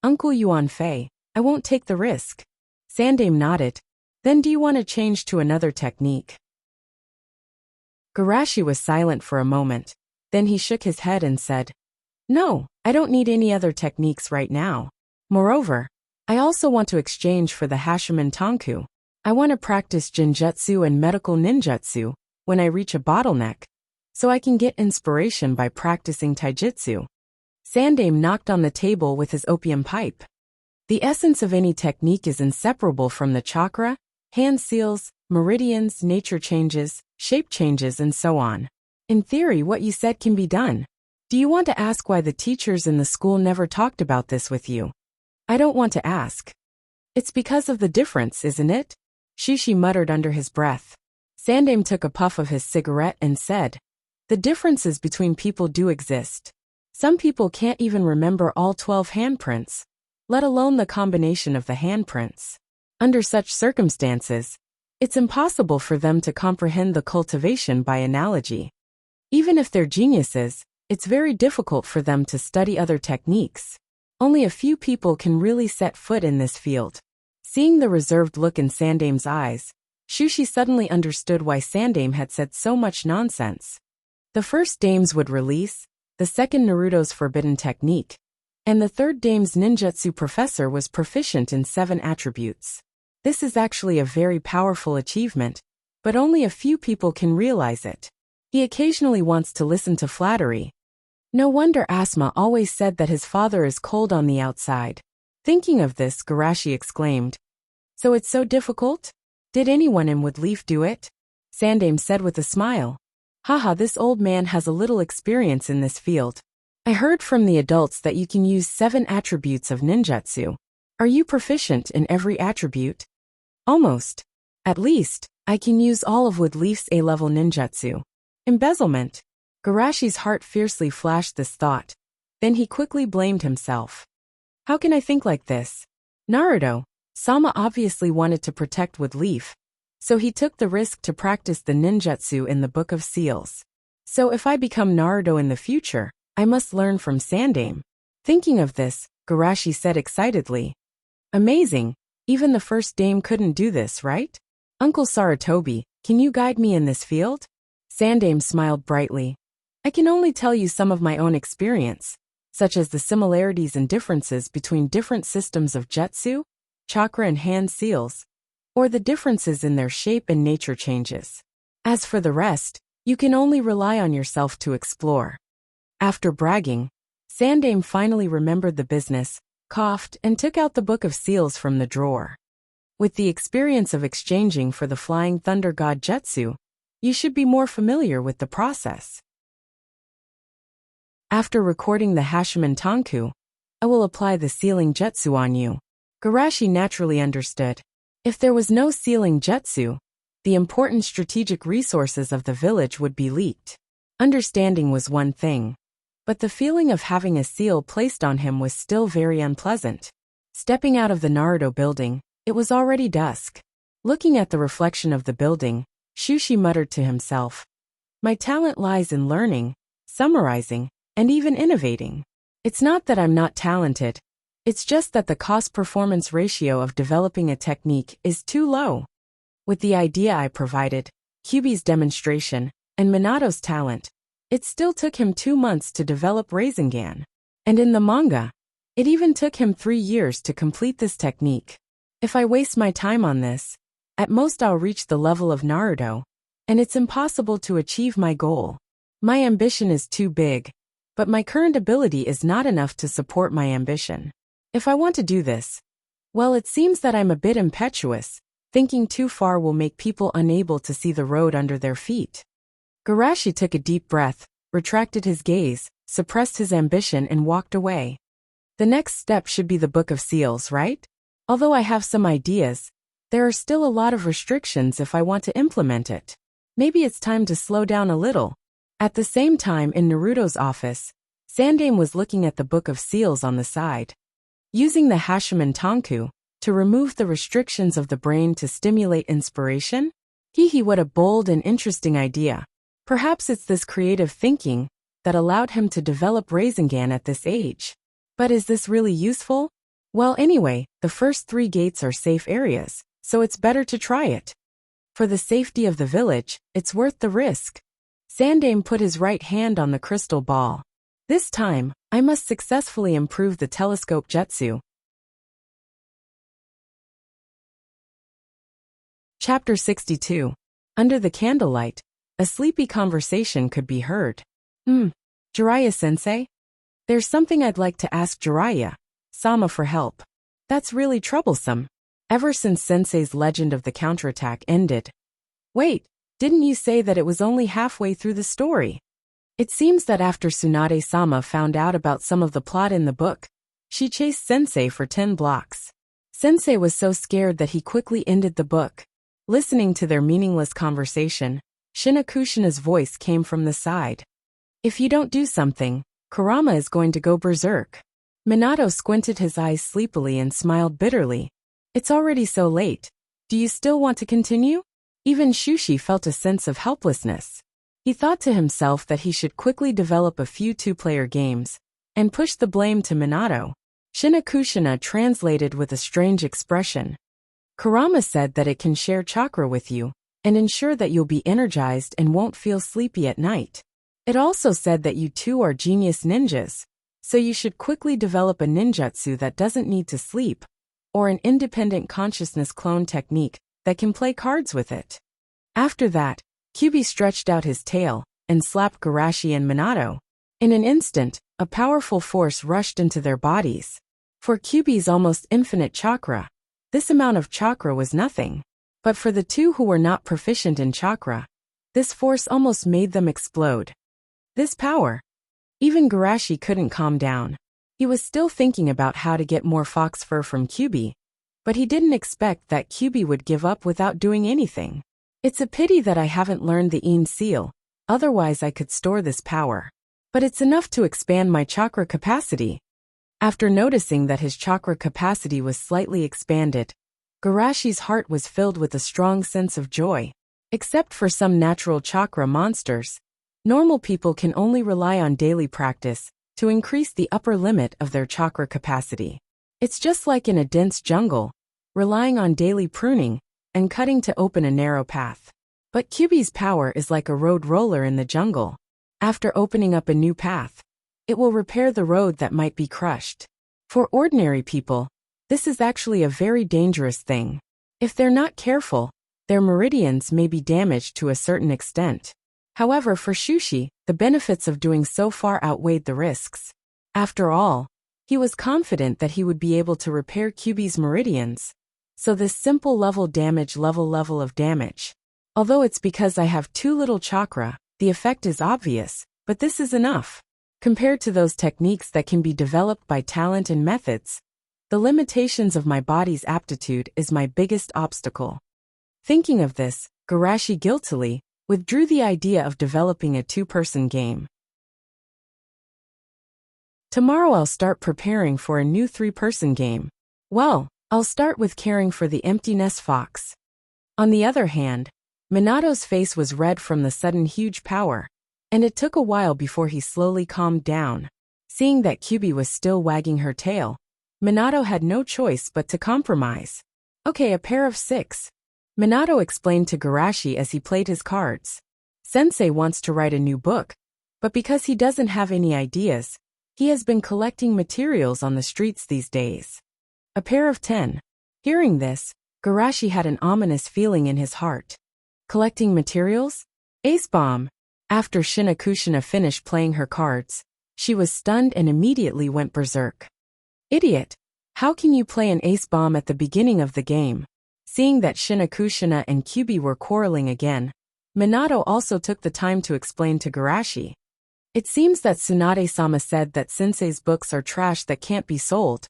Uncle Yuan Fei, I won't take the risk. Sandaime nodded. Then do you want to change to another technique? Garashi was silent for a moment. Then he shook his head and said, No, I don't need any other techniques right now. Moreover, I also want to exchange for the Hashimen Tonku. I want to practice Jinjutsu and medical ninjutsu when I reach a bottleneck, so I can get inspiration by practicing taijutsu. Sandaime knocked on the table with his opium pipe. The essence of any technique is inseparable from the chakra, hand seals, meridians, nature changes, shape changes, and so on. In theory, what you said can be done. Do you want to ask why the teachers in the school never talked about this with you? I don't want to ask. It's because of the difference, isn't it? Shishi muttered under his breath. Sandaime took a puff of his cigarette and said, The differences between people do exist. Some people can't even remember all 12 handprints, let alone the combination of the handprints. Under such circumstances, it's impossible for them to comprehend the cultivation by analogy. Even if they're geniuses, it's very difficult for them to study other techniques. Only a few people can really set foot in this field. Seeing the reserved look in Sandaime's eyes, Shushi suddenly understood why Sandaime had said so much nonsense. The first dame's would release, the second Naruto's forbidden technique, and the third dame's ninjutsu professor was proficient in 7 attributes. This is actually a very powerful achievement, but only a few people can realize it. He occasionally wants to listen to flattery. No wonder Asuma always said that his father is cold on the outside. Thinking of this, Garashi exclaimed, So it's so difficult? Did anyone in Woodleaf do it? Sandaime said with a smile. Haha, this old man has a little experience in this field. I heard from the adults that you can use 7 attributes of ninjutsu. Are you proficient in every attribute? Almost. At least, I can use all of Woodleaf's A-level ninjutsu. Embezzlement. Garashi's heart fiercely flashed this thought. Then he quickly blamed himself. How can I think like this? Naruto, Sama obviously wanted to protect Woodleaf, so he took the risk to practice the ninjutsu in the Book of Seals. So if I become Naruto in the future, I must learn from Sandaime. Thinking of this, Garashi said excitedly. Amazing, even the first dame couldn't do this, right? Uncle Sarutobi, can you guide me in this field? Sandaime smiled brightly. I can only tell you some of my own experience, such as the similarities and differences between different systems of jutsu, chakra and hand seals, or the differences in their shape and nature changes. As for the rest, you can only rely on yourself to explore. After bragging, Sandaime finally remembered the business, coughed, and took out the Book of Seals from the drawer. With the experience of exchanging for the Flying Thunder God Jutsu, you should be more familiar with the process. After recording the Hashimen Tanku, I will apply the sealing jutsu on you. Garashi naturally understood. If there was no sealing jutsu, the important strategic resources of the village would be leaked. Understanding was one thing, but the feeling of having a seal placed on him was still very unpleasant. Stepping out of the Naruto building, it was already dusk. Looking at the reflection of the building, Shushi muttered to himself, "My talent lies in learning, summarizing, and even innovating. It's not that I'm not talented, it's just that the cost-performance ratio of developing a technique is too low." With the idea I provided, Kyuubi's demonstration, and Minato's talent, it still took him 2 months to develop Rasengan. And in the manga, it even took him 3 years to complete this technique. If I waste my time on this, at most I'll reach the level of Naruto, and it's impossible to achieve my goal. My ambition is too big, but my current ability is not enough to support my ambition. If I want to do this, well, it seems that I'm a bit impetuous. Thinking too far will make people unable to see the road under their feet. Garashi took a deep breath, retracted his gaze, suppressed his ambition and walked away. The next step should be the Book of Seals, right? Although I have some ideas, there are still a lot of restrictions if I want to implement it. Maybe it's time to slow down a little. At the same time in Naruto's office, Sandaime was looking at the Book of Seals on the side. Using the Hashimen Tanku, to remove the restrictions of the brain to stimulate inspiration? What a bold and interesting idea. Perhaps it's this creative thinking that allowed him to develop Rasengan at this age. But is this really useful? Well, anyway, the first 3 gates are safe areas, so it's better to try it. For the safety of the village, it's worth the risk. Sandaime put his right hand on the crystal ball. This time, I must successfully improve the telescope jutsu. Chapter 62. Under the candlelight, a sleepy conversation could be heard. Jiraiya-sensei? There's something I'd like to ask Jiraiya-sama for help. That's really troublesome. Ever since Sensei's legend of the counterattack ended. Wait, didn't you say that it was only halfway through the story? It seems that after Tsunade-sama found out about some of the plot in the book, she chased Sensei for 10 blocks. Sensei was so scared that he quickly ended the book. Listening to their meaningless conversation, Shinakushina's voice came from the side. If you don't do something, Kurama is going to go berserk. Minato squinted his eyes sleepily and smiled bitterly. It's already so late. Do you still want to continue? Even Shushi felt a sense of helplessness. He thought to himself that he should quickly develop a few 2-player games and push the blame to Minato. Shinakushina translated with a strange expression. Kurama said that it can share chakra with you and ensure that you'll be energized and won't feel sleepy at night. It also said that you two are genius ninjas, so you should quickly develop a ninjutsu that doesn't need to sleep, or an independent consciousness clone technique that can play cards with it. After that, Kyuubi stretched out his tail and slapped Garashi and Minato. In an instant, a powerful force rushed into their bodies. For Kyuubi's almost infinite chakra, this amount of chakra was nothing. But for the two who were not proficient in chakra, this force almost made them explode. This power. Even Garashi couldn't calm down. He was still thinking about how to get more fox fur from Kyuubi, but he didn't expect that Kyuubi would give up without doing anything. It's a pity that I haven't learned the Een seal, otherwise I could store this power. But it's enough to expand my chakra capacity. After noticing that his chakra capacity was slightly expanded, Garashi's heart was filled with a strong sense of joy. Except for some natural chakra monsters, normal people can only rely on daily practice to increase the upper limit of their chakra capacity. It's just like in a dense jungle, relying on daily pruning and cutting to open a narrow path. But Kyuubi's power is like a road roller in the jungle. After opening up a new path, It will repair the road that might be crushed. For ordinary people, this is actually a very dangerous thing. If they're not careful, their meridians may be damaged to a certain extent. However, for Shushi, the benefits of doing so far outweighed the risks. After all, he was confident that he would be able to repair Kyubi's meridians. So this simple level of damage. Although it's because I have too little chakra, the effect is obvious, but this is enough. Compared to those techniques that can be developed by talent and methods, the limitations of my body's aptitude is my biggest obstacle. Thinking of this, Garashi guiltily withdrew the idea of developing a two-person game. Tomorrow I'll start preparing for a new three-person game. Well, I'll start with caring for the empty nest fox. On the other hand, Minato's face was red from the sudden huge power, and it took a while before he slowly calmed down. Seeing that Kyubi was still wagging her tail, Minato had no choice but to compromise. Okay, a pair of 6. Minato explained to Garashi as he played his cards. Sensei wants to write a new book, but because he doesn't have any ideas, he has been collecting materials on the streets these days. A pair of 10. Hearing this, Garashi had an ominous feeling in his heart. Collecting materials? Ace bomb. After Shinakushina finished playing her cards, she was stunned and immediately went berserk. Idiot! How can you play an ace bomb at the beginning of the game? Seeing that Shinakushina and Kyubi were quarreling again, Minato also took the time to explain to Garashi. It seems that Tsunade-sama said that Sensei's books are trash that can't be sold.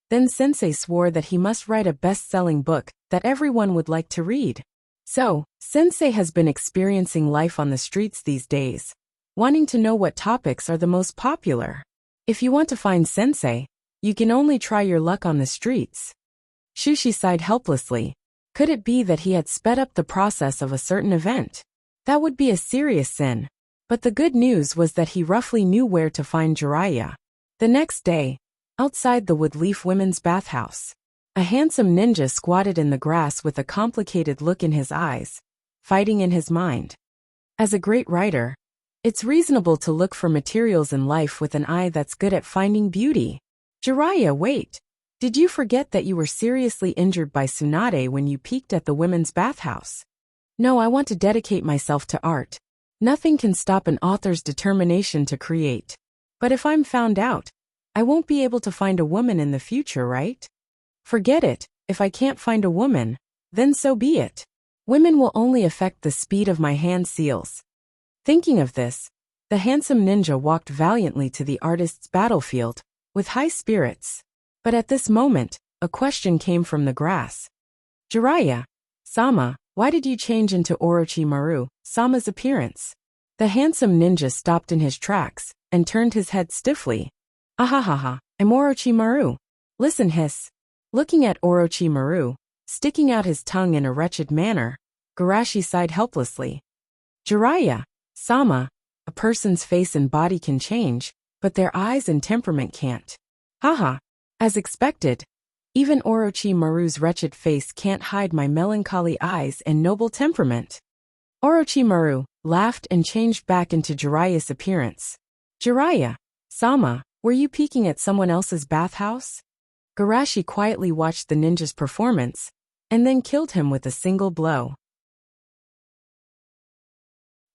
Then Sensei swore that he must write a best-selling book that everyone would like to read. So, Sensei has been experiencing life on the streets these days, wanting to know what topics are the most popular. If you want to find Sensei, you can only try your luck on the streets. Shushi sighed helplessly. Could it be that he had sped up the process of a certain event? That would be a serious sin. But the good news was that he roughly knew where to find Jiraiya. The next day, outside the Woodleaf Women's Bathhouse, a handsome ninja squatted in the grass with a complicated look in his eyes, fighting in his mind. As a great writer, it's reasonable to look for materials in life with an eye that's good at finding beauty. Jiraiya, wait! Did you forget that you were seriously injured by Tsunade when you peeked at the women's bathhouse? No, I want to dedicate myself to art. Nothing can stop an author's determination to create. But if I'm found out, I won't be able to find a woman in the future, right? Forget it. If I can't find a woman, then so be it. Women will only affect the speed of my hand seals. Thinking of this, the handsome ninja walked valiantly to the artist's battlefield, with high spirits. But at this moment, a question came from the grass. Jiraiya, Sama, why did you change into Orochimaru, Sama's appearance? The handsome ninja stopped in his tracks, and turned his head stiffly. Ahahaha, I'm Orochimaru. Listen, hiss. Looking at Orochimaru, sticking out his tongue in a wretched manner, Garashi sighed helplessly. Jiraiya, Sama, a person's face and body can change, but their eyes and temperament can't. Haha. As expected, even Orochimaru's wretched face can't hide my melancholy eyes and noble temperament. Orochimaru laughed and changed back into Jiraiya's appearance. Jiraiya, Sama, were you peeking at someone else's bathhouse? Garashi quietly watched the ninja's performance, and then killed him with a single blow.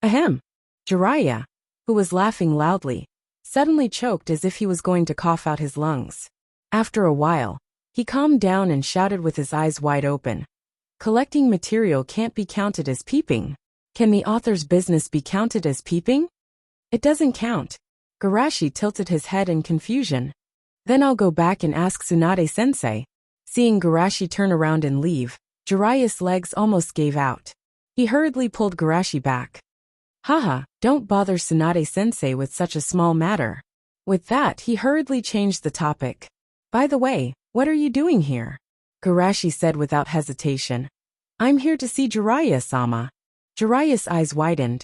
Ahem. Jiraiya, who was laughing loudly, suddenly choked as if he was going to cough out his lungs. After a while, he calmed down and shouted with his eyes wide open. Collecting material can't be counted as peeping. Can the author's business be counted as peeping? It doesn't count. Garashi tilted his head in confusion. Then I'll go back and ask Tsunade-sensei. Seeing Garashi turn around and leave, Jiraiya's legs almost gave out. He hurriedly pulled Garashi back. Haha, don't bother Tsunade-sensei with such a small matter. With that, he hurriedly changed the topic. By the way, what are you doing here? Garashi said without hesitation. I'm here to see Jiraiya-sama. Jiraiya's eyes widened.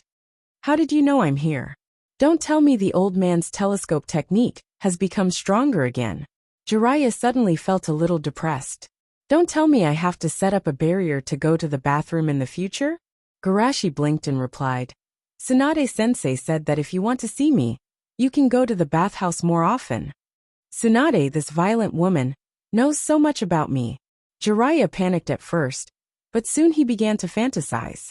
How did you know I'm here? Don't tell me the old man's telescope technique has become stronger again. Jiraiya suddenly felt a little depressed. Don't tell me I have to set up a barrier to go to the bathroom in the future? Garashi blinked and replied. Tsunade-sensei said that if you want to see me, You can go to the bathhouse more often. Tsunade, this violent woman, knows so much about me. Jiraiya panicked at first, but soon he began to fantasize.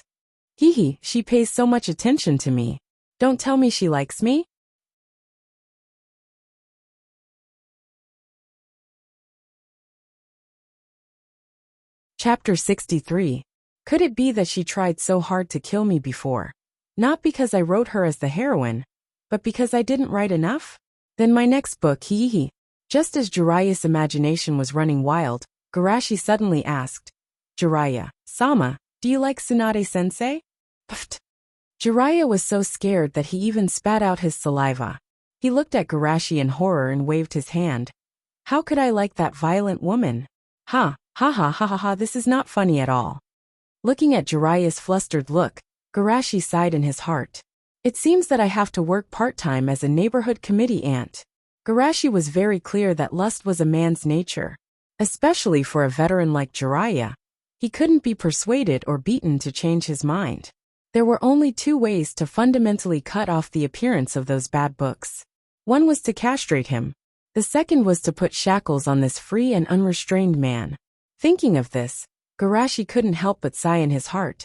Hee, she pays so much attention to me. Don't tell me she likes me? Chapter 63. Could it be that she tried so hard to kill me before? Not because I wrote her as the heroine, but because I didn't write enough? Then my next book, hee. Just as Jiraiya's imagination was running wild, Garashi suddenly asked, Jiraiya-sama, do you like Tsunade-sensei? Pfft. Jiraiya was so scared that he even spat out his saliva. He looked at Garashi in horror and waved his hand. How could I like that violent woman? Ha ha, this is not funny at all. Looking at Jiraiya's flustered look, Garashi sighed in his heart. It seems that I have to work part-time as a neighborhood committee ant. Garashi was very clear that lust was a man's nature. Especially for a veteran like Jiraiya. He couldn't be persuaded or beaten to change his mind. There were only two ways to fundamentally cut off the appearance of those bad books. One was to castrate him. The second was to put shackles on this free and unrestrained man. Thinking of this, Garashi couldn't help but sigh in his heart.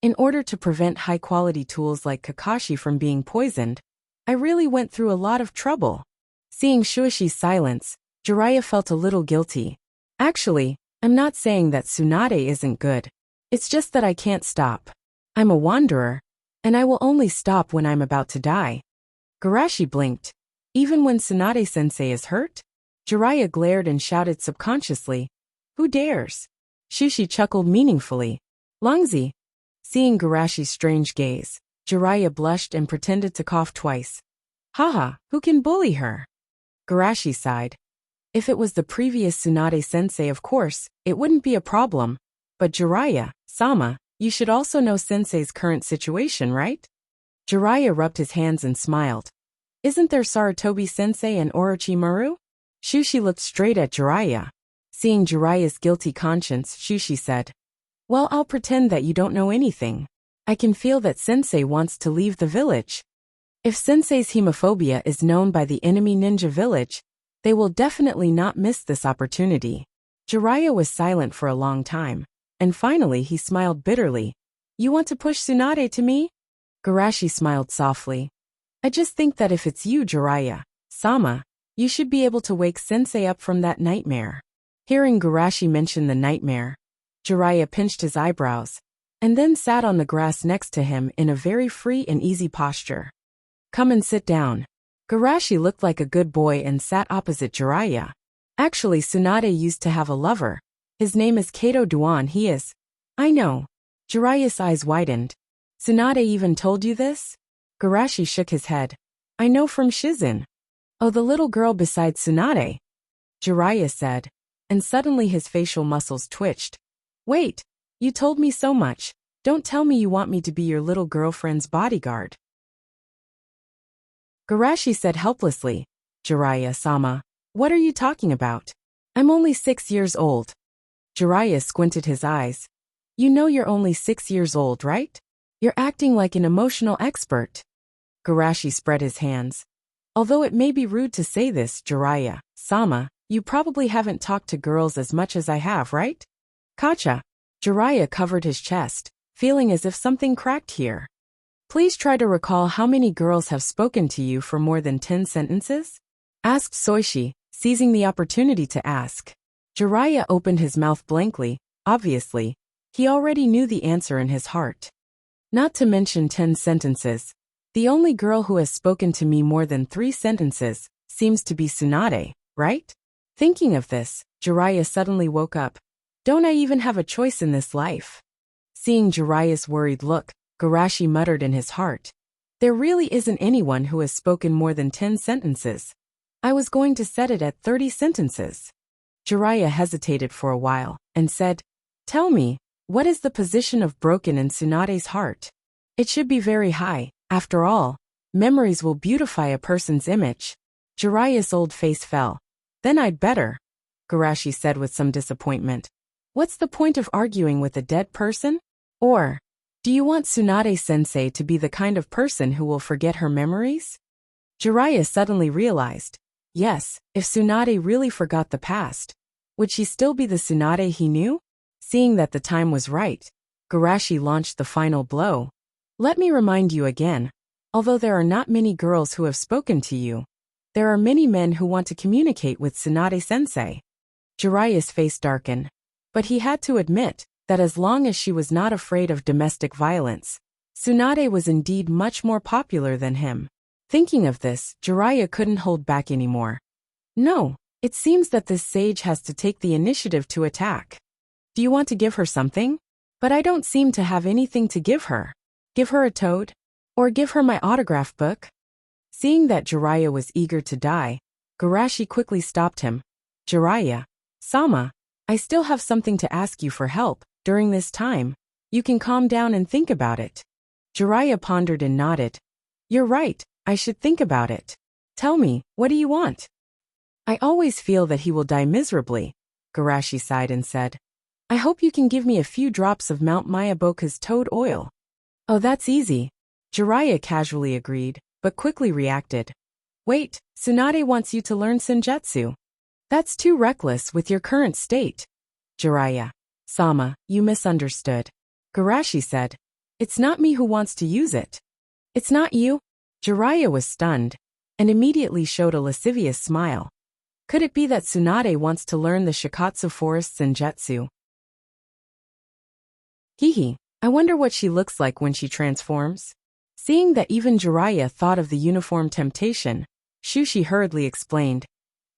In order to prevent high-quality tools like Kakashi from being poisoned, I really went through a lot of trouble. Seeing Shueishi's silence, Jiraiya felt a little guilty. Actually, I'm not saying that Tsunade isn't good. It's just that I can't stop. I'm a wanderer, and I will only stop when I'm about to die. Garashi blinked. Even when Tsunade-sensei is hurt? Jiraiya glared and shouted subconsciously, Who dares? Shushi chuckled meaningfully. Longzi. Seeing Garashi's strange gaze, Jiraiya blushed and pretended to cough twice. Haha, who can bully her? Garashi sighed. If it was the previous Tsunade-sensei, of course, it wouldn't be a problem. But Jiraiya-sama, you should also know sensei's current situation, right? Jiraiya rubbed his hands and smiled. Isn't there Sarutobi-sensei and Orochimaru? Shushi looked straight at Jiraiya. Seeing Jiraiya's guilty conscience, Shushi said, Well, I'll pretend that you don't know anything. I can feel that sensei wants to leave the village. If sensei's hemophobia is known by the enemy ninja village, they will definitely not miss this opportunity. Jiraiya was silent for a long time, and finally he smiled bitterly. You want to push Tsunade to me? Garashi smiled softly. I just think that if it's you, Jiraiya-sama, you should be able to wake sensei up from that nightmare. Hearing Garashi mention the nightmare, Jiraiya pinched his eyebrows, and then sat on the grass next to him in a very free and easy posture. Come and sit down. Garashi looked like a good boy and sat opposite Jiraiya. Actually, Tsunade used to have a lover. His name is Kato Duan. He is. I know. Jiraiya's eyes widened. Tsunade even told you this? Garashi shook his head. I know from Shizen. Oh, the little girl beside Tsunade. Jiraiya said, and suddenly his facial muscles twitched. Wait, you told me so much. Don't tell me you want me to be your little girlfriend's bodyguard. Garashi said helplessly, Jiraiya-sama, what are you talking about? I'm only 6 years old. Jiraiya squinted his eyes. You know you're only 6 years old, right? You're acting like an emotional expert. Garashi spread his hands. Although it may be rude to say this, Jiraiya-sama, you probably haven't talked to girls as much as I have, right? Kacha. Jiraiya covered his chest, feeling as if something cracked here. Please try to recall how many girls have spoken to you for more than 10 sentences? Asked Soishi, seizing the opportunity to ask. Jiraiya opened his mouth blankly. Obviously, he already knew the answer in his heart. Not to mention 10 sentences. The only girl who has spoken to me more than 3 sentences seems to be Tsunade, right? Thinking of this, Jiraiya suddenly woke up. Don't I even have a choice in this life? Seeing Jiraiya's worried look, Garashi muttered in his heart. There really isn't anyone who has spoken more than 10 sentences. I was going to set it at 30 sentences. Jiraiya hesitated for a while, and said, Tell me, what is the position of broken in Tsunade's heart? It should be very high. After all, memories will beautify a person's image. Jiraiya's old face fell. Then I'd better, Garashi said with some disappointment. What's the point of arguing with a dead person? Or, do you want Tsunade-sensei to be the kind of person who will forget her memories? Jiraiya suddenly realized, yes, if Tsunade really forgot the past, would she still be the Tsunade he knew? Seeing that the time was right, Garashi launched the final blow. Let me remind you again, although there are not many girls who have spoken to you, there are many men who want to communicate with Tsunade-sensei. Jiraiya's face darkened, but he had to admit that as long as she was not afraid of domestic violence, Tsunade was indeed much more popular than him. Thinking of this, Jiraiya couldn't hold back anymore. No, it seems that this sage has to take the initiative to attack. Do you want to give her something? But I don't seem to have anything to give her. Give her a toad? Or give her my autograph book? Seeing that Jiraiya was eager to die, Garashi quickly stopped him. Jiraiya, Sama, I still have something to ask you for help. During this time, you can calm down and think about it. Jiraiya pondered and nodded. You're right, I should think about it. Tell me, what do you want? I always feel that he will die miserably, Garashi sighed and said. I hope you can give me a few drops of Mount Mayaboka's toad oil. Oh, that's easy. Jiraiya casually agreed, but quickly reacted. Wait, Tsunade wants you to learn Senjutsu. That's too reckless with your current state. Jiraiya, Sama, you misunderstood. Garashi said. It's not me who wants to use it. It's not you? Jiraiya was stunned, and immediately showed a lascivious smile. Could it be that Tsunade wants to learn the Shikatsu Forest Senjutsu? Hihi, I wonder what she looks like when she transforms. Seeing that even Jiraiya thought of the uniform temptation, Shushi hurriedly explained.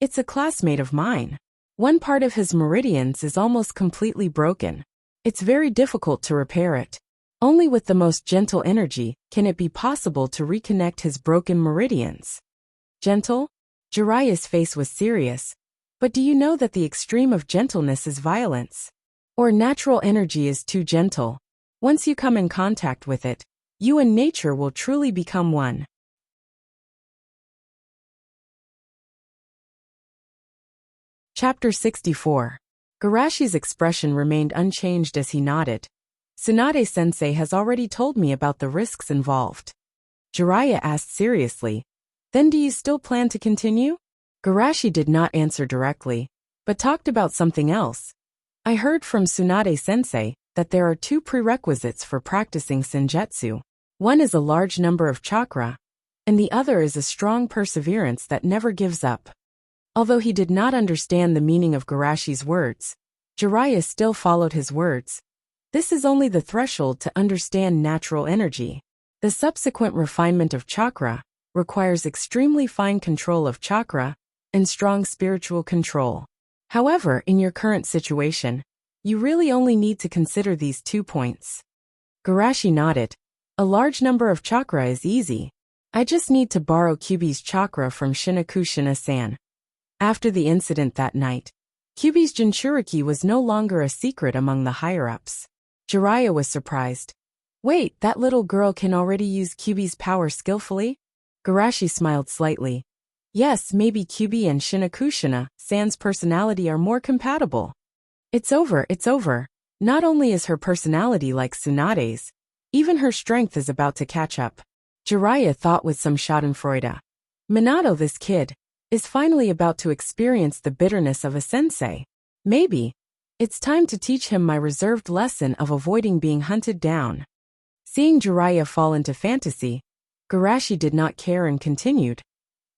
It's a classmate of mine. One part of his meridians is almost completely broken. It's very difficult to repair it. Only with the most gentle energy can it be possible to reconnect his broken meridians. Gentle? Jiraiya's face was serious. But do you know that the extreme of gentleness is violence? Or natural energy is too gentle. Once you come in contact with it, you and nature will truly become one. Chapter 64. Garashi's expression remained unchanged as he nodded. Tsunade-sensei has already told me about the risks involved. Jiraiya asked seriously. Then do you still plan to continue? Garashi did not answer directly, but talked about something else. I heard from Tsunade-sensei that there are two prerequisites for practicing Senjutsu. One is a large number of chakra, and the other is a strong perseverance that never gives up. Although he did not understand the meaning of Garashi's words, Jiraiya still followed his words. This is only the threshold to understand natural energy. The subsequent refinement of chakra requires extremely fine control of chakra and strong spiritual control. However, in your current situation, you really only need to consider these 2 points. Garashi nodded. A large number of chakra is easy. I just need to borrow Kyubi's chakra from Shinakushina-san. After the incident that night, Kyubi's Jinchuriki was no longer a secret among the higher-ups. Jiraiya was surprised. Wait, that little girl can already use Kyubi's power skillfully? Garashi smiled slightly. Yes, maybe Kyubi and Shinakushina-san's personality are more compatible. It's over. Not only is her personality like Tsunade's, even her strength is about to catch up. Jiraiya thought with some schadenfreude. Minato, this kid, is finally about to experience the bitterness of a sensei. Maybe it's time to teach him my reserved lesson of avoiding being hunted down. Seeing Jiraiya fall into fantasy, Garashi did not care and continued.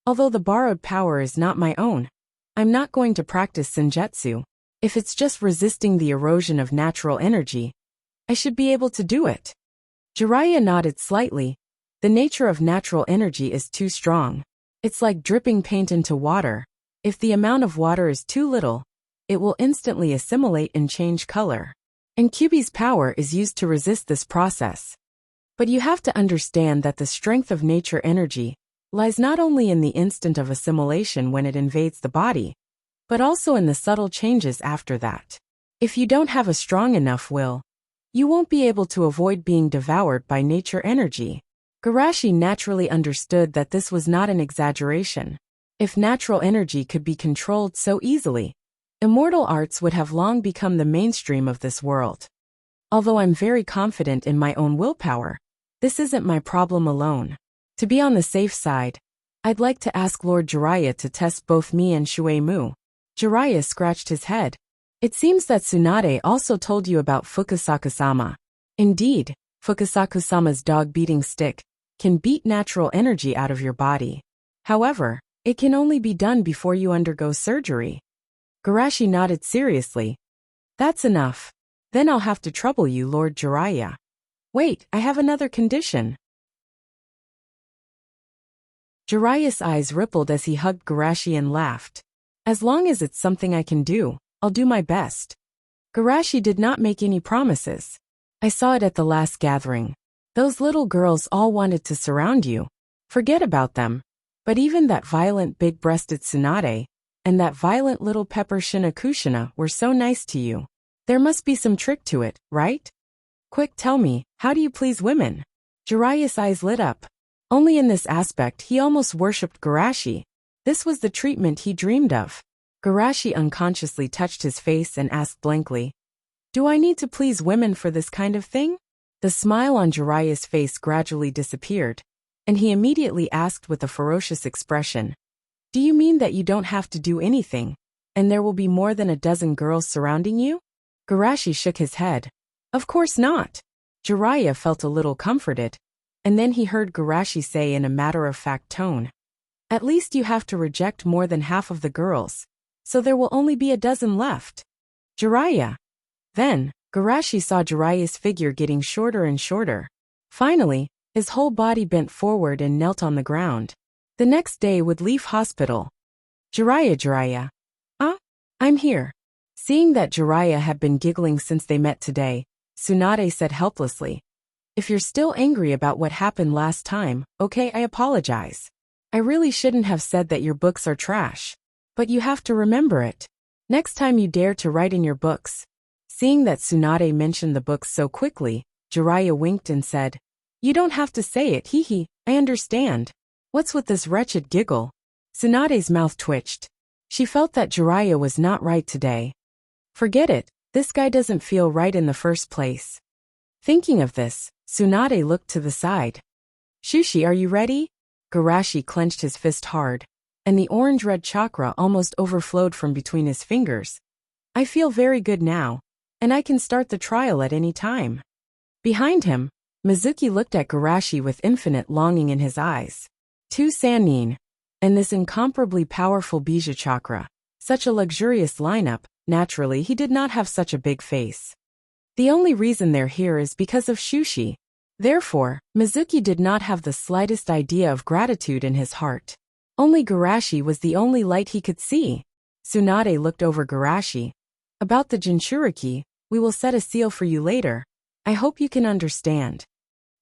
Although the borrowed power is not my own, I'm not going to practice Senjutsu. If it's just resisting the erosion of natural energy, I should be able to do it. Jiraiya nodded slightly. The nature of natural energy is too strong. It's like dripping paint into water. If the amount of water is too little, it will instantly assimilate and change color. And Kyubi's power is used to resist this process. But you have to understand that the strength of nature energy lies not only in the instant of assimilation when it invades the body, but also in the subtle changes after that. If you don't have a strong enough will, you won't be able to avoid being devoured by nature energy. Garashi naturally understood that this was not an exaggeration. If natural energy could be controlled so easily, immortal arts would have long become the mainstream of this world. Although I'm very confident in my own willpower, this isn't my problem alone. To be on the safe side, I'd like to ask Lord Jiraiya to test both me and Shuei-mu. Jiraiya scratched his head. It seems that Tsunade also told you about Fukasaku-sama. Indeed, Fukasaku-sama's dog-beating stick can beat natural energy out of your body. However, it can only be done before you undergo surgery. Garashi nodded seriously. That's enough. Then I'll have to trouble you, Lord Jiraiya. Wait, I have another condition. Jiraiya's eyes rippled as he hugged Garashi and laughed. As long as it's something I can do, I'll do my best. Garashi did not make any promises. I saw it at the last gathering. Those little girls all wanted to surround you. Forget about them. But even that violent big-breasted Tsunade and that violent little pepper Shinakushina were so nice to you. There must be some trick to it, right? Quick, tell me, how do you please women? Jiraiya's eyes lit up. Only in this aspect he almost worshipped Garashi. This was the treatment he dreamed of. Garashi unconsciously touched his face and asked blankly, Do I need to please women for this kind of thing? The smile on Jiraiya's face gradually disappeared, and he immediately asked with a ferocious expression, Do you mean that you don't have to do anything, and there will be more than a dozen girls surrounding you? Garashi shook his head. Of course not. Jiraiya felt a little comforted, and then he heard Garashi say in a matter-of-fact tone, At least you have to reject more than half of the girls, so there will only be a dozen left. Jiraiya. Then, Garashi saw Jiraiya's figure getting shorter and shorter. Finally, his whole body bent forward and knelt on the ground. The next day would leave hospital. Jiraiya. I'm here. Seeing that Jiraiya had been giggling since they met today, Tsunade said helplessly, If you're still angry about what happened last time, okay, I apologize. I really shouldn't have said that your books are trash. But you have to remember it. Next time you dare to write in your books. Seeing that Tsunade mentioned the books so quickly, Jiraiya winked and said, You don't have to say it, hee, I understand. What's with this wretched giggle? Tsunade's mouth twitched. She felt that Jiraiya was not right today. Forget it, this guy doesn't feel right in the first place. Thinking of this, Tsunade looked to the side. Shushi, are you ready? Garashi clenched his fist hard, and the orange-red chakra almost overflowed from between his fingers. I feel very good now, and I can start the trial at any time. Behind him, Mizuki looked at Garashi with infinite longing in his eyes. 2 Sannin, and this incomparably powerful Bija chakra. Such a luxurious lineup, naturally he did not have such a big face. The only reason they're here is because of Shushi. Therefore, Mizuki did not have the slightest idea of gratitude in his heart. Only Garashi was the only light he could see. Tsunade looked over Garashi. About the Jinchuriki, we will set a seal for you later. I hope you can understand.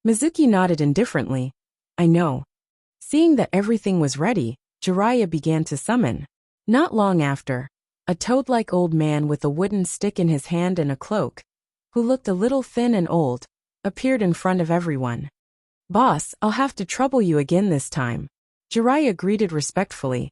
Mizuki nodded indifferently. I know. Seeing that everything was ready, Jiraiya began to summon. Not long after, a toad-like old man with a wooden stick in his hand and a cloak, who looked a little thin and old, appeared in front of everyone. Boss, I'll have to trouble you again this time. Jiraiya greeted respectfully.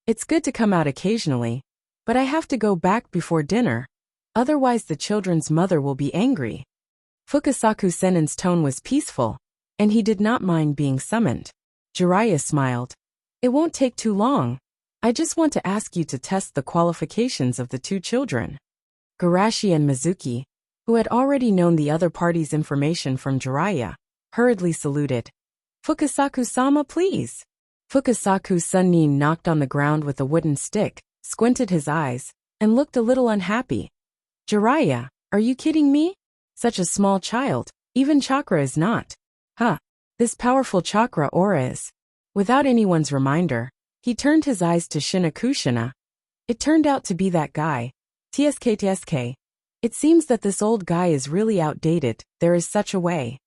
It's good to come out occasionally, but I have to go back before dinner, otherwise the children's mother will be angry. Fukasaku Sennin's tone was peaceful, and he did not mind being summoned. Jiraiya smiled. It won't take too long. I just want to ask you to test the qualifications of the 2 children. Garashi and Mizuki, who had already known the other party's information from Jiraiya, hurriedly saluted. Fukasaku-sama, please. Fukasaku Sennin knocked on the ground with a wooden stick, squinted his eyes, and looked a little unhappy. Jiraiya, are you kidding me? Such a small child, even chakra is not. This powerful chakra aura is. Without anyone's reminder, he turned his eyes to Shinakushina. It turned out to be that guy. TSK. It seems that this old guy is really outdated, there is such a way.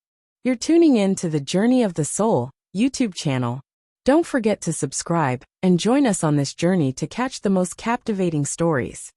You're tuning in to the Journey of the Soul YouTube channel. Don't forget to subscribe and join us on this journey to catch the most captivating stories.